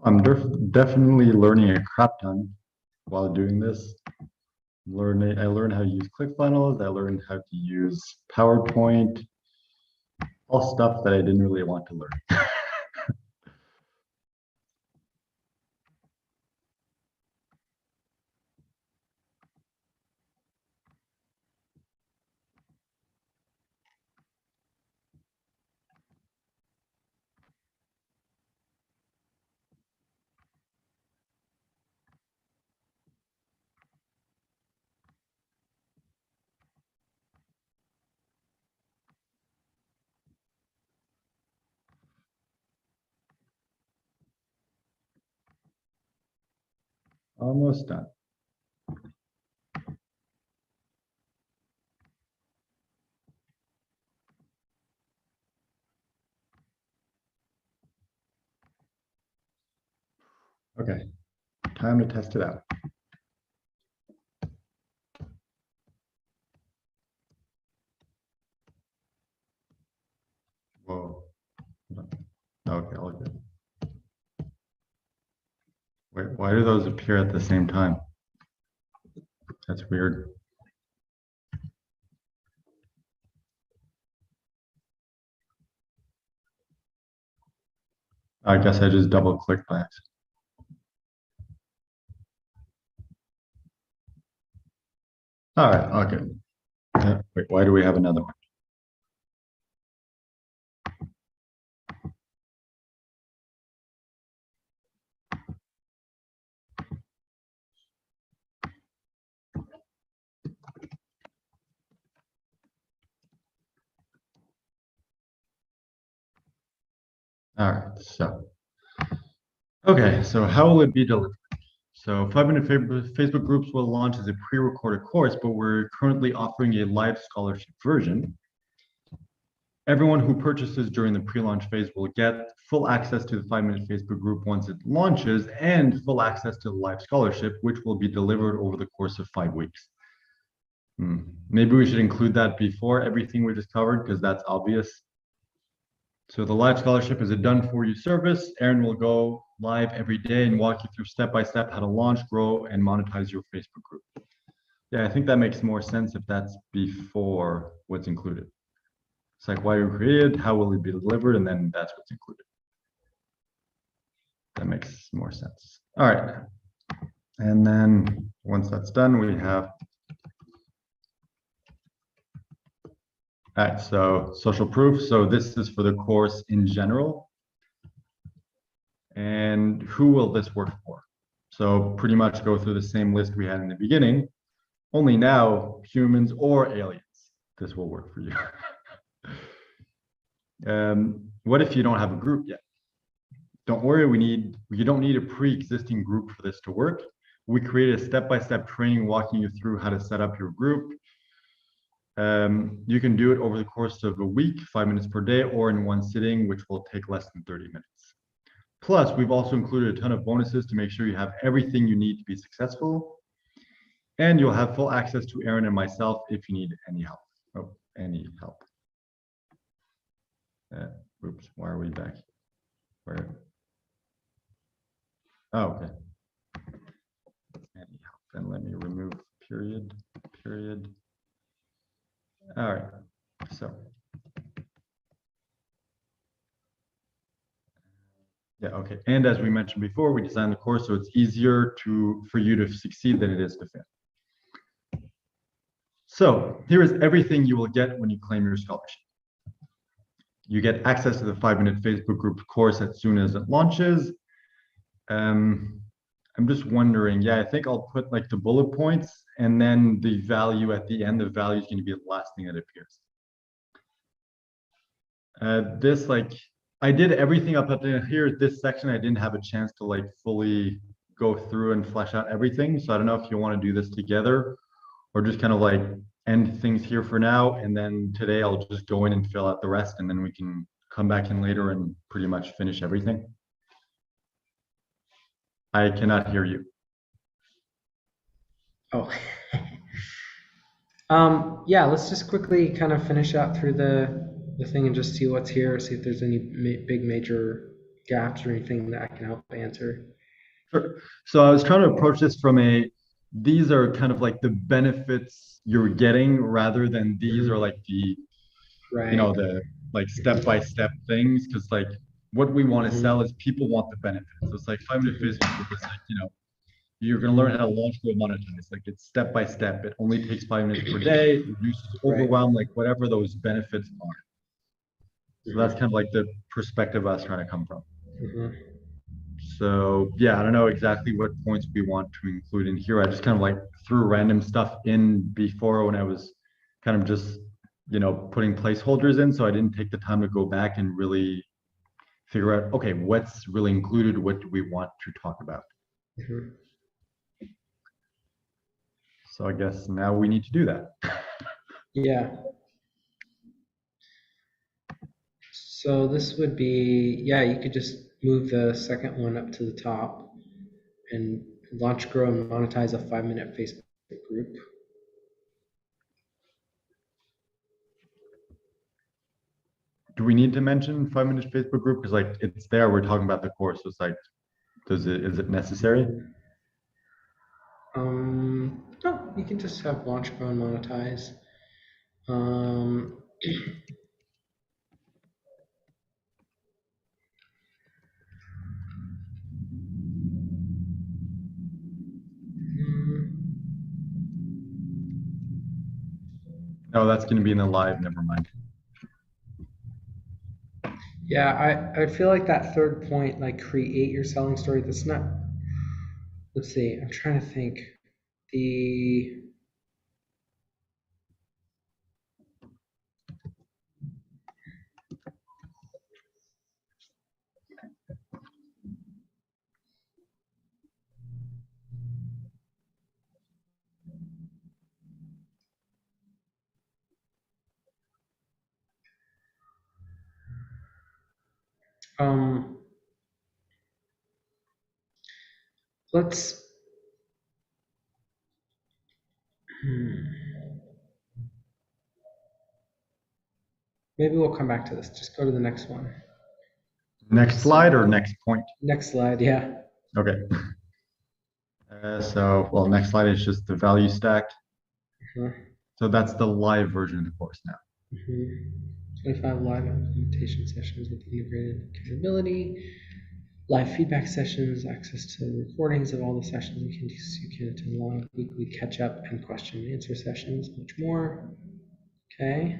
I'm definitely learning a crap ton while doing this. I learned how to use ClickFunnels. I learned how to use PowerPoint, all stuff that I didn't really want to learn. Almost done. Okay, time to test it out. Whoa. Okay, all good. Wait, why do those appear at the same time? That's weird. I guess I just double clicked by accident. All right, okay. Yeah, Wait, why do we have another one? All right, so how will it be delivered? So 5-minute Facebook groups will launch as a pre-recorded course, but we're currently offering a live scholarship version. Everyone who purchases during the pre-launch phase will get full access to the 5-minute Facebook group once it launches and full access to the live scholarship, which will be delivered over the course of 5 weeks. Maybe we should include that before everything we just covered because that's obvious. So the live scholarship is a done for you service. Aaron will go live every day and walk you through step by step how to launch, grow, and monetize your Facebook group. Yeah, I think that makes more sense if that's before what's included. It's like why you created, how will it be delivered, and then that's what's included. That makes more sense. All right. And then once that's done, we have all right, so social proof. So this is for the course in general. And who will this work for? So pretty much go through the same list we had in the beginning, only now humans or aliens. This will work for you. What if you don't have a group yet? Don't worry, you don't need a pre-existing group for this to work. We created a step-by-step training walking you through how to set up your group. You can do it over the course of a week, 5 minutes per day, or in one sitting, which will take less than 30 minutes. Plus, we've also included a ton of bonuses to make sure you have everything you need to be successful. And you'll have full access to Aaron and myself if you need any help. Oops, why are we back? Where? Oh, okay. Any help, then let me remove period. All right, so. Yeah, okay. And as we mentioned before, we designed the course so it's easier for you to succeed than it is to fail. So here is everything you will get when you claim your scholarship. You get access to the 5-minute Facebook group course as soon as it launches. I'm just wondering, yeah, I think I'll put like the bullet points and then the value at the end. The value is going to be the last thing that appears. This like I did everything up to here. This section I didn't have a chance to like fully go through and flesh out everything. So I don't know if you want to do this together or just kind of like end things here for now. And then today I'll just go in and fill out the rest and then we can come back in later and pretty much finish everything. I cannot hear you. Oh. Yeah, let's just quickly kind of finish out through the thing and just see what's here, see if there's any big major gaps or anything that I can help answer. Sure. So I was trying to approach this from these are kind of like the benefits you're getting rather than these are like the, right. The like step-by-step things. Cause like what we want to sell is people want the benefits. So it's like 5-minute Facebook group is like, you're going to learn how to launch, go monetize. Like it's step by step. It only takes 5 minutes per day, reduces overwhelm, like whatever those benefits are. So that's kind of like the perspective I was trying to come from. So yeah, I don't know exactly what points we want to include in here. I just kind of like threw random stuff in before when I was kind of just, putting placeholders in. So I didn't take the time to go back and really figure out, okay, what's really included? What do we want to talk about? So I guess now we need to do that. Yeah. So this would be, yeah, you could just move the second one up to the top and launch, grow, and monetize a 5-minute Facebook group. Do we need to mention 5-minute Facebook group? Because like it's there, we're talking about the course. So it's like, is it necessary? No, you can just have launch, grow, and monetize. No, that's going to be in the live. Never mind. Yeah, I feel like that third point, like create your selling story, that's not, let's see, I'm trying to think. The um let's maybe we'll come back to this. Just go to the next one. Next slide or next point? Next slide, yeah. Okay. Well, next slide is just the value stack. Uh-huh. So that's the live version of the course now. 25 live implementation sessions with integrated accountability, live feedback sessions, access to recordings of all the sessions you can attend live, weekly catch up and question and answer sessions, much more. Okay.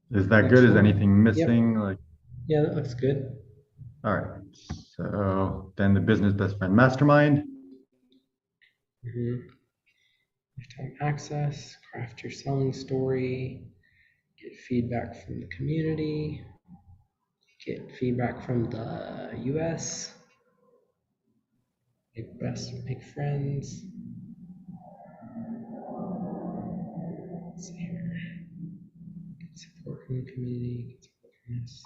Is that Next good? Is one. anything missing? Like, Yeah, that looks good. all right. So then the business best friend mastermind. Lifetime access, craft your selling story, get feedback from the community, get feedback from the US, make friends. Let's see here. Get support from the community, get support from this.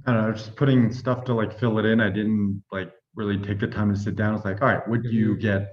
I don't know, just putting stuff to like fill it in. I didn't like really take the time to sit down. It's like, all right, what do you get?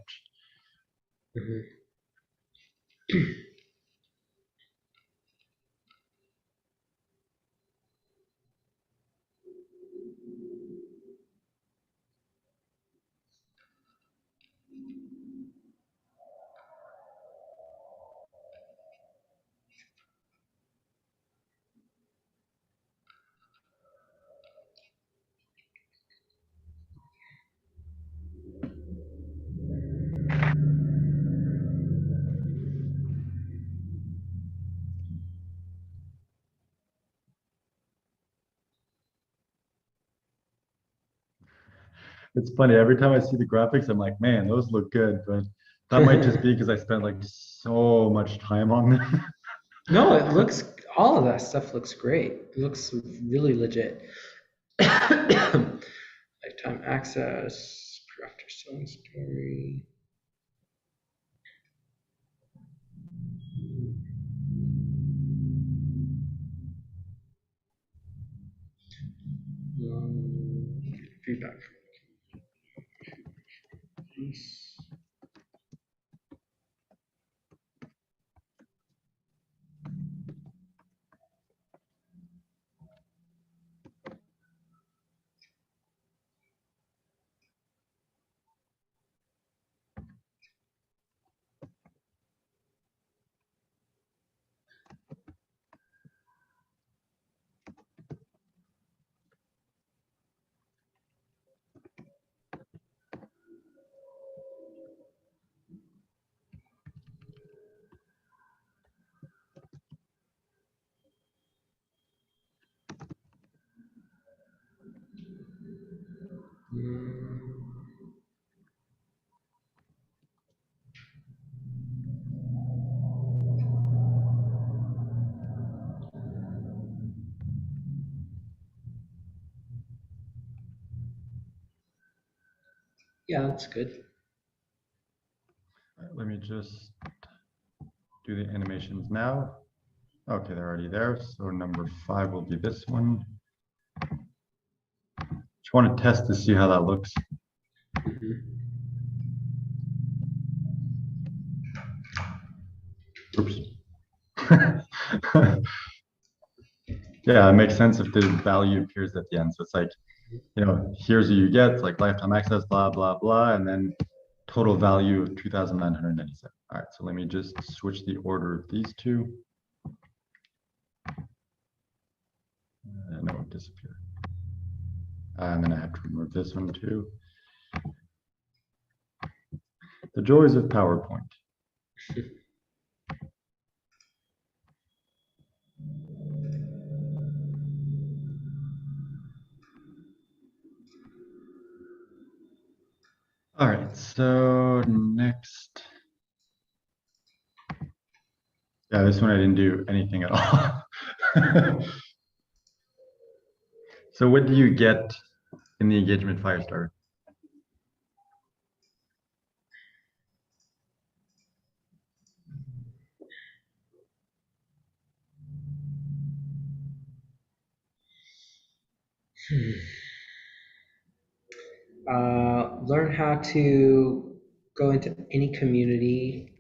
It's funny. Every time I see the graphics, I'm like, man, those look good. But that might just be because I spent like so much time on them. No, it looks, all of that stuff looks great. It looks really legit. Lifetime access, craft your selling story. Feedback. Yeah, that's good. Let me just do the animations now. Okay, they're already there. So number 5 will be this one. Just want to test to see how that looks. Oops. Yeah, it makes sense if the value appears at the end. So it's like, here's what you get. It's like lifetime access, blah, blah, blah. And then total value of 2,997. All right, so let me just switch the order of these two. disappear? I'm gonna have to remove this one too. The joys of PowerPoint. All right, so next. Yeah, this one I didn't do anything at all. So what do you get in the engagement Firestarter? Learn how to go into any community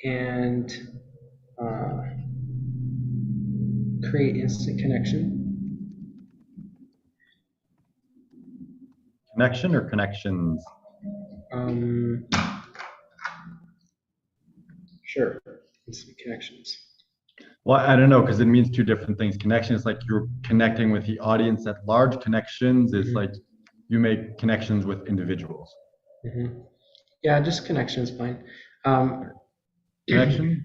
and create instant connection. Connection or connections? Sure, instant connections. Well, I don't know, because it means two different things. Connection is like you're connecting with the audience at large. Connections is like you make connections with individuals. Yeah, just connection is fine. Connection?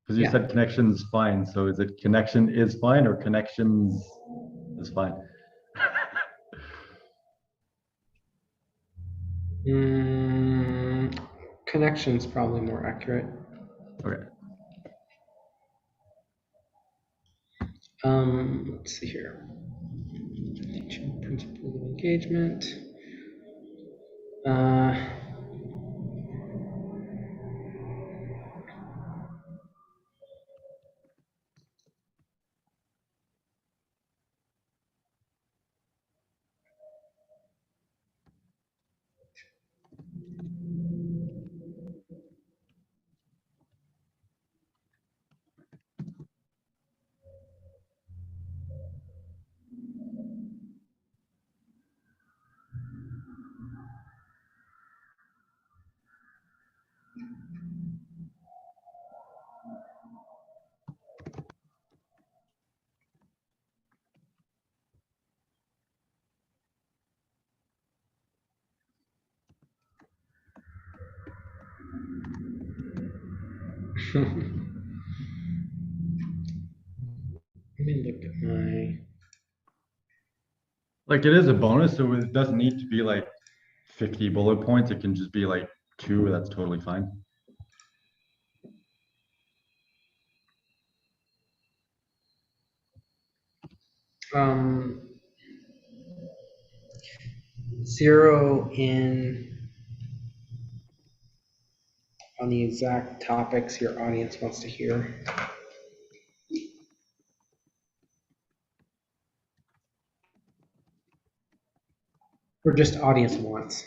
Because you Yeah. said connections is fine. So is it connection is fine or connections is fine? Connection's probably more accurate. Okay. Let's see here. Teaching principles of engagement. Let me look at my. Like it is a bonus, so it doesn't need to be like 50 bullet points. It can just be like 2. That's totally fine. Zero in on the exact topics your audience wants to hear. Or just audience wants.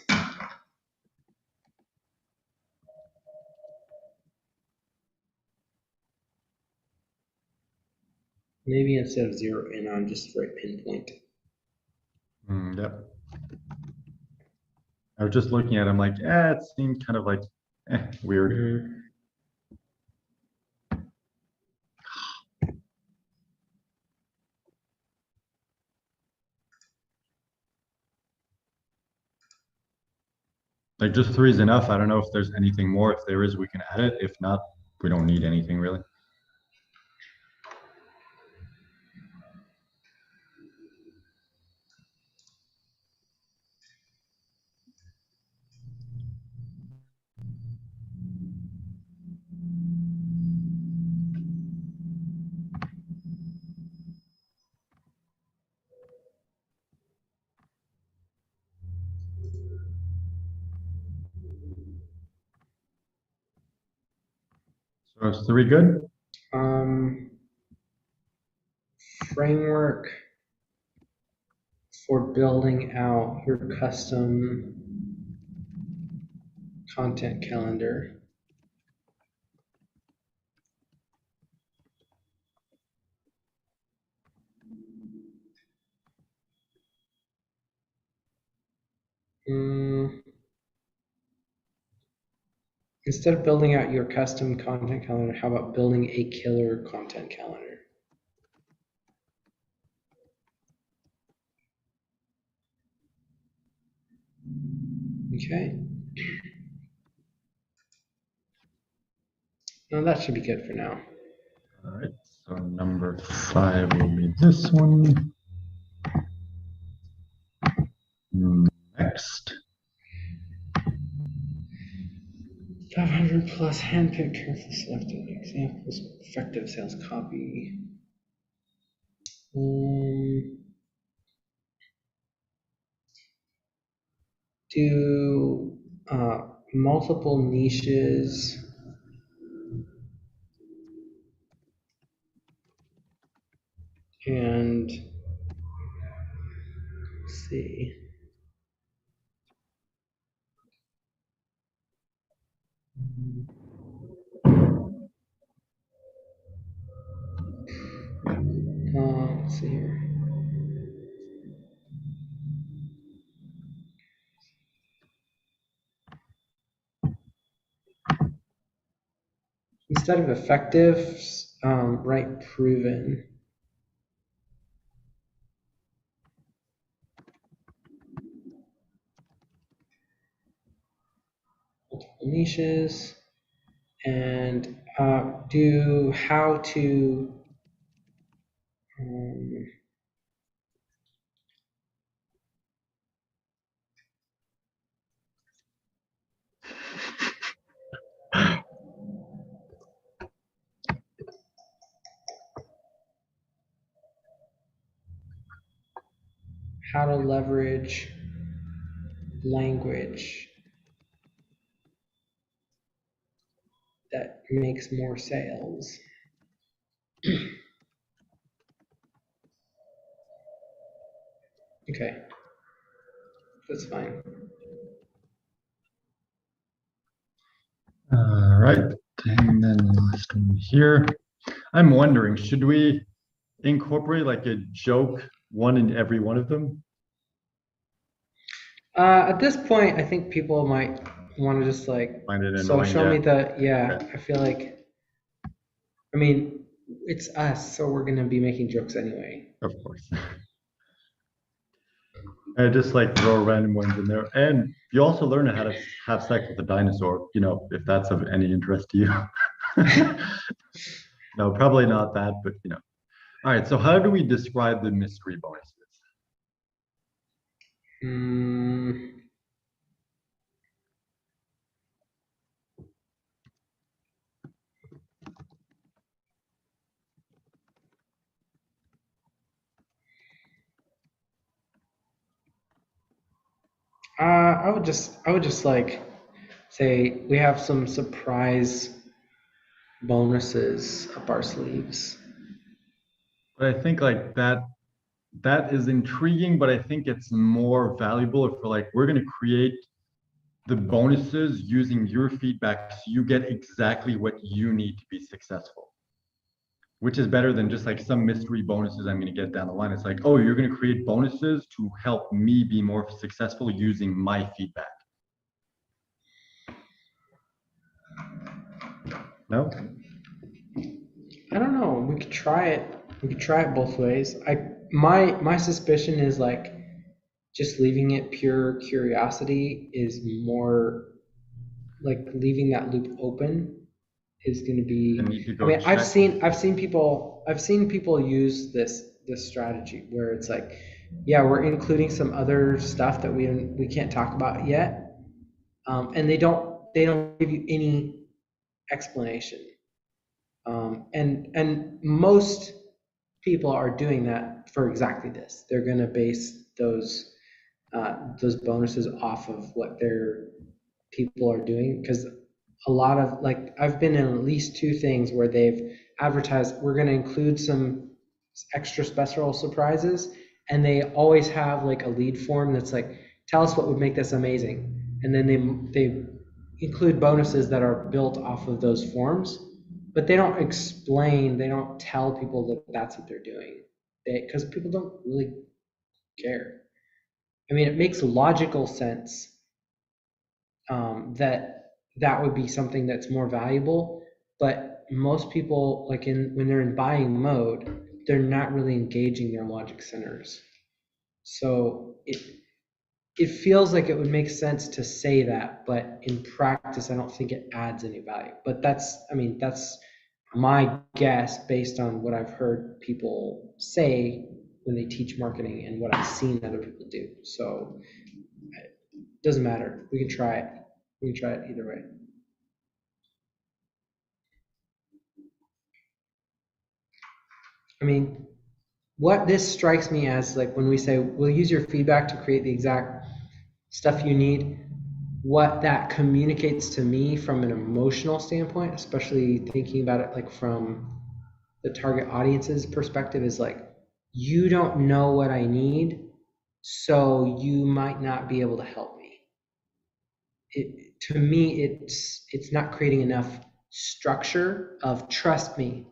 Maybe instead of zero in on, just right pinpoint. Yep. I was just looking at him like, it seemed kind of like weird. Like just 3 is enough. I don't know if there's anything more. If there is, we can add it. If not, we don't need anything really. So is 3 good? Framework for building out your custom content calendar. Instead of building out your custom content calendar, how about building a killer content calendar? Okay. No, that should be good for now. All right, so number 5 will be this one. Next. 500 plus handpicked, carefully selected examples of effective sales copy. Do multiple niches and let's see. Let's see here. Instead of effective, write proven. Multiple niches and do how to how to leverage language that makes more sales. Okay, that's fine. All right, and then the last one here. I'm wondering, should we incorporate like a joke one in every one of them? At this point, I think people might want to just like, Find it so annoying, show me yeah. the, yeah, Okay. I feel like, I mean, it's us, so we're going to be making jokes anyway. Of course. I just like throw random ones in there. And you also learn how to have sex with a dinosaur, you know, if that's of any interest to you. No, probably not that, but you know. All right, so how do we describe the mystery bonuses? I would just like say we have some surprise bonuses up our sleeves. But I think like that is intriguing, but I think it's more valuable if we're going to create the bonuses using your feedback so you get exactly what you need to be successful, which is better than just like some mystery bonuses I'm going to get down the line. It's like, oh, you're going to create bonuses to help me be more successful using my feedback. No? I don't know. We could try it. We could try it both ways. My suspicion is like just leaving it pure curiosity is more like leaving that loop open is going to be. And you could I go mean, check. I've seen people use this strategy where it's like, yeah, we're including some other stuff that we can't talk about yet, and they don't give you any explanation. And most people are doing that for exactly this. They're going to base those bonuses off of what their people are doing, because a lot of like I've been in at least two things where they've advertised we're going to include some extra special surprises, and they always have like a lead form that's like, tell us what would make this amazing, and then they include bonuses that are built off of those forms, but they don't explain, they don't tell people that that's what they're doing, because people don't really care. I mean, it makes logical sense that that would be something that's more valuable. But most people, like when they're in buying mode, they're not really engaging their logic centers. So it feels like it would make sense to say that, but in practice, I don't think it adds any value. But that's my guess based on what I've heard people say when they teach marketing and what I've seen other people do. So it doesn't matter. We can try it. We can try it either way. I mean, what this strikes me as, like, when we say we'll use your feedback to create the exact stuff you need, what that communicates to me from an emotional standpoint, especially thinking about it like from the target audience's perspective, is like, you don't know what I need, so you might not be able to help me. To me, it's not creating enough structure of trust me.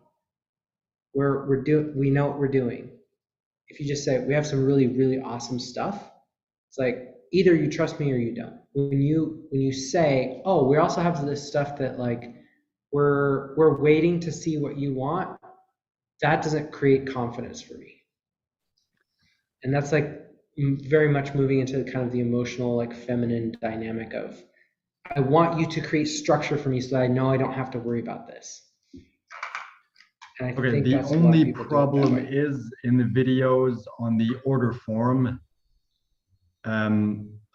We know what we're doing. If you just say we have some really, really awesome stuff, it's like either you trust me or you don't. When you say, oh, we also have this stuff that, like, we're waiting to see what you want, that doesn't create confidence for me. And that's like very much moving into kind of the emotional, like, feminine dynamic of, I want you to create structure for me so that I know I don't have to worry about this. And I Okay, think the that's why only people do it that problem way. is in the videos on the order form.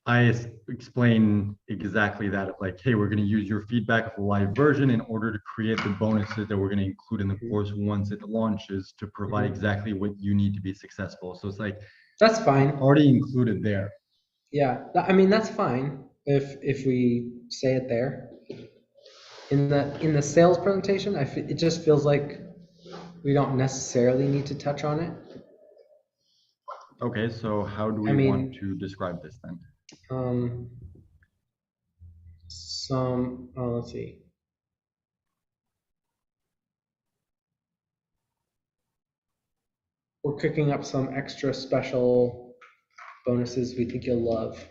I explain exactly that, of like, hey, we're going to use your feedback of the live version in order to create the bonuses that we're going to include in the course once it launches to provide exactly what you need to be successful. So it's like, That's fine. already included there. Yeah, I mean, that's fine if we say it there. In the sales presentation, it just feels like we don't necessarily need to touch on it. Okay, so how do I we want mean, to describe this then? let's see. We're cooking up some extra special bonuses we think you'll love.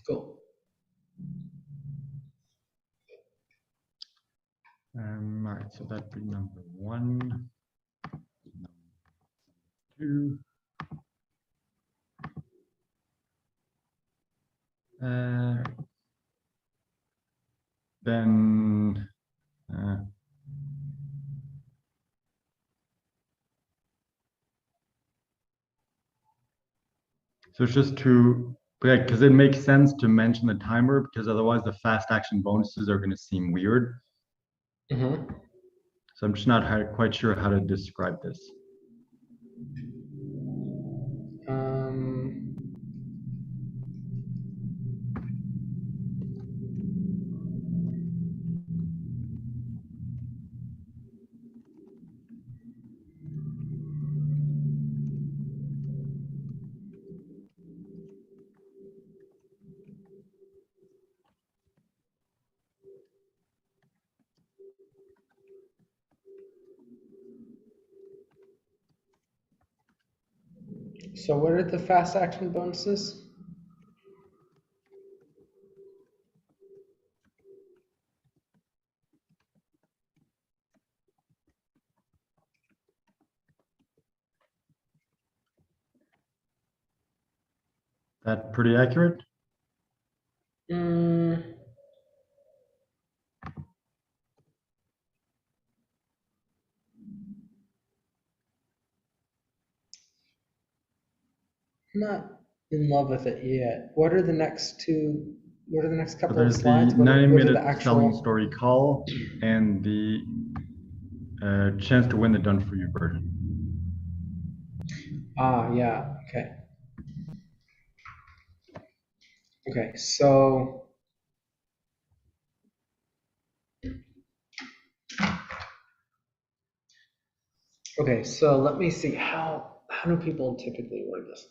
Cool. All right, so that'd be number 1, number 2. Then so it's just to, because it makes sense to mention the timer, because otherwise the fast action bonuses are going to seem weird. Mm-hmm. So I'm just not quite sure how to describe this. So what are the fast action bonuses? That pretty accurate? Not in love with it yet. What are the next So couple of there's the slides? What are the 90-minute selling actual? story call and the chance to win the done for you version. Yeah, okay. Okay, so let me see, how do people typically word this?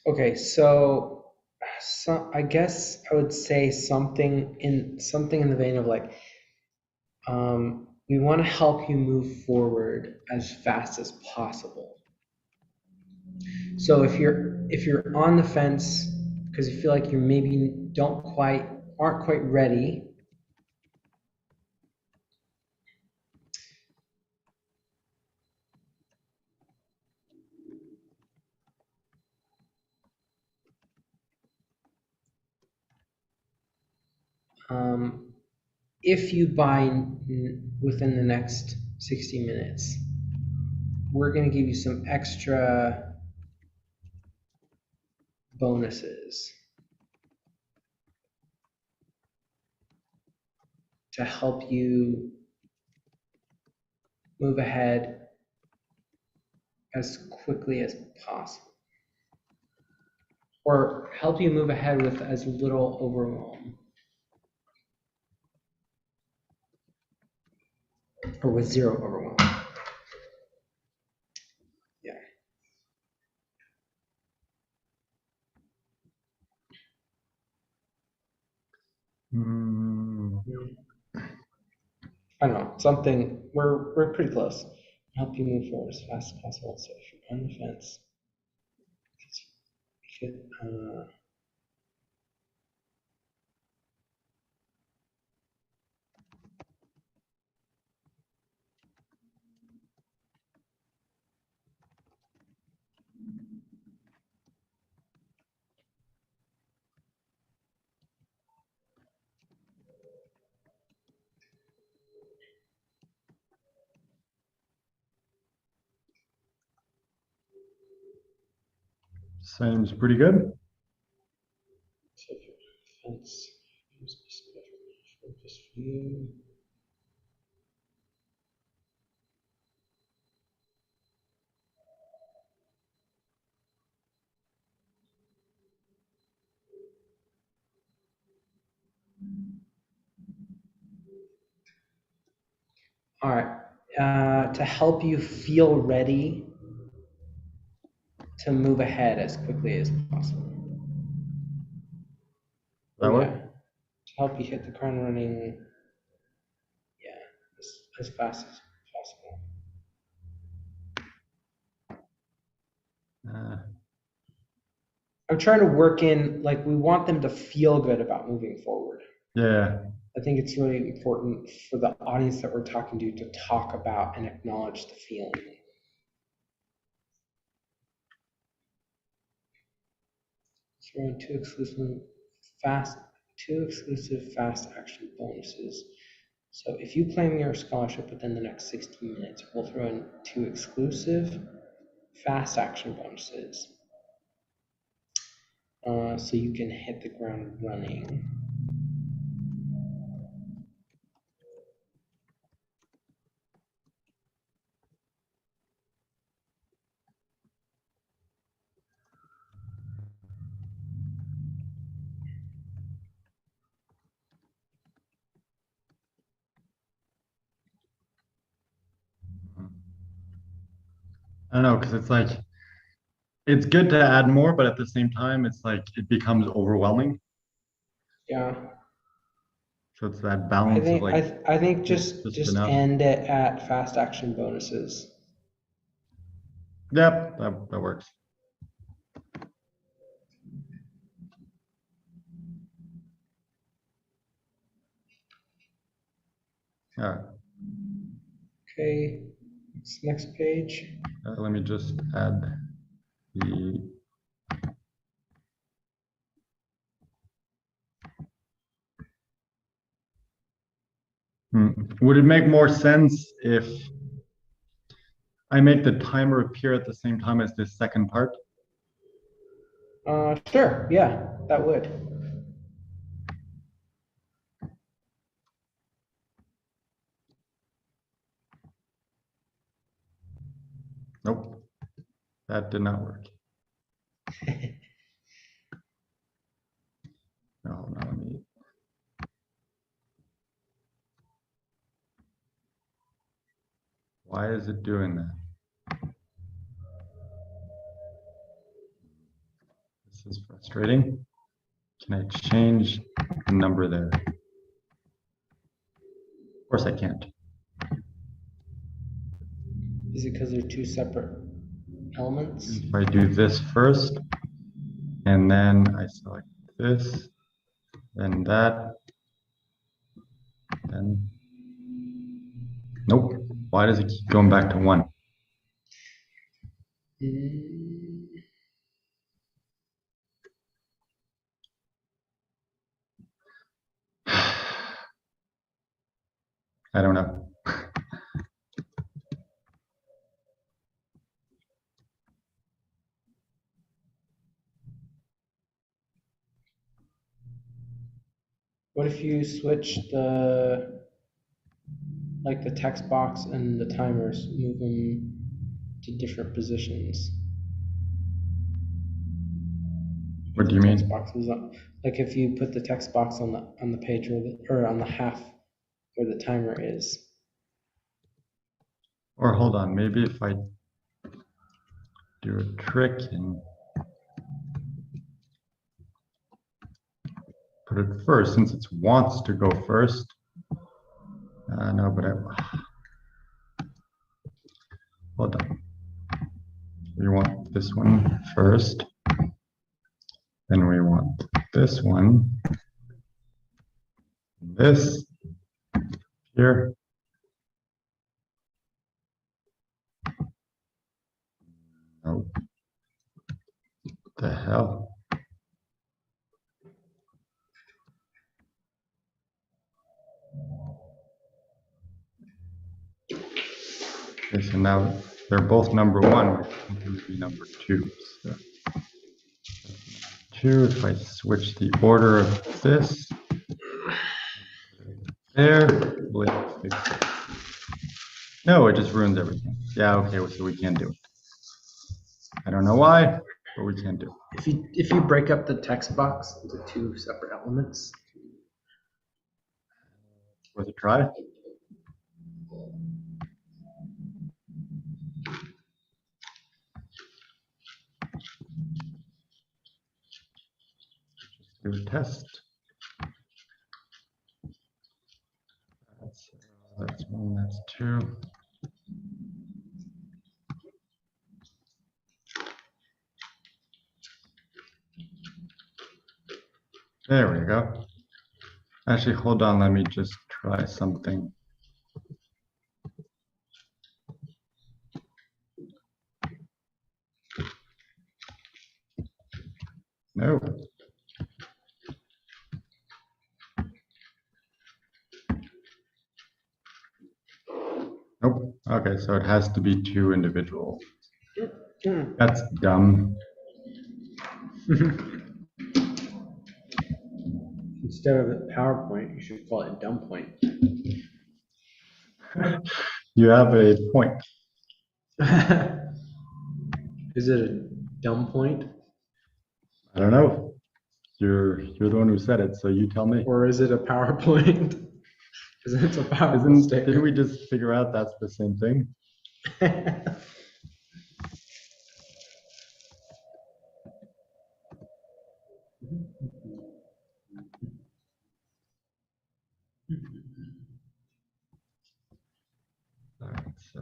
Okay, so I guess I would say something in the vein of like, we want to help you move forward as fast as possible. So if you're on the fence because you feel like you maybe aren't quite ready, if you buy within the next 60 minutes, we're going to give you some extra bonuses to help you move ahead as quickly as possible, or help you move ahead with as little overwhelm, or with zero overwhelm. Yeah. I don't know, something, we're pretty close. Help you move forward as fast as possible. So if you're on the fence, Seems pretty good. so if you're on the fence, focus for you. All right, to help you feel ready to move ahead as quickly as possible. That work? To help you hit the ground running, as fast as possible. I'm trying to work in, like, we want them to feel good about moving forward. Yeah. I think it's really important for the audience that we're talking to talk about and acknowledge the feeling. Throw in two exclusive fast action bonuses. So if you claim your scholarship within the next 60 minutes, we'll throw in 2 exclusive fast action bonuses. So you can hit the ground running. I don't know, because it's like, it's good to add more, but at the same time, it's like, it becomes overwhelming. Yeah. So it's that balance of like. I think just enough. end it at fast action bonuses. Yep, that works. All right. Okay, next page. Let me just add the. Would it make more sense if I make the timer appear at the same time as this second part? Sure. Yeah, that would. Nope, that did not work. No, no, let me. Why is it doing that? This is frustrating. Can I change the number there? Of course I can't. Is it because they're two separate elements? If I do this first, and then I select this, then that, then, nope. Why does it keep going back to 1? Mm. I don't know. What if you switch the text box and the timers, move them to different positions? What do you Text mean? box is on, like if you put the text box on the page or on the half where the timer is. Or hold on, maybe if I do a trick and put it first, since it wants to go first. No, but hold on. We want this one first. Then we want this one. This here. Nope. The hell? Okay, so now they're both number 1, which would be number 2. So 2, if I switch the order of this, there, will it fix it? No, it just ruins everything. Yeah, okay, so we can't do it. I don't know why, but we can't do it. If you break up the text box into two separate elements. Worth a try. Do a test. That's 1, that's 2. There we go. Actually, hold on, let me just try something. No. Nope. Okay, so it has to be 2 individual. That's dumb. Instead of a PowerPoint, you should call it a dumb point. You have a point. Is it a dumb point? I don't know. You're the one who said it, so you tell me. Or is it a PowerPoint? Because it's a PowerPoint statement. Didn't we just figure out that's the same thing? All right, so.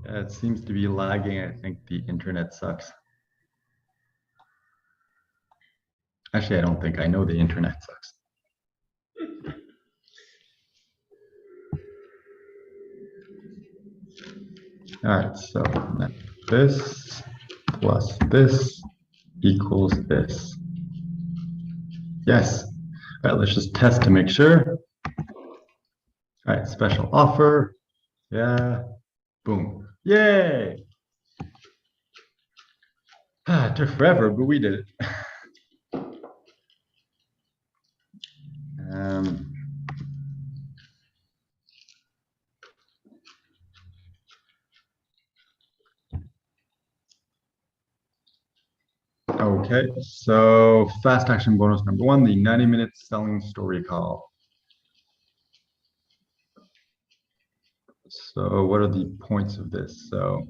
It seems to be lagging. I think the internet sucks. Actually, I don't think I know the internet sucks. All right, so this plus this equals this. Yes. All right, let's just test to make sure. All right, special offer. Yeah. Boom. Yay. It took forever, but we did it. Um, okay, so fast action bonus number one, the 90-minute selling story call. So what are the points of this? So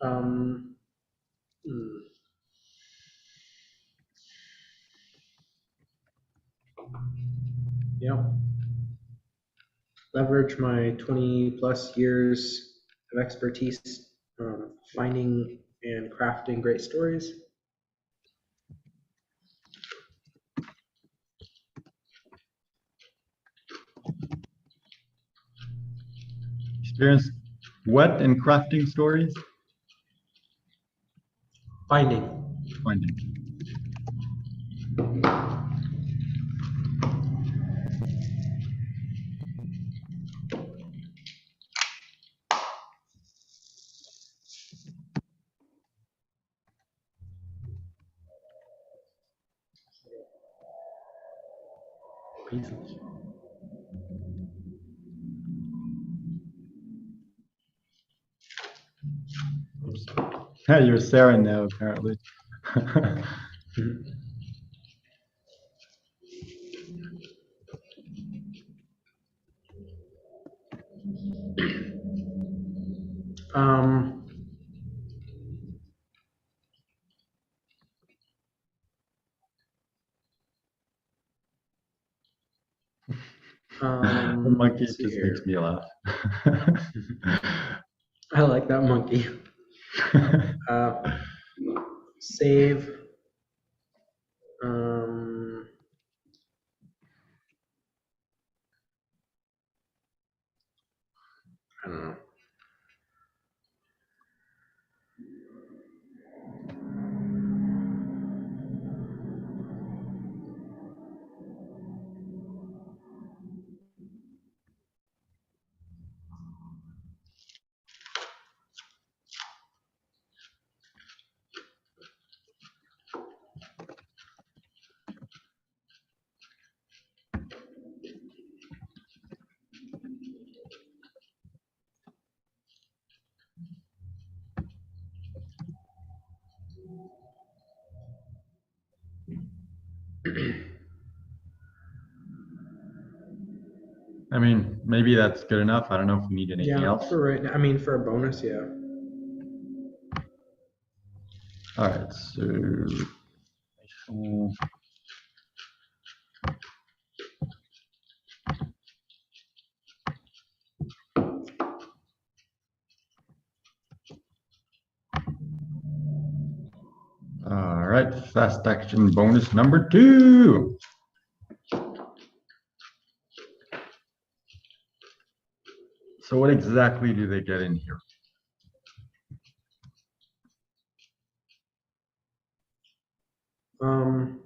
Um, hmm, yeah. Leverage my 20 plus years of expertise finding and crafting great stories. experience what in crafting stories? Finding. Finding. Oops. Yeah, you're Sarah now, apparently. Um, The monkey let's see just here. makes me laugh. I like that monkey. Save. Um, I don't know. I mean, maybe that's good enough. I don't know if we need anything Yeah, else. for right now. I mean, for a bonus, yeah. All right, so all right, fast action bonus number two. So what exactly do they get in here? Um,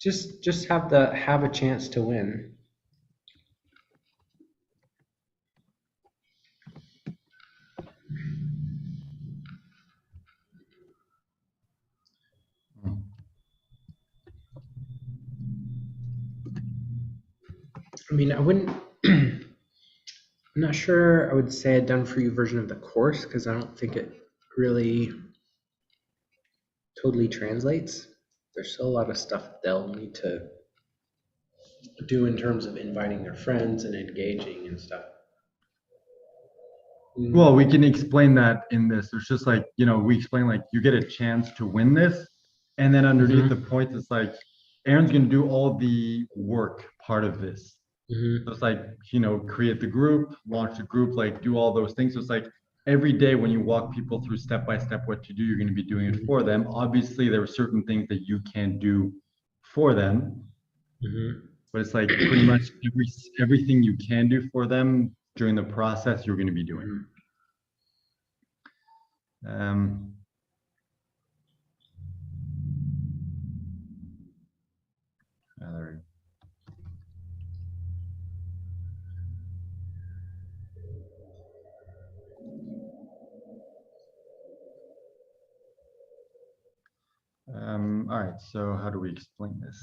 Just have a chance to win. I mean, I wouldn't. I'm not sure I would say a done for you version of the course because I don't think it really totally translates. There's still a lot of stuff they'll need to do in terms of inviting their friends and engaging and stuff. Well, we can explain that in this. It's just like, we explain like you get a chance to win this. And then underneath the points, it's like Aaron's going to do all the work part of this. So it's like, create the group, launch the group, like do all those things. So it's like every day when you walk people through step by step what to do, you're going to be doing it for them. Obviously, there are certain things that you can't do for them. But it's like pretty much everything you can do for them during the process, you're going to be doing. There all right, so how do we explain this?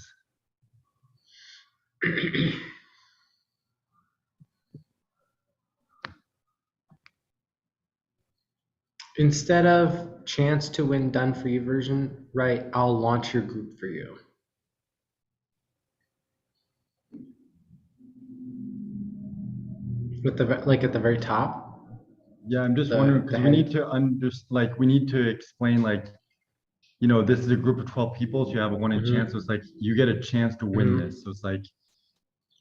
Instead of chance to win done for you version, right? I'll launch your group for you. At the very top. Yeah, I'm just wondering because we need to we need to explain this is a group of 12 people, so you have a 1 in chance. So it's like you get a chance to win this. So it's like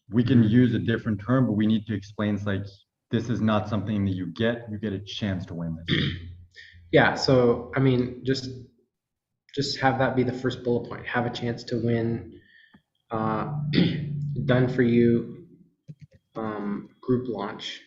we can use a different term, but we need to explain it's like this is not something that you get a chance to win this. Yeah, so I mean just have that be the first bullet point. Have a chance to win done for you group launch.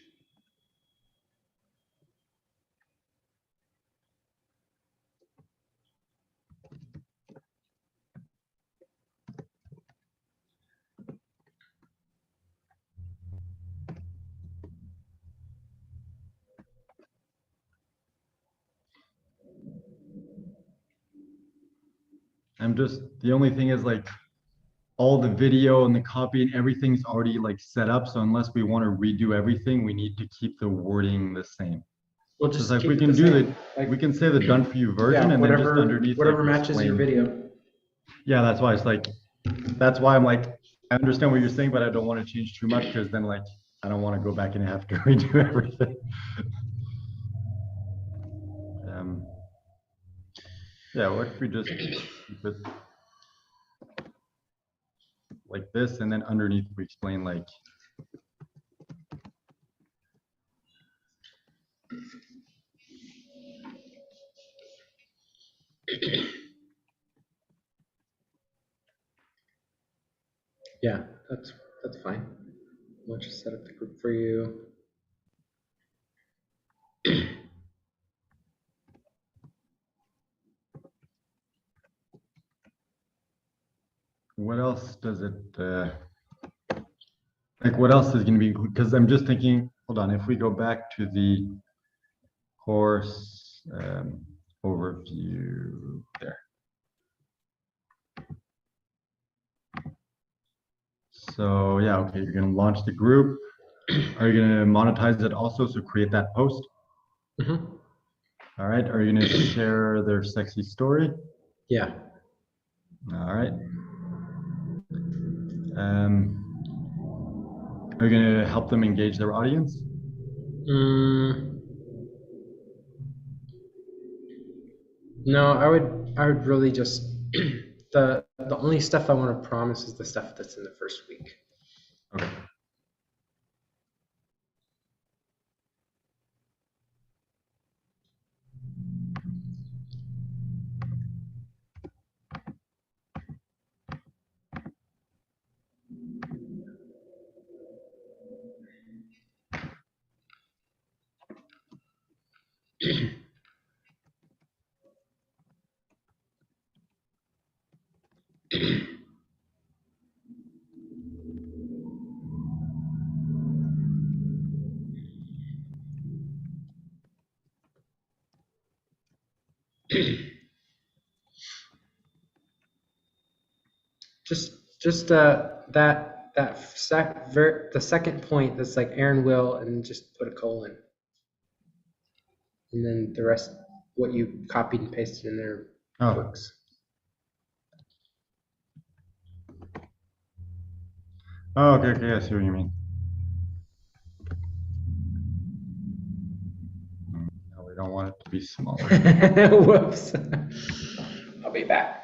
The only thing is like all the video and the copy and everything's already like set up. So unless we want to redo everything, we need to keep the wording the same. We'll just like keep we can it the do same. we can say the done for you version and then just underneath whatever matches your video. Yeah, that's why it's like that's why I'm like I understand what you're saying, but I don't want to change too much because then like I don't want to go back and have to redo everything. Yeah, what if we just keep it like this and then underneath we explain like Yeah, that's fine. We'll just set up the group for you. what else does it like what else is going to be because I'm just thinking, hold on, if we go back to the course overview there. So yeah, okay, you're going to launch the group. Are you going to monetize it also? So create that post. All right. Are you going to share their sexy story? Yeah. All right. Are you going to help them engage their audience? No, I would really just the only stuff I want to promise is the stuff that's in the first week. Okay. Just the second point that's like Aaron will, and just put a colon, and then the rest what you copied and pasted in there Oh, works. oh, okay, I see what you mean. No, we don't want it to be smaller. Whoops. I'll be back.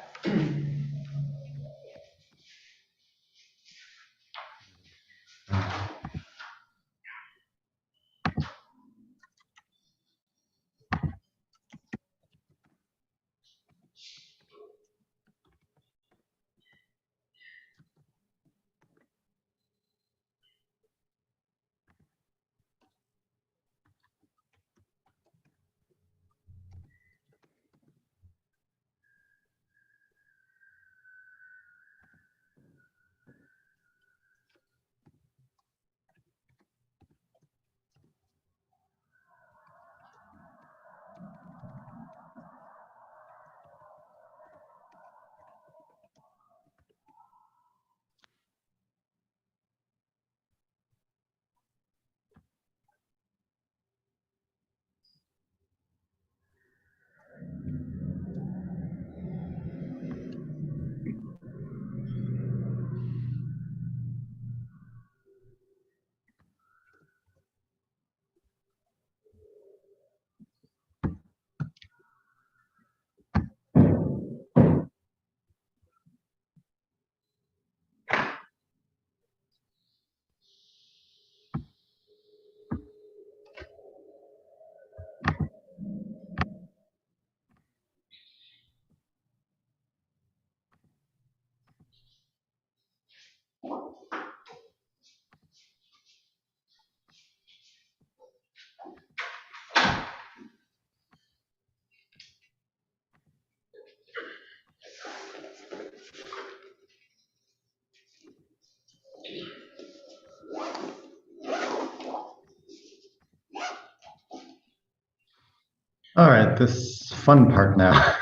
All right, this fun part now.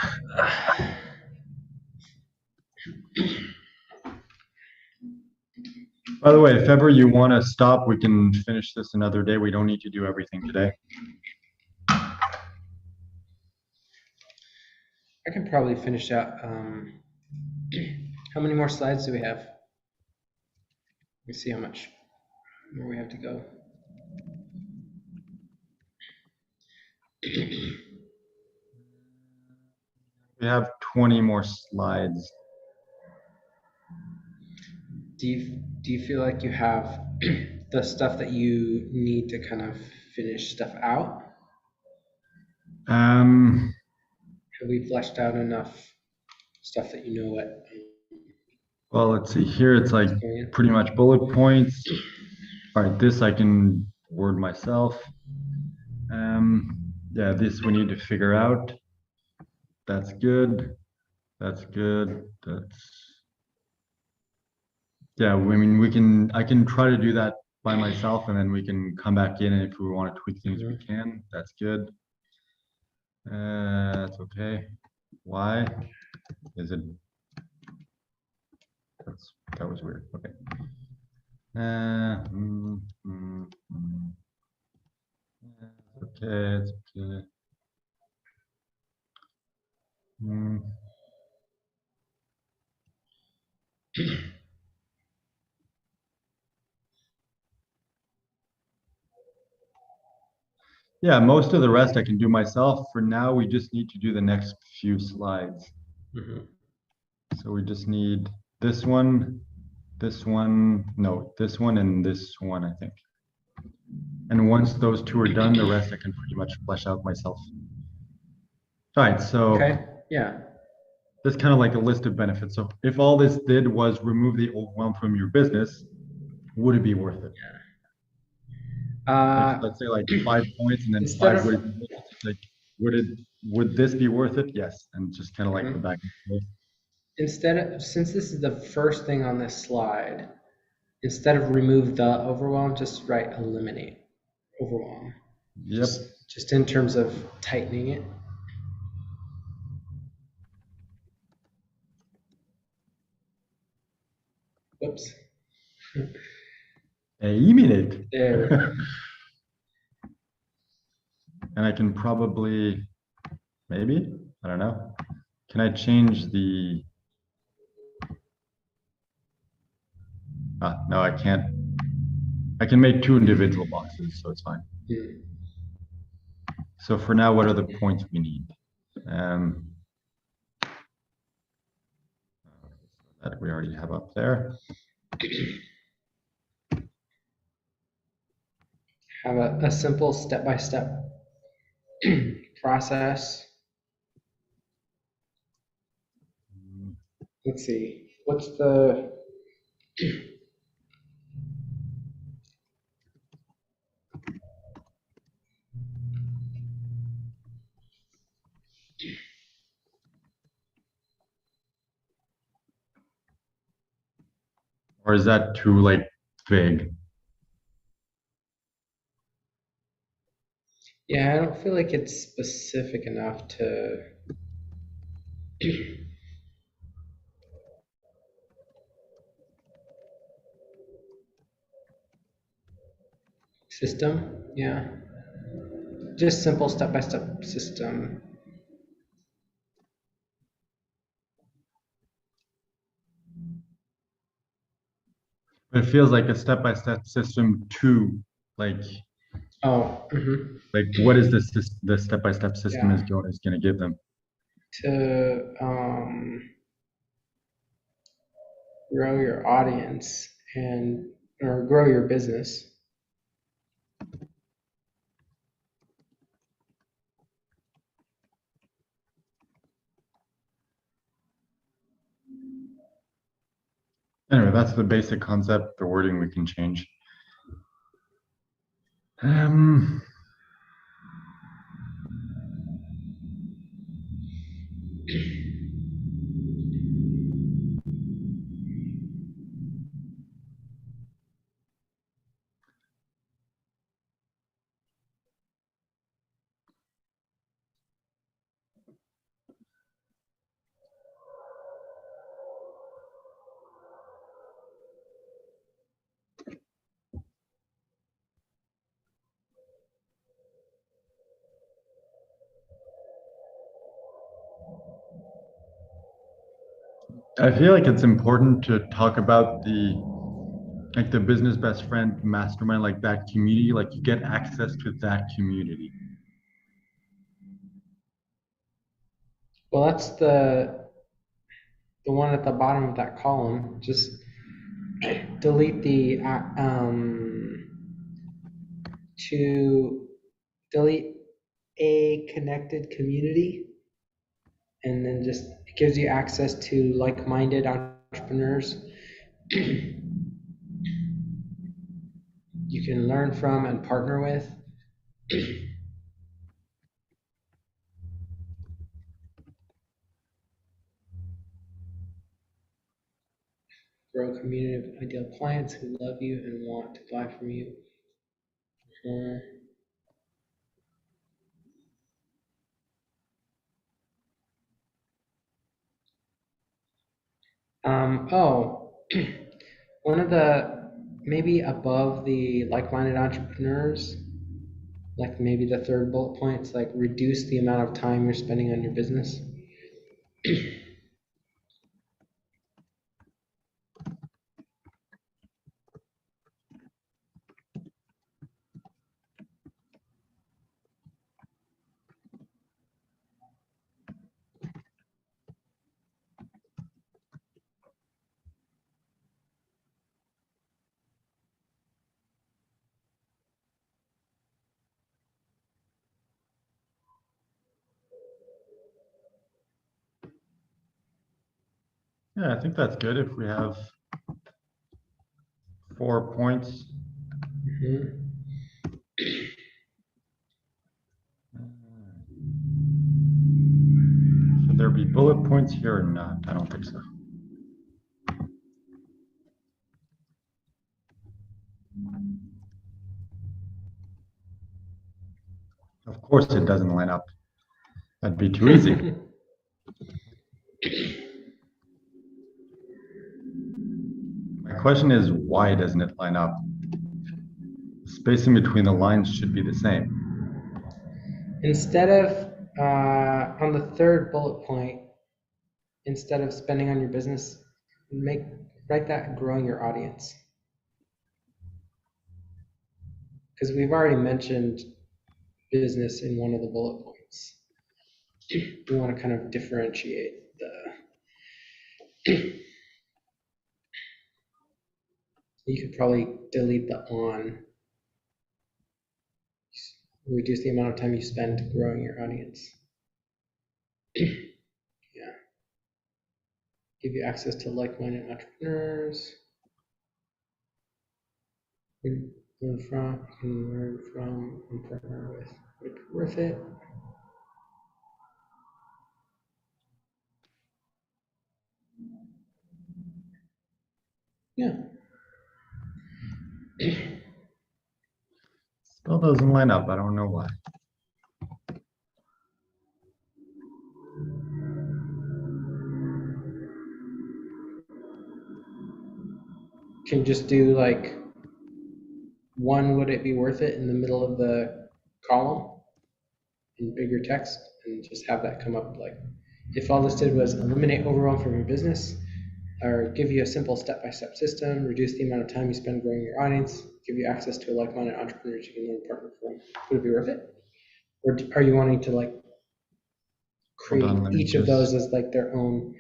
By the way, if ever you want to stop, we can finish this another day. We don't need to do everything today. I can probably finish out. How many more slides do we have? Let me see how much more we have to go. We have 20 more slides. Do you feel like you have the stuff that you need to kind of finish stuff out? Have we fleshed out enough stuff that you know what? Well, let's see here. It's like going in? pretty much bullet points. All right, this I can word myself. Yeah, this we need to figure out. That's good. That's good. Yeah, I mean, I can try to do that by myself, and then we can come back in, and if we want to tweak things, we can. That's good. That's okay. Why is it? That was weird. Okay. Okay, it's okay. Yeah, most of the rest I can do myself. For now, we just need to do the next few slides. So we just need this one, no, this one and this one, I think. And once those two are done, the rest I can pretty much flesh out myself. All right, so Okay, yeah. that's kind of like a list of benefits. So if all this did was remove the overwhelm from your business, would it be worth it? If, let's say like 5 points and then Instead 5 of- like would this be worth it? Yes, and just kind of like the back and forth. since this is the first thing on this slide, instead of remove the overwhelm, just write eliminate overwhelm. Yep. Just in terms of tightening it. Whoops. Eliminate. There we go. And I can probably, maybe, I don't know. Can I change the, no, I can't. I can make 2 individual boxes, so it's fine. Hmm. So for now, what are the points we need? That we already have up there. Have a simple step-by-step process. Let's see. What's the Or is that too like big? Yeah, I don't feel like it's specific enough to system. Yeah. Just simple step-by-step system. But it feels like a step-by-step system to like Oh, mhm. like what is this the step-by-step system Yeah. is going to give them? To grow your audience and or grow your business. Anyway, that's the basic concept. The wording we can change. I feel like it's important to talk about the business best friend mastermind, like that community, like you get access to that community. Well, that's the one at the bottom of that column. Just delete the to delete a connected community, and then just it gives you access to like-minded entrepreneurs you can learn from and partner with. Grow a community of ideal clients who love you and want to buy from you. Oh, one of the maybe above the like-minded entrepreneurs, like maybe the third bullet point, it's like reduce the amount of time you're spending on your business. Yeah, I think that's good if we have 4 points. Mhm. Should there be bullet points here or not? I don't think so. Of course it doesn't line up. That'd be too easy. My question is, why doesn't it line up? Spacing between the lines should be the same. Instead of on the third bullet point, instead of spending on your business, write that growing your audience. Because we've already mentioned business in one of the bullet points. We want to kind of differentiate the. You could probably delete the on. Reduce the amount of time you spend growing your audience. Yeah. Give you access to like-minded entrepreneurs. Learn from, and partner with. Would it be worth it? Yeah. Still doesn't line up. I don't know why. Can just do like one, would it be worth it in the middle of the column in bigger text, and just have that come up like, if all this did was eliminate overwhelm from your business, or give you a simple step-by-step system, reduce the amount of time you spend growing your audience, give you access to a like-minded entrepreneurs you can learn partner from, would it be worth it? Or are you wanting to like create each of those as like their own?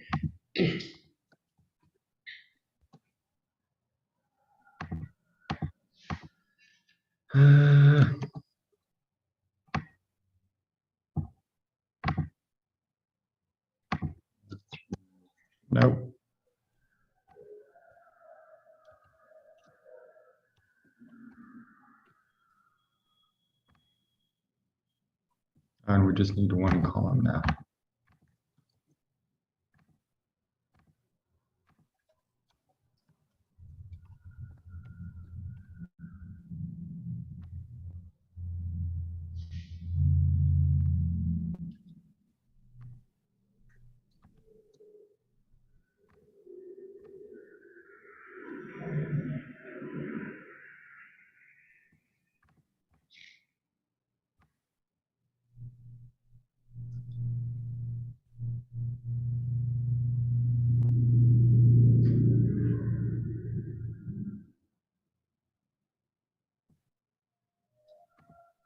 No. And we just need one column now.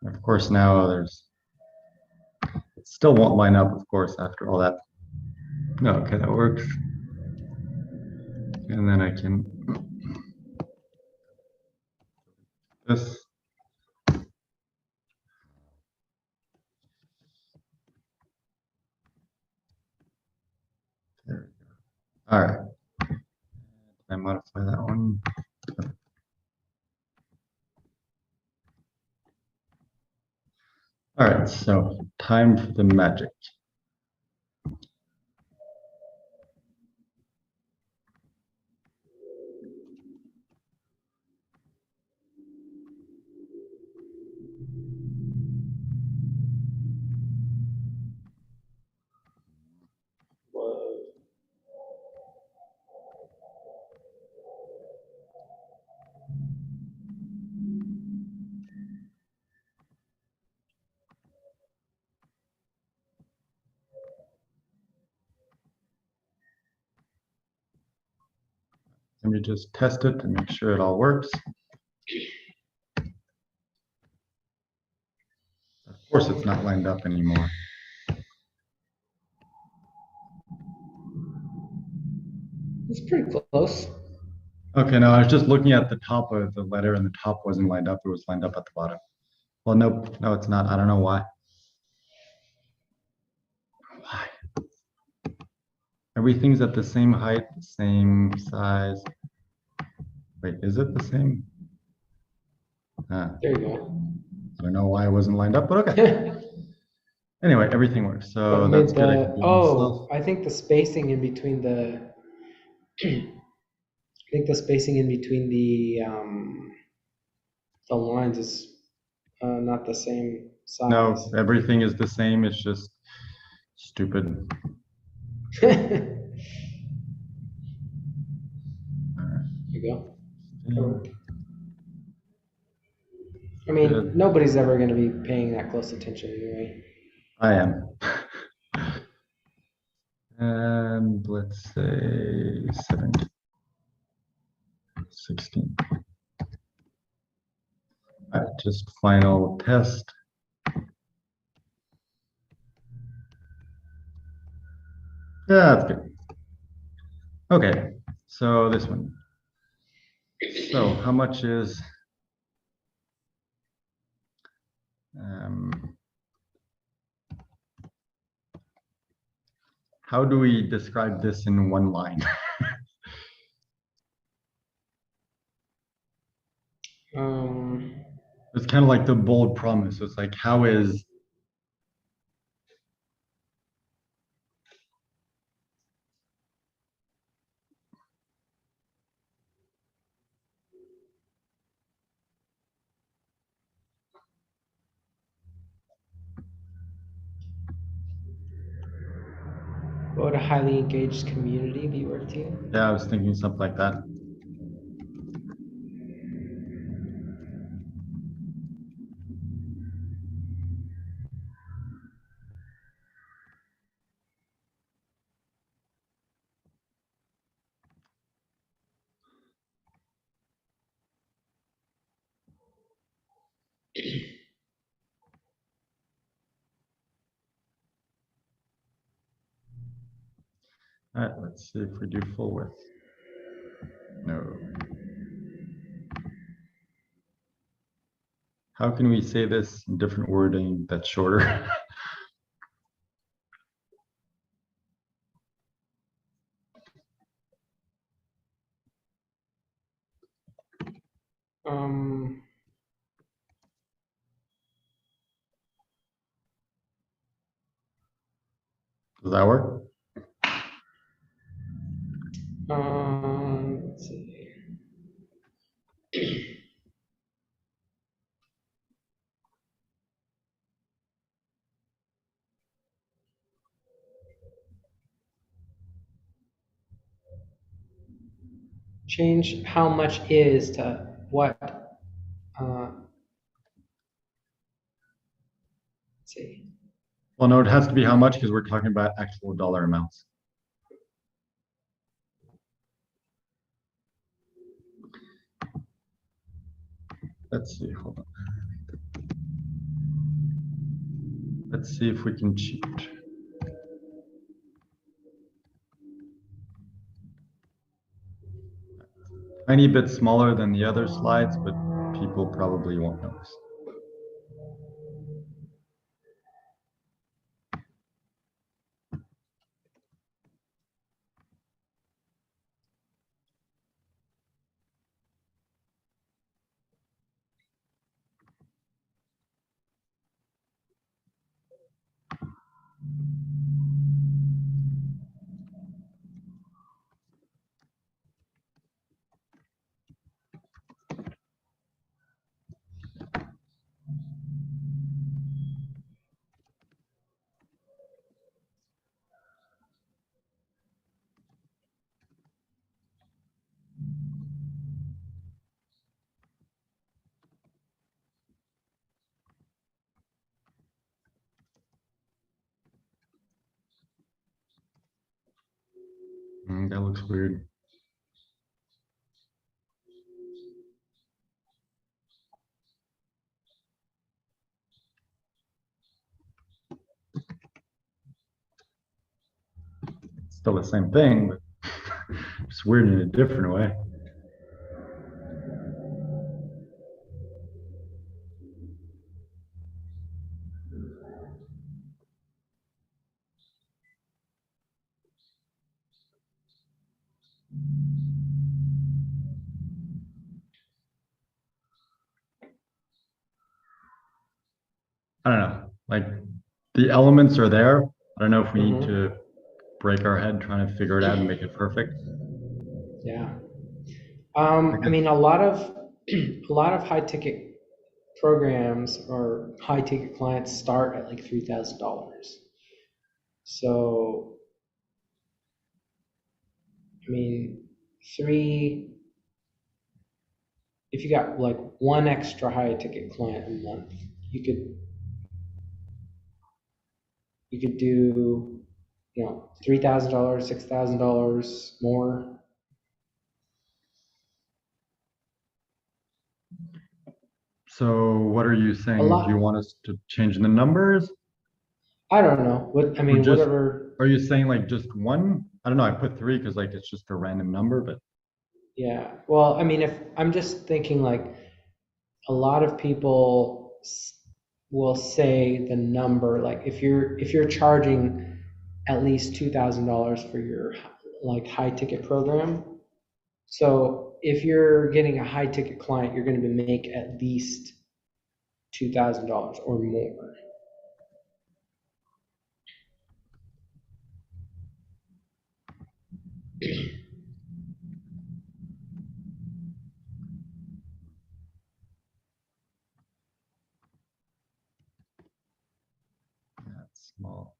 Of course, now it still won't line up, of course, after all that. No, okay, that works. And then I can this. There we go. All right. I modify that one. All right, so time for the magic. Let me just test it to make sure it all works. Of course, it's not lined up anymore. It's pretty close. Okay, now I was just looking at the top of the letter and the top wasn't lined up. It was lined up at the bottom. Well, nope, no, it's not. I don't know why. Why? Everything's at the same height, the same size. Wait, is it the same? There you go. I don't know why it wasn't lined up, but okay. Anyway, everything works. So that's good. I think the spacing in between the the lines is not the same size. No, everything is the same. It's just stupid. you go. Mm, I mean, good. nobody's ever going to be paying that close attention anyway. I am. And let's say 17, 16. All right, just final test. Yeah, that's good. Okay, so this one. So how much is um, how do we describe this in one line? Um, It's kind of like the bold promise. So it's like, how is what would a highly engaged community be worth to you? yeah, I was thinking something like that. All right, let's see if we do full width. No. How can we say this in different wording that's shorter? Um, Does that work? let's see. Change how much is to what? Let's see. Well, no, it has to be how much because we're talking about actual dollar amounts. Let's see, hold on. Let's see if we can cheat. Tiny bit smaller than the other slides, but people probably won't notice. That looks weird. It's still the same thing, but it's weird in a different way. I don't know. Like the elements are there. I don't know if we need to break our head trying to figure it out and make it perfect. Yeah. I I mean, guess, a lot of a lot of high ticket programs or high ticket clients start at like $3,000. So, I mean, three if you got like one extra high ticket client a month, you could you could do, $3,000, $6,000 more. So what are you A saying? Do you lot. want us to change the numbers? I don't know. What I Or mean, just, whatever. are you saying like just one? I don't know. I put three because like it's just a random number, but Yeah. Well, I mean, if I'm just thinking like a lot of people will say the number, like if you're charging at least $2,000 for your like high ticket program. So if you're getting a high ticket client, you're going to make at least $2,000 or more. that's small.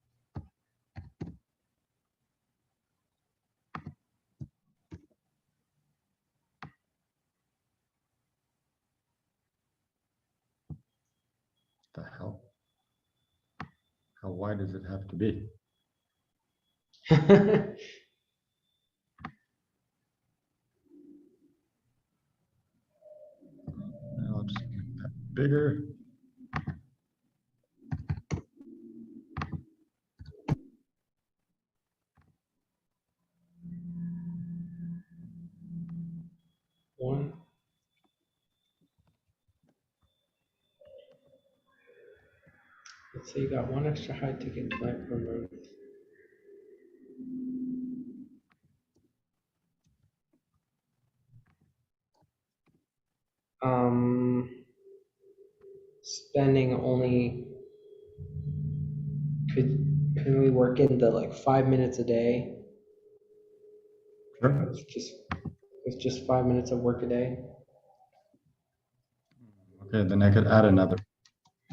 The hell? How wide does it have to be? I'll just make that bigger. One. Let's say you got one extra high ticket client per month. Um, Spending only can we work into like 5 minutes a day Sure. with just 5 minutes of work a day? Okay, then I could add another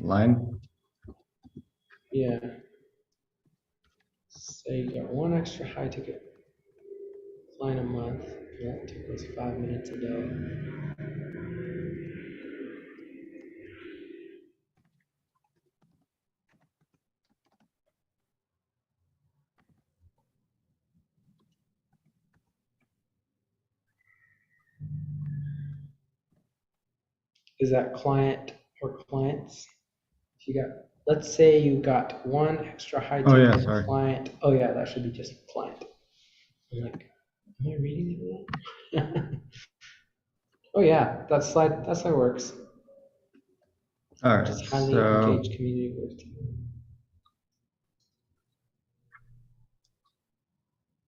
line. Yeah. Say you got one extra high ticket client a month. That took us 5 minutes a day. Is that client or clients? If you got, let's say you got one extra high Oh yeah, ticket sorry. client. Oh yeah, that should be just client. I'm like, am I reading it wrong? Oh yeah, that slide works. All right, Just highly so engaged community with.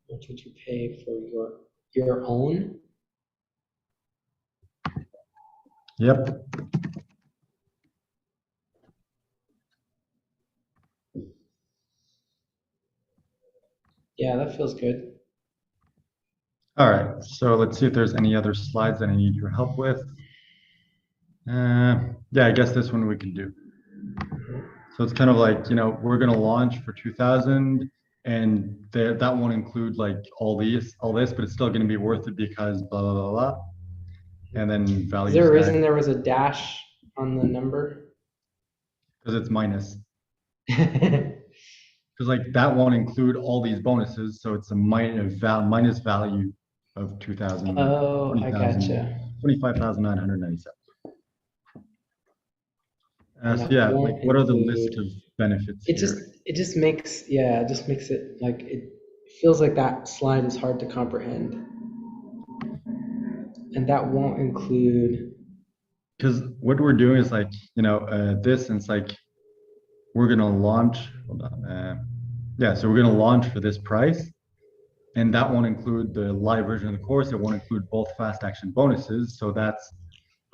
What would you pay for your own? yep. Yeah, that feels good. All right, so let's see if there's any other slides that I need your help with. Yeah, I guess this one we can do. So it's kind of like, we're gonna launch for 2000 and that won't include like all this, but it's still gonna be worth it because blah, blah, blah, blah. And then Is value there a stack, reason there was a dash on the number? because it's minus. Because like that won't include all these bonuses, so it's a minus value of 2000, Oh, I 20,000, gotcha. 25,997. And So that yeah, like won't what are the include. list of benefits It just here? it just makes yeah, it just makes it like it feels like that slide is hard to comprehend. And that won't include. Because what we're doing is like, this, and it's like we're gonna launch. Hold on. Yeah, so we're gonna launch for this price, and that won't include the live version of the course. It won't include both fast action bonuses. So that's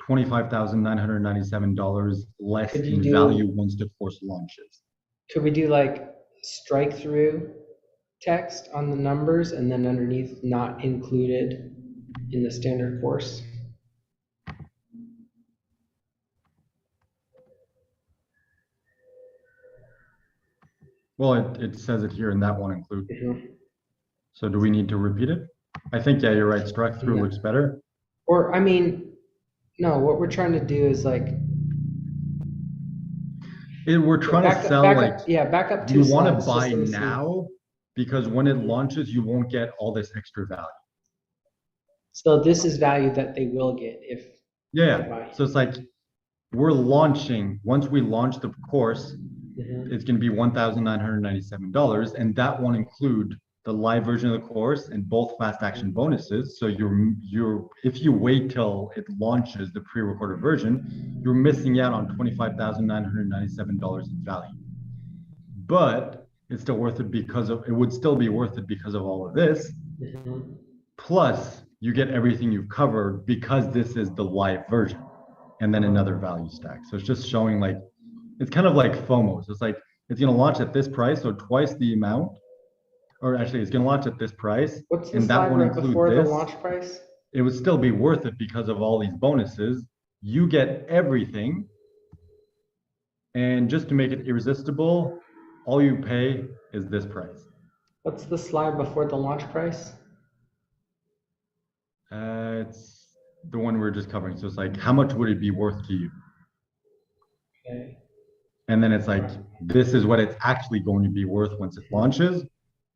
$25,997 less Could you in value do once the course launches. could we do like strike through text on the numbers and then underneath not included in the standard course? Well, it says it here, and that won't include. Mhm. So do we need to repeat it? I think, yeah, you're right. Struck through No. looks better. Or I mean, No, what we're trying to do is like We're trying to sell back like up, yeah, back up you two want to slides. Just buy let me see. now because when it Mhm. launches, you won't get all this extra value. So this is value that they will get if they Yeah. buy. So it's like we're launching, once we launch the course, Mhm. it's going to be $1,997, and that won't include the live version of the course and both fast action bonuses. So you're if you wait till it launches the pre-recorded version, you're missing out on $25,997 in value. But it's still worth it because of it would still be worth it because of all of this. Mhm. Plus, you get everything you've covered because this is the live version, and then another value stack. So it's just showing like it's kind of like FOMO. So it's like it's going to launch at this price, so twice the amount, or actually, it's going to launch at this price, What's the and that slide won't right include before the this. launch price? It would still be worth it because of all these bonuses. You get everything, and just to make it irresistible, all you pay is this price. What's the slide before the launch price? It's the one we're just covering. So it's like, how much would it be worth to you? Okay. And then it's like, this is what it's actually going to be worth once it launches.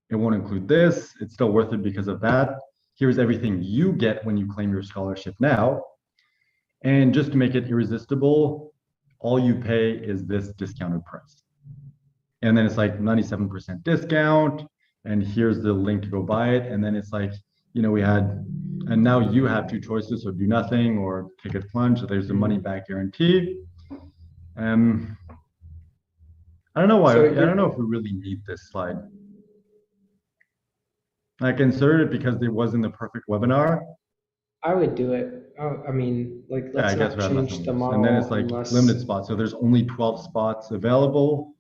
It won't include this. It's still worth it because of that. Here's everything you get when you claim your scholarship now. And just to make it irresistible, all you pay is this discounted price. And then it's like 97% discount. And here's the link to go buy it. And then it's like, we had, and now you have two choices. So do nothing or take a plunge. So there's the money back guarantee. Um, I don't know why. So I don't know you're, if we really need this slide. I considered it because it wasn't the perfect webinar. I would do it. Oh, I mean, like, Yeah, I let's guess not we have change nothing the else. And then it's model like limited unless. spots. So there's only 12 spots available.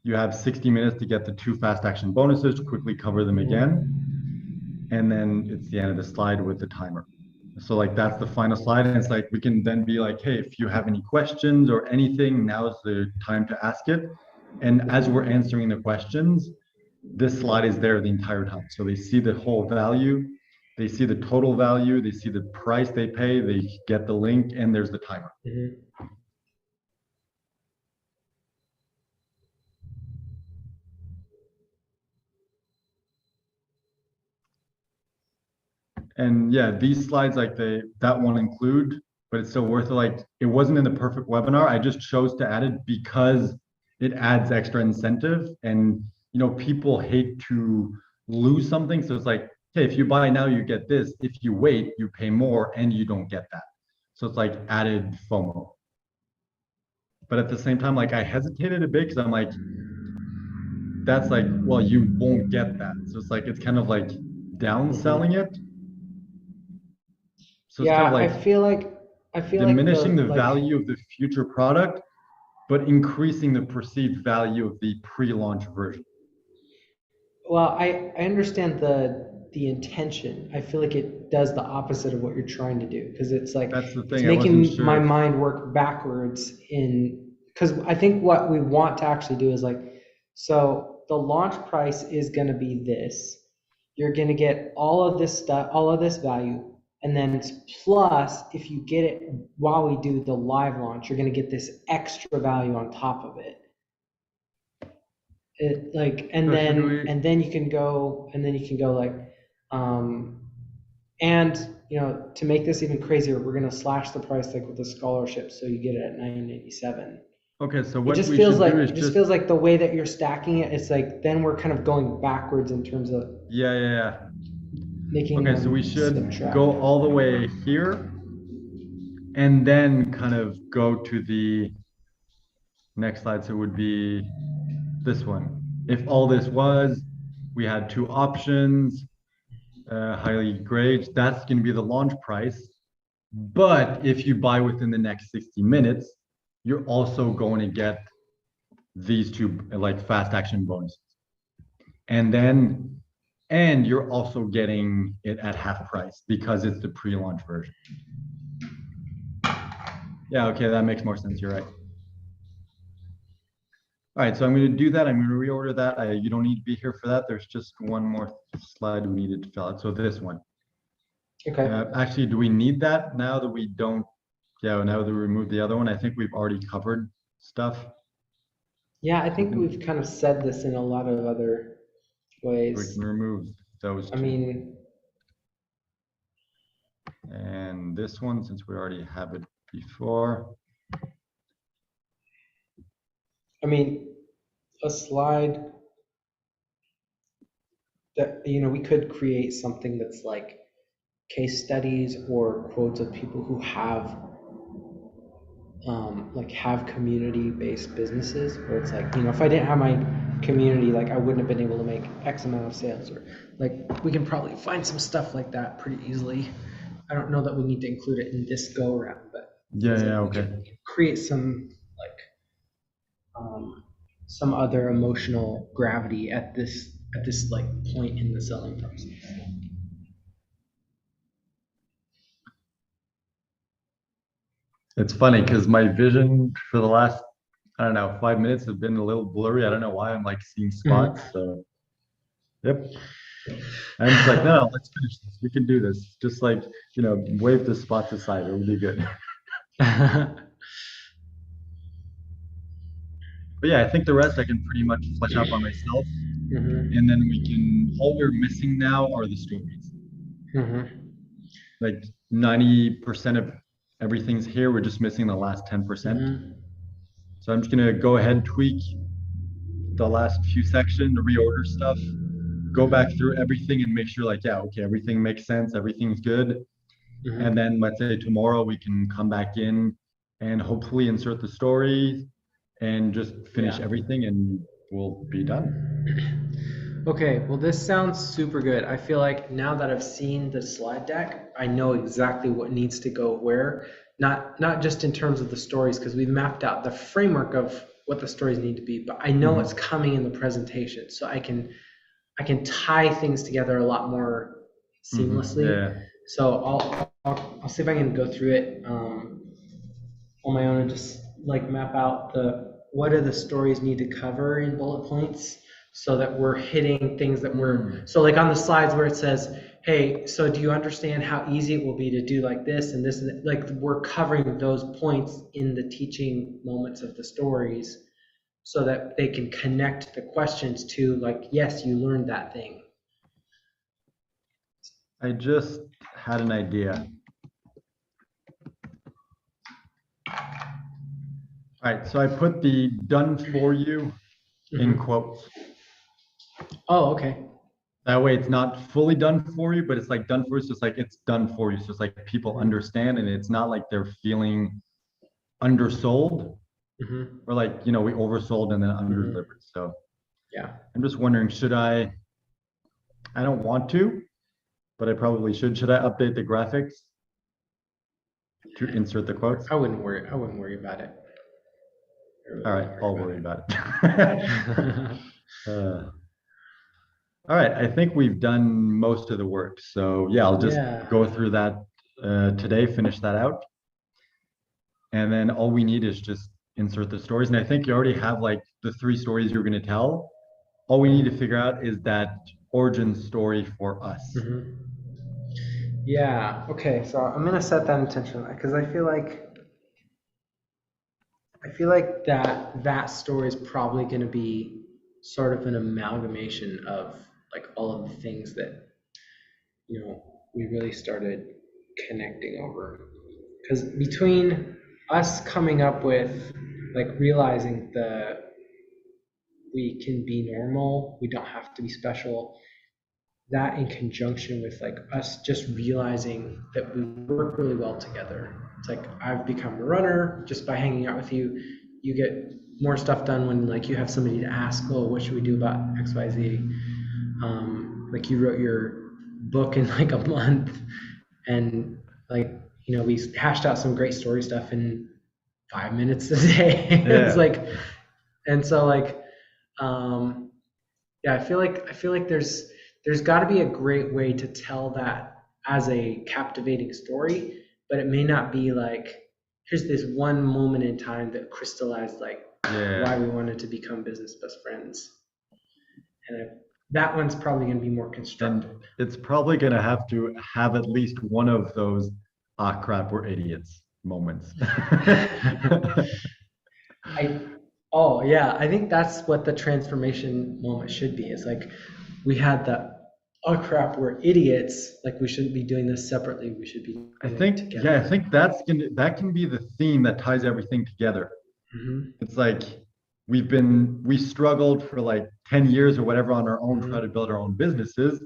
You have 60 minutes to get the two fast action bonuses to quickly cover them again. And then it's the end of the slide with the timer. So like that's the final slide. And it's like we can then be like, hey, if you have any questions or anything, now's the time to ask it. And as we're answering the questions, this slide is there the entire time. So they see the whole value, they see the total value, they see the price they pay, they get the link, and there's the timer. Mhm. And yeah, these slides like that won't include, but it's still worth it. Like it wasn't in the perfect webinar. I just chose to add it because it adds extra incentive, and people hate to lose something. So it's like, hey, if you buy now, you get this. If you wait, you pay more and you don't get that. So it's like added FOMO. But at the same time, like I hesitated a bit because I'm like, that's like, well, you won't get that. So it's like it's kind of like downselling it. So it's kind Yeah, of like I feel like diminishing the the like value of the future product, but increasing the perceived value of the pre-launch version. well, I understand the intention. I feel like it does the opposite of what you're trying to do because it's like That's the it's thing. I wasn't making sure my if mind work backwards in because I think what we want to actually do is like so the launch price is going to be this. You're going to get all of this stuff, all of this value, and then plus if you get it while we do the live launch, you're going to get this extra value on top of it. It like so should we and then you can go like um and to make this even crazier we're going to slash the price like with the scholarship so you get it at 997. okay, so what we should do is It just just feels like the way that you're stacking it it's like then we're kind of going backwards in terms of yeah. making Okay, so we them should subtract. go all the way here and then kind of go to the next slide. So it would be this one. If all this was, we had two options, highly grade, that's going to be the launch price. But if you buy within the next 60 minutes, you're also going to get these two like fast action bonuses. And you're also getting it at half price because it's the pre-launch version. Yeah, okay, that makes more sense. You're right. All right, so I'm going to do that. I'm going to reorder that. You don't need to be here for that. There's just one more slide we needed to fill out. So this one. Okay. Actually, do we need that now that we don't? Yeah, now that we removed the other one, I think we've already covered stuff. Yeah, I We think can, we've kind of said this in a lot of other we ways. can remove those I two. mean, And this one, since we already have it before. I mean, a slide that, we could create something that's like case studies or quotes of people who have like have community-based businesses where it's like, if I didn't have my community, like I wouldn't have been able to make X amount of sales, or like we can probably find some stuff like that pretty easily. I don't know that we need to include it in this go around, but it Yeah, feels like yeah, we okay. can create some other emotional gravity at this like point in the selling process. It's funny because my vision for the last, I don't know, 5 minutes has been a little blurry. I don't know why I'm like seeing spots. So, yep. I'm just like, no, let's finish this. We can do this. Just like, wave the spots aside. It'll be good. But yeah, I think the rest I can pretty much flesh out by myself. Mhm. And then all we're missing now are the stories. Mhm. Like 90% of everything's here. We're just missing the last 10%. Mhm. So I'm just gonna go ahead, tweak the last few sections, reorder stuff, go back through everything and make sure like, yeah, okay, everything makes sense, everything's good. And Mhm. then let's say tomorrow we can come back in and hopefully insert the stories and just finish Yeah. everything and we'll be done. Okay, well, this sounds super good. I feel like now that I've seen the slide deck, I know exactly what needs to go where. Not just in terms of the stories, because we've mapped out the framework of what the stories need to be, but I know it's Mhm. coming in the presentation, so I can tie things together a lot more seamlessly. Yeah. So I'll see if I can go through it on my own and just like map out what do the stories need to cover in bullet points so that we're hitting things that Mm. so like on the slides where it says, hey, so do you understand how easy it will be to do like this and this, and like we're covering those points in the teaching moments of the stories so that they can connect the questions to like, yes, you learned that thing. I just had an idea. All right, so I put the done for you in quotes. Oh, okay. That way it's not fully done for you, but it's like done for you. So it's like it's done for you. So it's like people Mhm. understand and it's not like they're feeling undersold Mhm. or like, we oversold and then Mhm. underdelivered. So Yeah. I'm just wondering, I don't want to, but I probably should. Should I update the graphics to insert the quotes? I wouldn't worry about it. I really All right, wouldn't I'll worry worry about it. about Uh, all right, I think we've done most of the work. So yeah, I'll it. just Yeah. go through that today, finish that out. And then all we need is just insert the stories. And I think you already have like the 3 stories you're going to tell. All we need to figure out is that origin story for us. Mhm. Yeah. Okay. So I'm gonna set that intention because I feel like that story is probably gonna be sort of an amalgamation of like all of the things that we really started connecting over. Because between us coming up with like realizing we can be normal, we don't have to be special, that in conjunction with like us just realizing that we work really well together. It's like I've become a runner just by hanging out with you. You get more stuff done when like you have somebody to ask, oh, what should we do about XYZ? Like you wrote your book in like a month, and like we hashed out some great story stuff in 5 minutes a day. It's Yeah. like, and so like, um, yeah, I feel like there's got to be a great way to tell that as a captivating story, but it may not be like here's this one moment in time that crystallized like why Yeah. we wanted to become business best friends, and that one's probably going to be more constructive. And it's probably going to have at least one of those, ah, crap, we're idiots moments. Oh yeah, I think that's what the transformation moment should be. It's like we had the, oh crap, we're idiots. Like we shouldn't be doing this separately. We should be I doing it think, yeah, I together. think that can be the theme that ties everything together. Hmm. It's like we struggled for like 10 years or whatever on our own, try to Hmm. build our own businesses,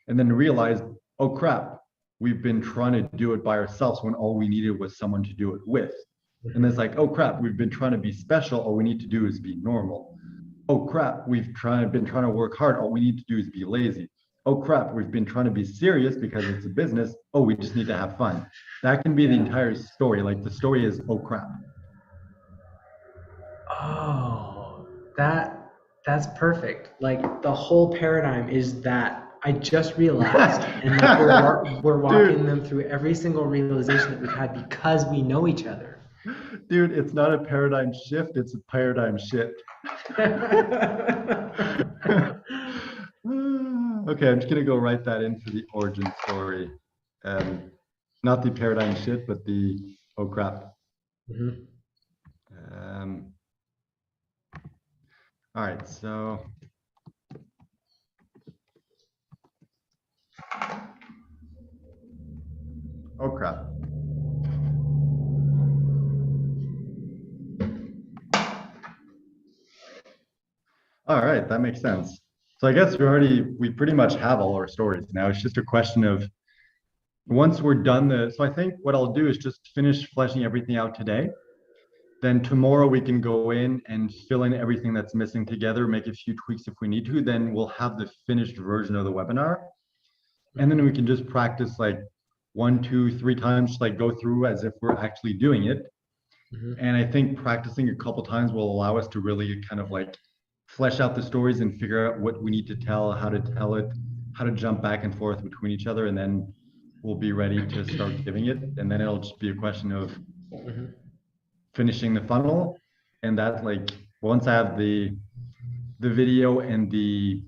and then realized, oh crap, we've been trying to do it by ourselves when all we needed was someone to do it with. And it's Hmm. like, oh crap, we've been trying to be special, all we need to do is be normal. Oh crap, been trying to work hard, all we need to do is be lazy. Oh crap, we've been trying to be serious because it's a business. Oh, we just need to have fun. That can be the Yeah. entire story. Like the story is, oh crap. Oh, that's perfect. Like the whole paradigm is that I just realized, and like we're walking Dude, them through every single realization that we've had because we know each other. dude, it's not a paradigm shift, it's a paradigm shift. Okay, I'm just gonna go write that in for the origin story. Um, Not the paradigm shift, but the oh crap. Mhm. Um, all right, so oh crap. All right, that makes sense. So I guess we pretty much have all our stories now. It's just a question of once we're done so I think what I'll do is just finish fleshing everything out today. Then tomorrow we can go in and fill in everything that's missing together, make a few tweaks if we need to. Then we'll have the finished version of the webinar. And then we can just practice like one, two, three times, like go through as if we're actually doing it. Mhm. And I think practicing a couple times will allow us to really kind of like flesh out the stories and figure out what we need to tell, how to tell it, how to jump back and forth between each other. And then we'll be ready to start giving it. And then it'll just be a question of Mhm. finishing the funnel. And that like once I have the video and the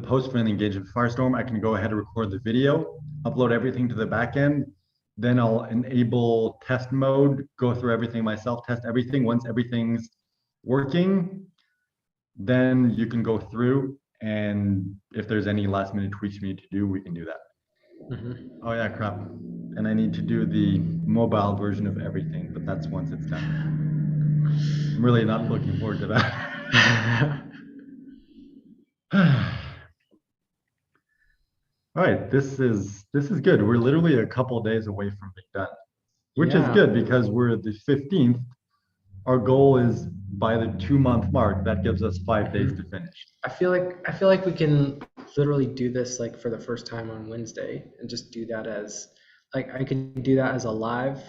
post for the engagement Firestorm, I can go ahead and record the video, upload everything to the back end. Then I'll enable test mode, go through everything myself, test everything. Once everything's working, then you can go through. And if there's any last minute tweaks we need to do, we can do that. Mhm. Oh yeah, crap. And I need to do the mobile version of everything, but that's once it's done. I'm really not looking forward to that. All right, this is good. We're literally a couple of days away from being done, which is Yeah. good because we're the 15th. Our goal is by the 2 month mark. That gives us 5 days to Mhm. finish. I feel like we can literally do this like for the first time on Wednesday and just do that as like I could do that as a live,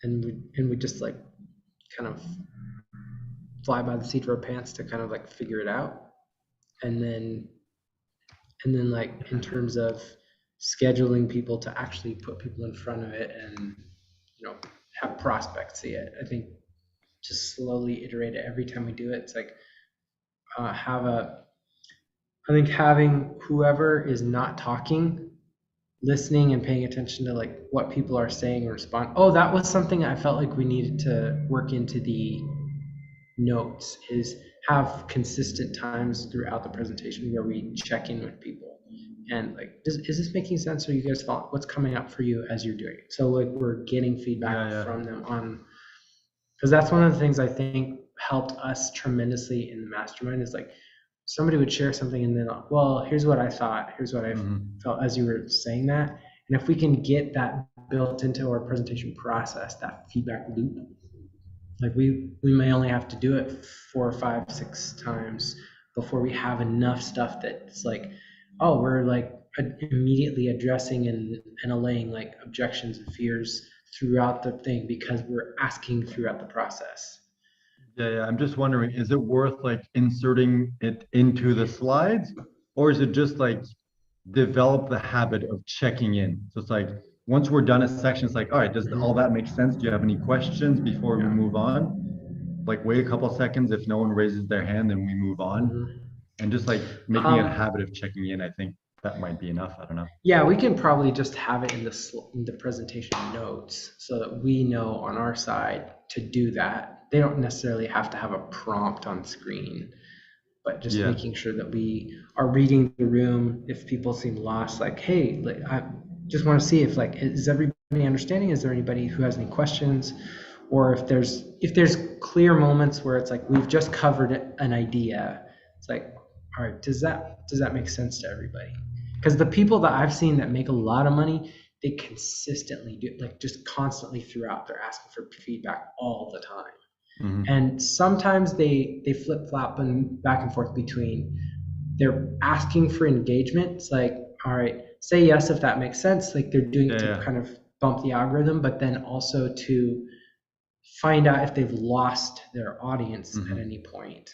and we just like kind of fly by the seat of our pants to kind of like figure it out. And then like in terms of scheduling people to actually put people in front of it and have prospects see it. I think just slowly iterate it every time we do it. It's like have a I think having whoever is not talking listening and paying attention to like what people are saying and respond. Oh, that was something I felt like we needed to work into the notes is have consistent times throughout the presentation where we check in with people and like is this making sense, or you guys thought what's coming up for you as you're doing it, so like we're getting Yeah, feedback yeah. from them on, because that's one of the things I think helped us tremendously in the mastermind is like somebody would share something and then, well, here's what I thought, here's what I Mhm. felt as you were saying that. And if we can get that built into our presentation process, that feedback loop, like we may only have to do it 4 or 5, 6 times before we have enough stuff that's like, oh, we're like immediately addressing and allaying like objections and fears throughout the thing because we're asking throughout the process. Yeah, yeah. I'm just wondering, is it worth like inserting it into the slides, or is it just like develop the habit of checking in? So it's like once we're done a section, it's like, all right, does all Mhm. that make sense? Do you have any questions before we Yeah. move on? Like wait a couple of seconds. If no one raises their hand, then we move on. Mhm. And just like making it a Um, habit of checking in, I think that might be enough. I don't know. Yeah, we can probably just have it in the presentation notes so that we know on our side to do that. They don't necessarily have to have a prompt on screen, but just Yeah. making sure that we are reading the room. If people seem lost, like, hey, like, I just want to see if like is everybody understanding? Is there anybody who has any questions? Or if there's clear moments where it's like we've just covered an idea, it's like, all right, does that make sense to everybody? Because the people that I've seen that make a lot of money, they consistently do, like just constantly throughout, they're asking for feedback all the time. Mhm. And sometimes they flip flop and back and forth between they're asking for engagement. It's like, all right, say yes if that makes sense. Like they're doing it Yeah, to yeah. kind of bump the algorithm, but then also to find out if they've lost their audience at Mhm. any point.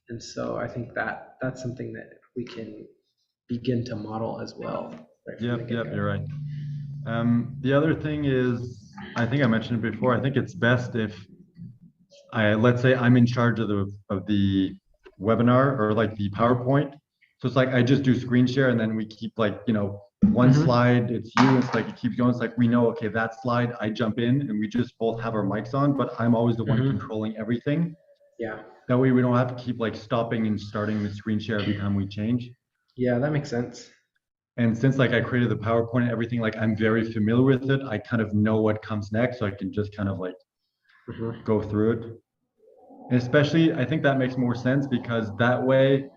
And so I think that's something that we can begin to model as well right from the Yep, yep, get-go. you're right. The other thing is, I think I mentioned it before. I think it's best if let's say I'm in charge of the webinar or like the PowerPoint. So it's like I just do screen share and then we keep like, one Mm-hmm. slide, it's you, it's like it keeps going. It's like we know, okay, that slide, I jump in and we just both have our mics on, but I'm always the one Mm-hmm. controlling everything. Yeah. That way we don't have to keep like stopping and starting the screen share every time we change. Yeah, that makes sense. And since like I created the PowerPoint and everything, like I'm very familiar with it, I kind of know what comes next. So I can just kind of like Mm-hmm. go through it. And especially, I think that makes more sense because that way,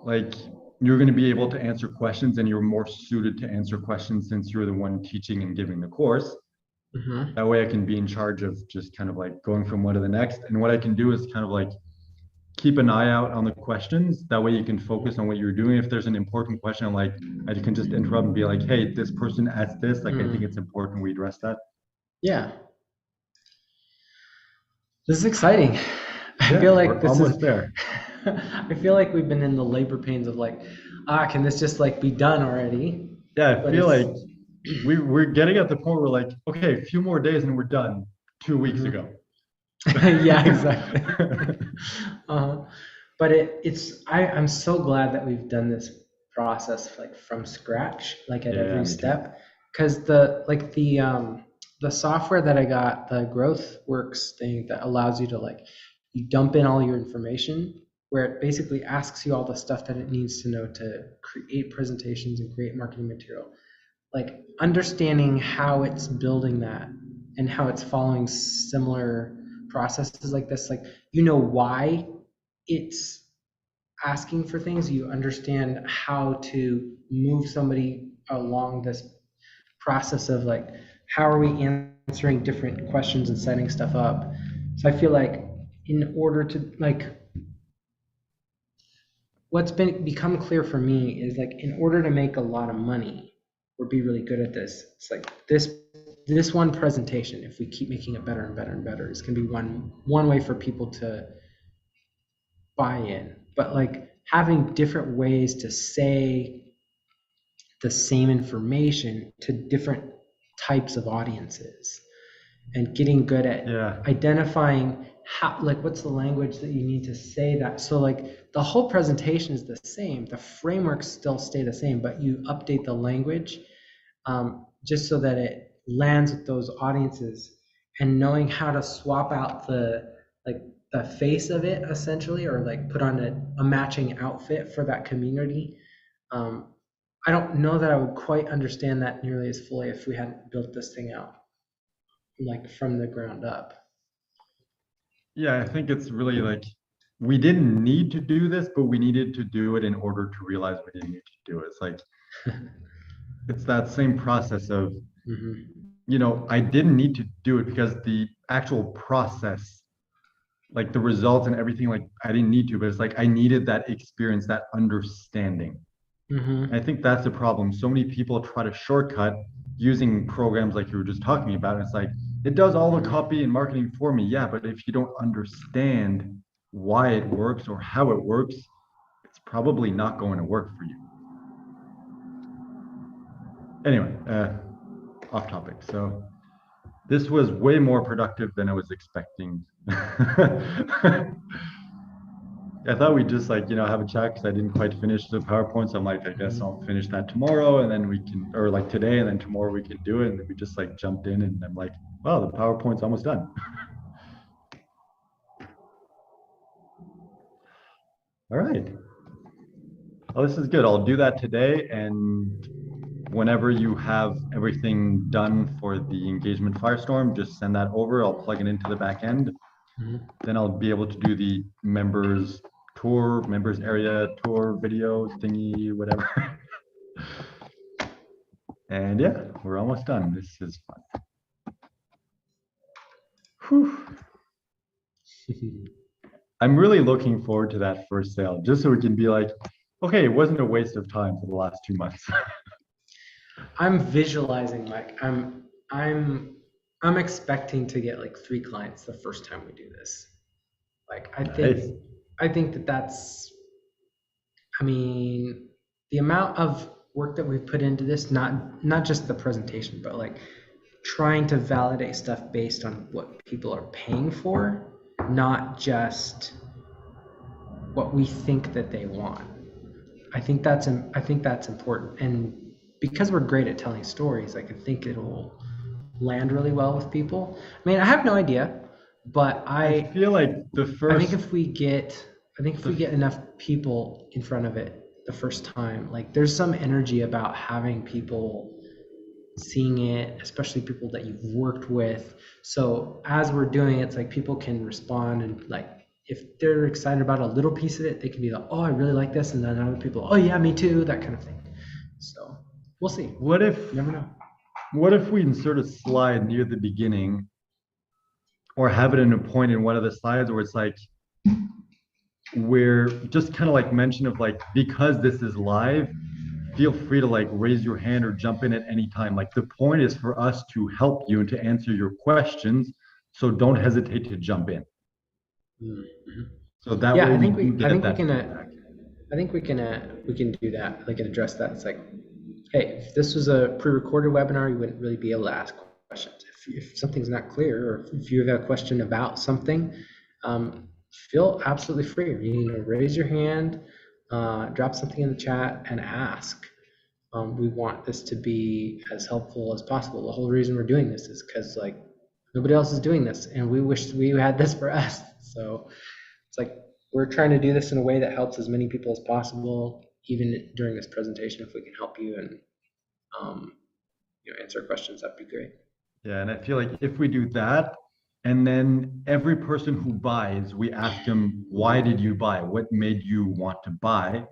like, you're going to be able to answer questions and you're more suited to answer questions since you're the one teaching and giving the course. Mm-hmm. That way, I can be in charge of just kind of like going from one to the next. And what I can do is kind of like keep an eye out on the questions. That way, you can focus on what you're doing. If there's an important question, like, I can just interrupt and be like, hey, this person asked this. Like, I think it's Mm. important we address that. Yeah. This is exciting. I Yeah, feel like we're this is almost there. I feel like we've been in the labor pains of like, can this just like be done already? Yeah, I But feel it's like we're getting at the point where like, okay, a few more days and we're done 2 weeks Mhm. ago. Yeah, exactly. uh, but I'm so glad that we've done this process like from scratch, like at Yeah, every me too. step. Because the software that I got, the Growth Works thing that allows you to like you dump in all your information, where it basically asks you all the stuff that it needs to know to create presentations and create marketing material. Like understanding how it's building that and how it's following similar processes like this, like why it's asking for things, you understand how to move somebody along this process of like how are we answering different questions and setting stuff up. So I feel like in order to like what's been become clear for me is like in order to make a lot of money or be really good at this, it's like this one presentation, if we keep making it better and better and better, is going to be one way for people to buy in. But like having different ways to say the same information to different types of audiences and getting good at Yeah. identifying how, like, what's the language that you need to say that. So like the whole presentation is the same, the frameworks still stay the same, but you update the language just so that it lands with those audiences, and knowing how to swap out like the face of it essentially, or like put on a matching outfit for that community. um, I don't know that I would quite understand that nearly as fully if we hadn't built this thing out like from the ground up. Yeah, I think it's really like we didn't need to do this, but we needed to do it in order to realize we didn't need to do it. It's like it's that same process of, Hmm. I didn't need to do it because the actual process, like the results and everything, like I didn't need to, but it's like I needed that experience, that understanding. And I Hmm. think that's the problem. So many people try to shortcut using programs like you were just talking about. And it's like, it does all the Hmm. copy and marketing for me. Yeah, but if you don't understand why it works or how it works, it's probably not going to work for you. Anyway, off topic. So this was way more productive than I was expecting. I thought we'd just like, have a chat because I didn't quite finish the PowerPoint. So I'm like, I guess I'll finish that tomorrow and then we can, or like today and then tomorrow we can do it. And then we just like jumped in and I'm like, wow, the PowerPoint's almost done. All right. Well, this is good. I'll do that today. And whenever you have everything done for the engagement Firestorm, just send that over. I'll plug it into the back end. Then I'll be able to do the members tour, members area tour video thingy, whatever. And yeah, we're almost done. This is fun. Whew. I'm really looking forward to that first sale, just so we can be like, okay, it wasn't a waste of time for the last 2 months. I'm visualizing, like I'm expecting to get like 3 clients the first time we do this. Like Nice. I think that that's, I mean, the amount of work that we've put into this, not just the presentation, but like trying to validate stuff based on what people are paying for, not just what we think that they want. I think that's important, and because we're great at telling stories, like I think it'll land really well with people. I mean, I have no idea, but I feel like the I think first, if we get enough people in front of it the first time, like there's some energy about having people seeing it, especially people that you've worked with. So as we're doing it, it's like people can respond, and like if they're excited about a little piece of it, they can be like, oh, I really like this, and then other people, oh yeah, me too, that kind of thing. So we'll see. what if, You never know. what if we insert a slide near the beginning or have it in a point in one of the slides where it's like, where just kind of like mention of like, because this is live, feel free to like raise your hand or jump in at any time. Like the point is for us to help you and to answer your questions. So don't hesitate to jump in. Mm-hmm. So that Yeah, way I think we we can get that can feedback. I think we can do that, like address that. It's like, hey, if this was a pre-recorded webinar, you wouldn't really be able to ask questions. If something's not clear, or if you've got a question about something, feel absolutely free. Raise your hand, drop something in the chat, and ask. We want this to be as helpful as possible. The whole reason we're doing this is because like nobody else is doing this, and we wish we had this for us. So it's like we're trying to do this in a way that helps as many people as possible, even during this presentation. If we can help you and answer questions, that'd be great. Yeah, and I feel like if we do that, and then every person who buys, we ask them, why did you buy? What made you want to buy?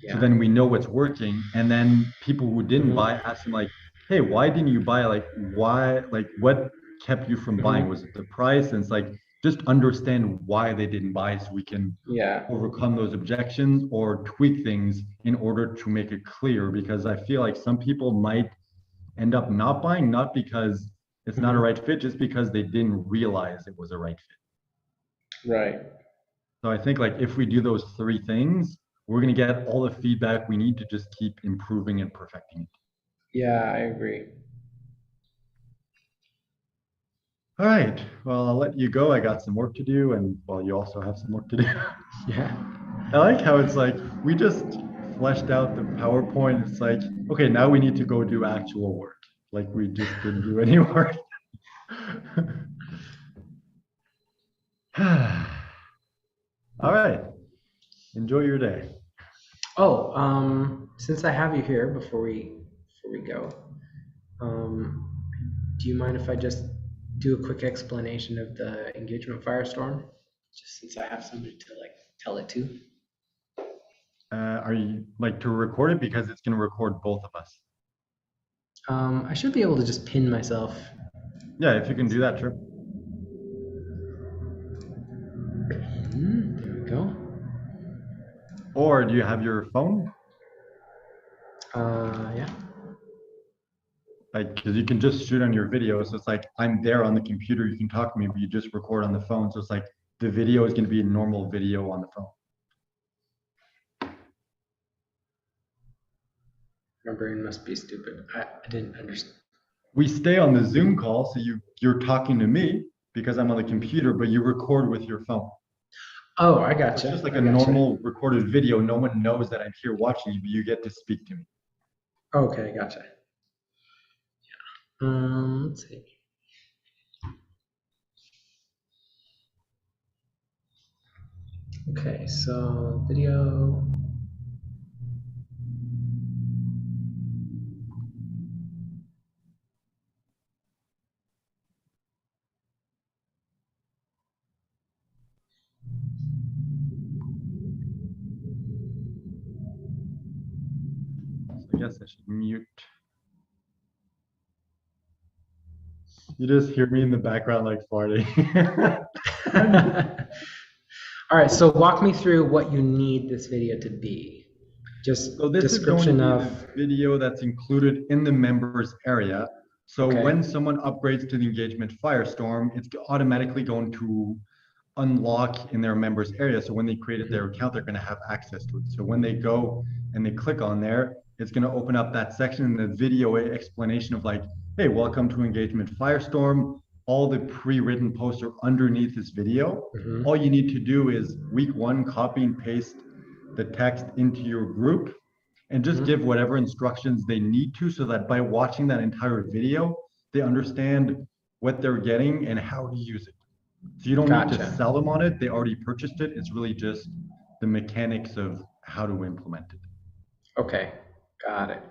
Yeah. So then we know what's working. And then people who didn't buy, ask them like, hey, why didn't you buy? Like, why, like what kept you from buying? Was it the price? And it's like, just understand why they didn't buy so we can overcome those objections or tweak things in order to make it clear. Because I feel like some people might end up not buying, not because it's not a right fit, just because they didn't realize it was a right fit. Right. So I think like if we do those 3 things, we're going to get all the feedback we need to just keep improving and perfecting it. Yeah, I agree. All right. Well, I'll let you go. I got some work to do, and well, you also have some work to do. Yeah. I like how it's like we just fleshed out the PowerPoint. It's like, okay, now we need to go do actual work. Like we just didn't do any work. All right. Enjoy your day. Oh, since I have you here before we go, do you mind if I just do a quick explanation of the engagement Firestorm? Just since I have somebody to like tell it to. Are you like to record it because it's going to record both of us? I should be able to just pin myself. Yeah, if you can do that, sure. There we go. Or do you have your phone? Yeah. Like, because you can just shoot on your video. So it's like, I'm there on the computer. You can talk to me, but you just record on the phone. So it's like the video is going to be a normal video on the phone. My brain must be stupid. I didn't understand. We stay on the Zoom call. So you're talking to me because I'm on the computer, but you record with your phone. Oh, I So it's gotcha. just like I a gotcha. normal recorded video. No one knows that I'm here watching you, but you get to speak to me. Okay, gotcha. Let's see. Okay, so video. So I guess I should mute. You just hear me in the background like farting. All right, so walk me through what you need this video to be. Just So this is going to description be of. the video that's included in the members area. So Okay. when someone upgrades to the engagement Firestorm, it's automatically going to unlock in their members area. So when they created their account, they're going to have access to it. So when they go and they click on there, it's going to open up that section in the video explanation of like, hey, welcome to engagement Firestorm. All the pre-written posts are underneath this video. Mhm. All you need to do is week one, copy and paste the text into your group and just give whatever instructions they need to, so that by watching that entire video, they understand what they're getting and how to use it. So you don't need to Gotcha. sell them on it. They already purchased it. It's really just the mechanics of how to implement it. Okay, got it.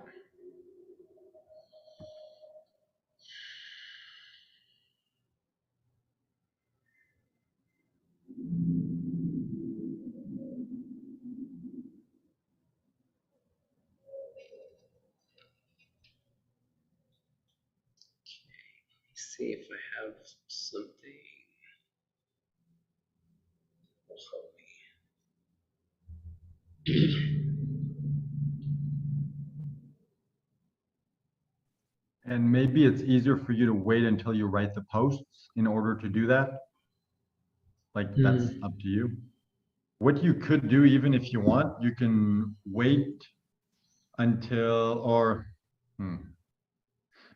See if I have something. And maybe it's easier for you to wait until you write the posts in order to do that. Like that's up to you. What you could do, even if you want, you can wait until, or, no,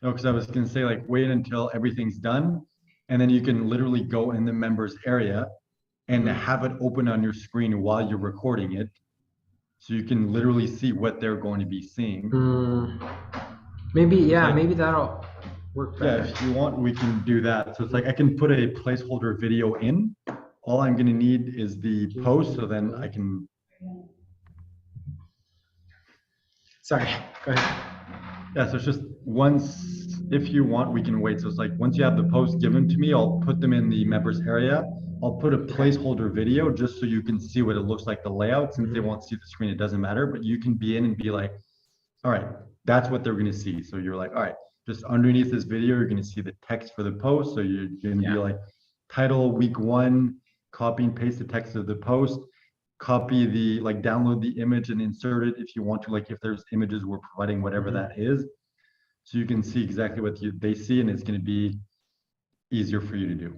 because I was going to say like wait until everything's done, and then you can literally go in the members area and have it open on your screen while you're recording it. So you can literally see what they're going to be seeing. Maybe, So yeah, like, maybe that'll work better. yeah, if you want, we can do that. So it's like I can put a placeholder video in. All I'm going to need is the post, so then I can. Sorry, go ahead. Yeah, so it's just once, if you want, we can wait. So it's like once you have the post given to me, I'll put them in the members area. I'll put a placeholder video just so you can see what it looks like, the layout. Since they won't see the screen, it doesn't matter, but you can be in and be like, all right, that's what they're going to see. So you're like, all right, just underneath this video, you're going to see the text for the post. So you're going to be like, title week one, copy and paste the text of the post, copy the, like download the image and insert it if you want to, like if there's images we're providing, whatever that is. So you can see exactly what they see, and it's going to be easier for you to do.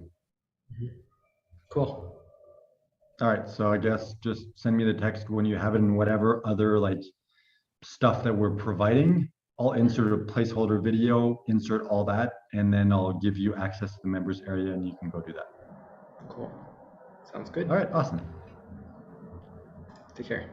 Cool. All right, so I guess just send me the text when you have it, and whatever other like stuff that we're providing, I'll insert a placeholder video, insert all that, and then I'll give you access to the members area and you can go do that. Cool. Sounds good. All right, awesome. Take care.